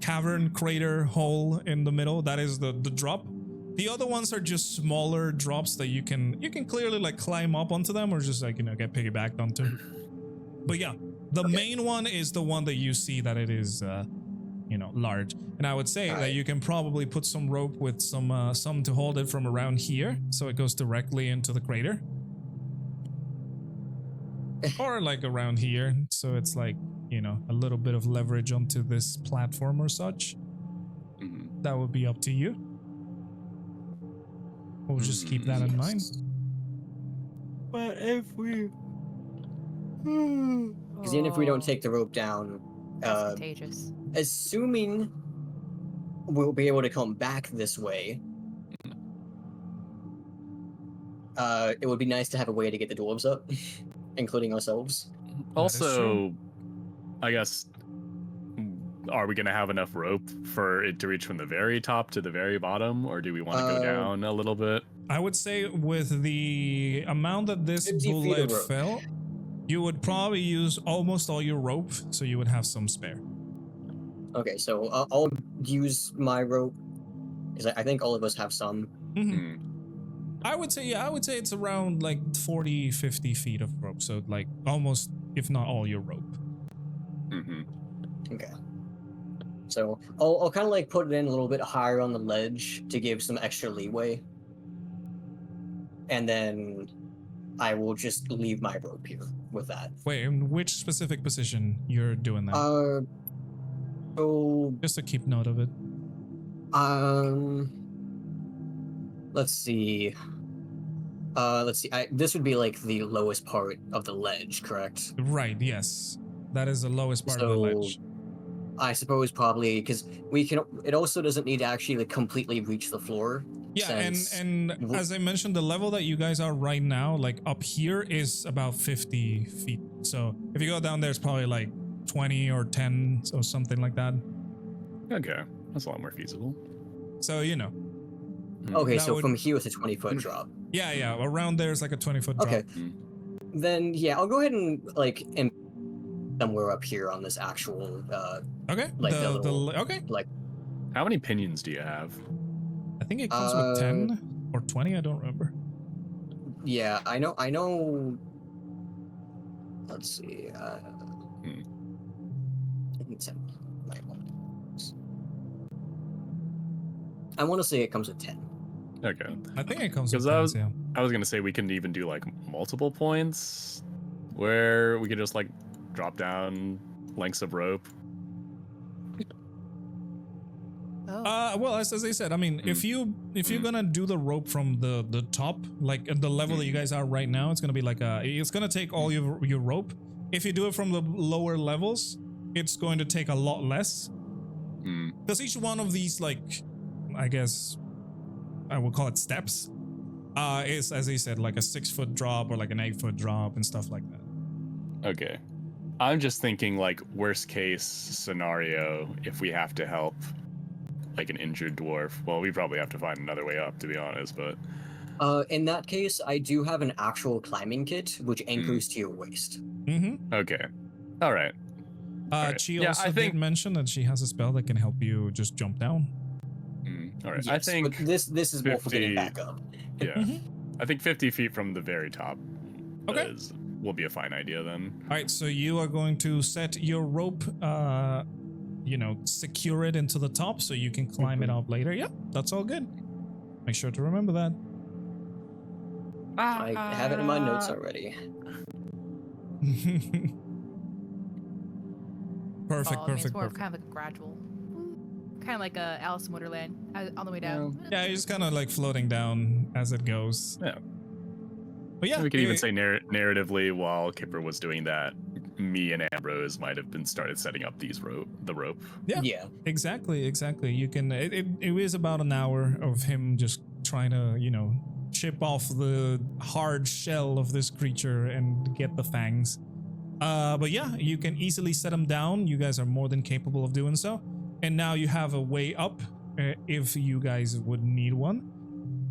cavern crater hole in the middle. That is the drop. The other ones are just smaller drops that you can clearly like climb up onto them or just like, you know, get piggybacked onto. But yeah, the main one is the one that you see that it is you know, large. And I would say that you can probably put some rope with some to hold it from around here so it goes directly into the crater. Or like around here, so it's like, you know, a little bit of leverage onto this platform or such. That would be up to you. We'll just keep that in mind. But if we... Because even if we don't take the rope down, That's contagious. assuming we'll be able to come back this way, it would be nice to have a way to get the dwarves up, including ourselves. Also, I guess, are we going to have enough rope for it to reach from the very top to the very bottom, or do we want to go down a little bit? I would say with the amount that this 50 feet of bullet rope. fell, you would probably use almost all your rope, so you would have some spare. Okay, so I'll use my rope, because I think all of us have some. I would say, yeah, it's around like 40, 50 feet of rope, so like almost, if not all your rope. Okay. So I'll kind of like put it in a little bit higher on the ledge to give some extra leeway. And then I will just leave my rope here with that. Wait, in which specific position you're doing that? So just to keep note of it. Let's see. This would be like the lowest part of the ledge, correct? Right. Yes, that is the lowest part of the ledge. I suppose probably because we can. It also doesn't need to actually like completely reach the floor. Yeah, and as I mentioned, the level that you guys are right now, like up here, is about 50 feet. So if you go down there, it's probably like 20 or 10 or something like that. Okay, that's a lot more feasible. So you know. Okay, so from here it's a 20-foot drop. Yeah, around there is like a 20-foot drop. Okay. Then yeah, I'll go ahead and like somewhere up here on this actual. Okay. Like okay. Like, how many pinions do you have? I think it comes with 10 or 20. I don't remember. Yeah, I know. Let's see. I want to say it comes with 10. Okay. I think it comes with Because points, yeah. I was gonna say we can even do like multiple points, where we could just like drop down lengths of rope. Oh. Well, as I said, I mean, if you're gonna do the rope from the top, like at the level that you guys are right now, it's gonna be like it's gonna take all your rope. If you do it from the lower levels, it's going to take a lot less. Because each one of these, like, I guess I would call it steps, is, as I said, like a 6-foot drop or like an 8-foot drop and stuff like that. Okay. I'm just thinking like worst case scenario if we have to help like an injured dwarf. Well, we probably have to find another way up, to be honest, but In that case, I do have an actual climbing kit which anchors to your waist. okay. All right. Alright. She Yeah, also I think- did mention that she has a spell that can help you just jump down. All right. Yes, I think but this is more for getting 50 back up. yeah. I think 50 feet from the very top Okay. will be a fine idea then. All right, so you are going to set your rope, secure it into the top so you can climb it up later. Yeah, that's all good. Make sure to remember that. I have it in my notes already. Perfect, I mean, it's perfect, more of perfect. kind of like a gradual, kind of like a Alice in Wonderland on the way down. Yeah, you're just kind of like floating down as it goes. Yeah. But yeah, We could even say narratively while Kipper was doing that, me and Ambrose might have been started setting up the rope. Yeah. Exactly. You can. It is about an hour of him just trying to, chip off the hard shell of this creature and get the fangs. But yeah, you can easily set them down. You guys are more than capable of doing so. And now you have a way up if you guys would need one.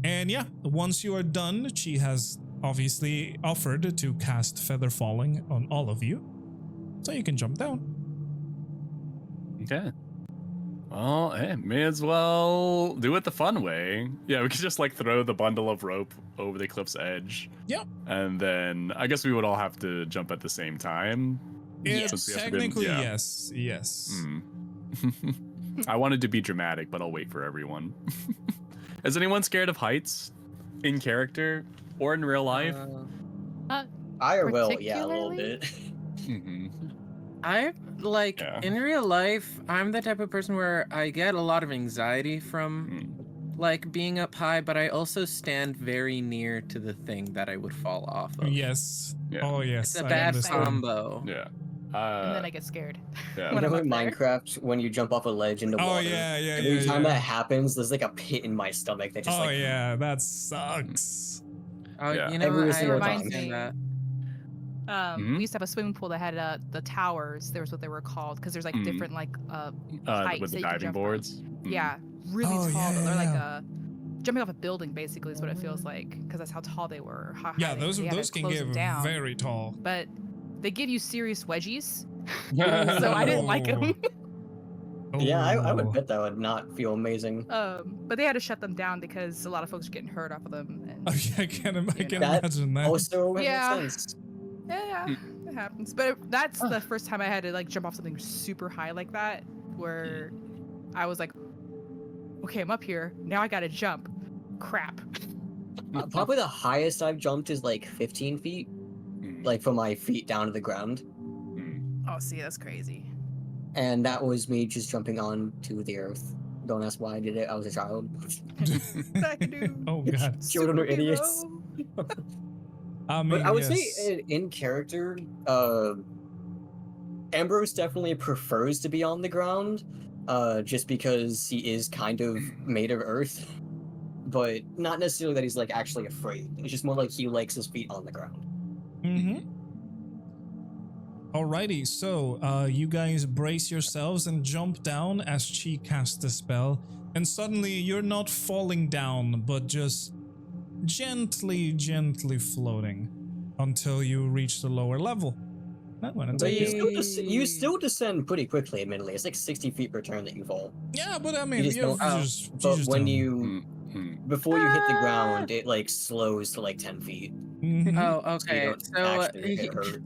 And yeah, once you are done, she has obviously offered to cast Feather Falling on all of you. So you can jump down. Okay. Well, hey, may as well do it the fun way. Yeah, we could just like throw the bundle of rope over the cliff's edge. Yep. And then I guess we would all have to jump at the same time. Since we have to be- Technically, yeah. yes. I wanted to be dramatic, but I'll wait for everyone. Is anyone scared of heights in character or in real life? I will, yeah, a little Particularly? bit. I like Yeah. in real life, I'm the type of person where I get a lot of anxiety from like being up high, but I also stand very near to the thing that I would fall off of. Yes. Yeah. Oh, yes. It's a I bad understand. combo. Yeah. And then I get scared. Yeah. when You know I'm in up there. Minecraft when you jump off a ledge into Oh, water? yeah. Every time that happens, there's like a pit in my stomach that just Oh, like yeah. That sucks. Oh, Yeah. you know, Every I single time. understand that. We used to have a swimming pool that had the towers. There was what they were called because there's like different like heights With that the you can diving jump from. boards. Yeah, really Oh, tall. yeah, They're like yeah. jumping off a building basically is what it feels like because that's how tall they were. How high Yeah, they were. those They had to can close get them down. very tall. But they give you serious wedgies, so I didn't like them. Yeah, I Oh. would bet that would not feel amazing. But they had to shut them down because a lot of folks were getting hurt off of them. And, Oh, yeah, I can That imagine that. Also, Yeah. makes sense. yeah, it happens. But that's the first time I had to like jump off something super high like that, where I was like, okay, I'm up here. Now I gotta jump. Crap. Probably the highest I've jumped is like 15 feet, like from my feet down to the ground. Oh, see, that's crazy. And that was me just jumping onto the earth. Don't ask why I did it. I was a child. Oh, God. Children are idiots. I mean, But I would yes. say in character, Ambrose definitely prefers to be on the ground, just because he is kind of made of earth. But not necessarily that he's like actually afraid. It's just more like he likes his feet on the ground. Alrighty, so you guys brace yourselves and jump down as she casts the spell, and suddenly you're not falling down, but just gently floating until you reach the lower level. Not gonna But take you still descend pretty quickly, admittedly. It's like 60 feet per turn that you fall. Yeah, but I mean, just don't- But when you, before you hit the ground, it like slows to like 10 feet. Mhm. Oh, So you okay. don't So actually get hurt.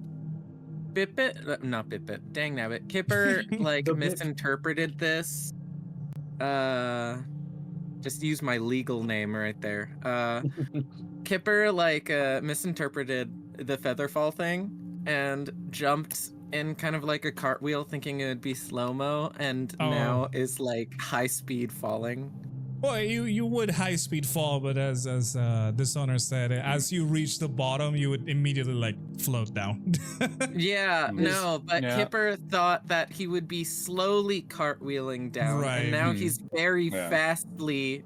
not Bit-Bit, dang nabbit. Kipper, like, The Bit. misinterpreted this. Just use my legal name right there. Kipper, like, misinterpreted the Featherfall thing and jumped in kind of like a cartwheel thinking it would be slow-mo, and now is, like, high-speed falling. Well, you would high speed fall, but as Dishonor said, as you reach the bottom, you would immediately like float down. Yeah, no, but Yeah. Kipper thought that he would be slowly cartwheeling down, Right. and now he's very Yeah. fastly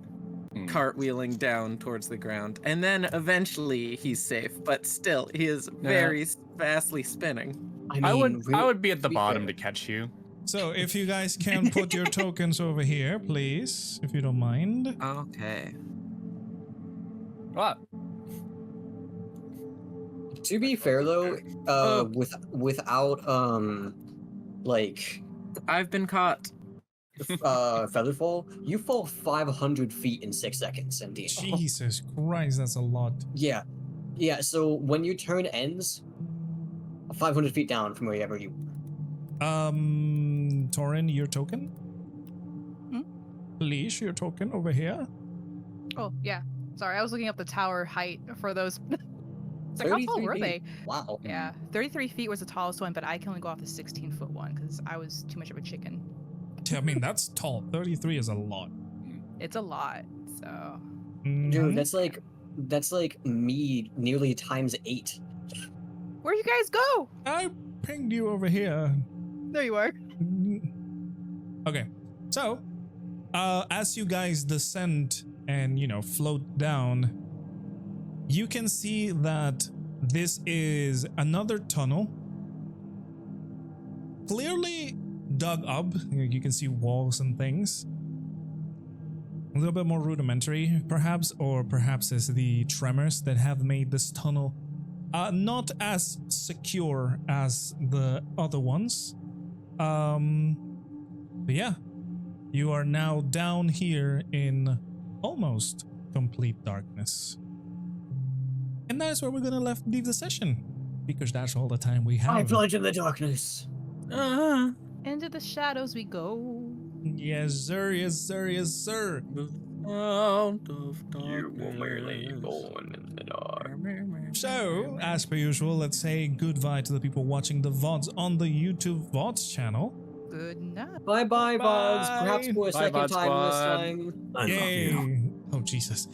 cartwheeling down towards the ground, and then eventually he's safe, but still he is very fastly spinning. I would be at the be bottom fair. to catch you. So if you guys can put your tokens over here, please, if you don't mind. Okay. What? To be fair though, without like I've been caught. Featherfall, you fall 500 feet in 6 seconds in D&D. Jesus Christ, that's a lot. Yeah, so when your turn ends, 500 feet down from wherever you. Taurin, your token? Leash, your token over here? Oh, yeah. Sorry, I was looking up the tower height for those. It's like, how tall 33 were feet. they? Wow. Yeah, 33 feet was the tallest one, but I can only go off the 16-foot one because I was too much of a chicken. I mean, that's tall. 33 is a lot. It's a lot, so. Dude, Mhm. that's like me nearly times 8. Where'd you guys go? I pinged you over here. There you are. Okay, so as you guys descend and float down, you can see that this is another tunnel, clearly dug up. You can see walls and things. A little bit more rudimentary, perhaps, or perhaps it's the tremors that have made this tunnel not as secure as the other ones. But yeah, you are now down here in almost complete darkness. And that's where we're gonna leave the session, because that's all the time we have. I plunge in the darkness. Into the shadows we go. Yes, sir. Yes, sir. Yes, sir. Out of You were merely darkness. born in the dark. So, as per usual, let's say goodbye to the people watching the VODs on the YouTube VODs channel. Good night. Bye bye, buds. Perhaps for a Bye, second VOD time this squad. time. Yay! Oh, Jesus.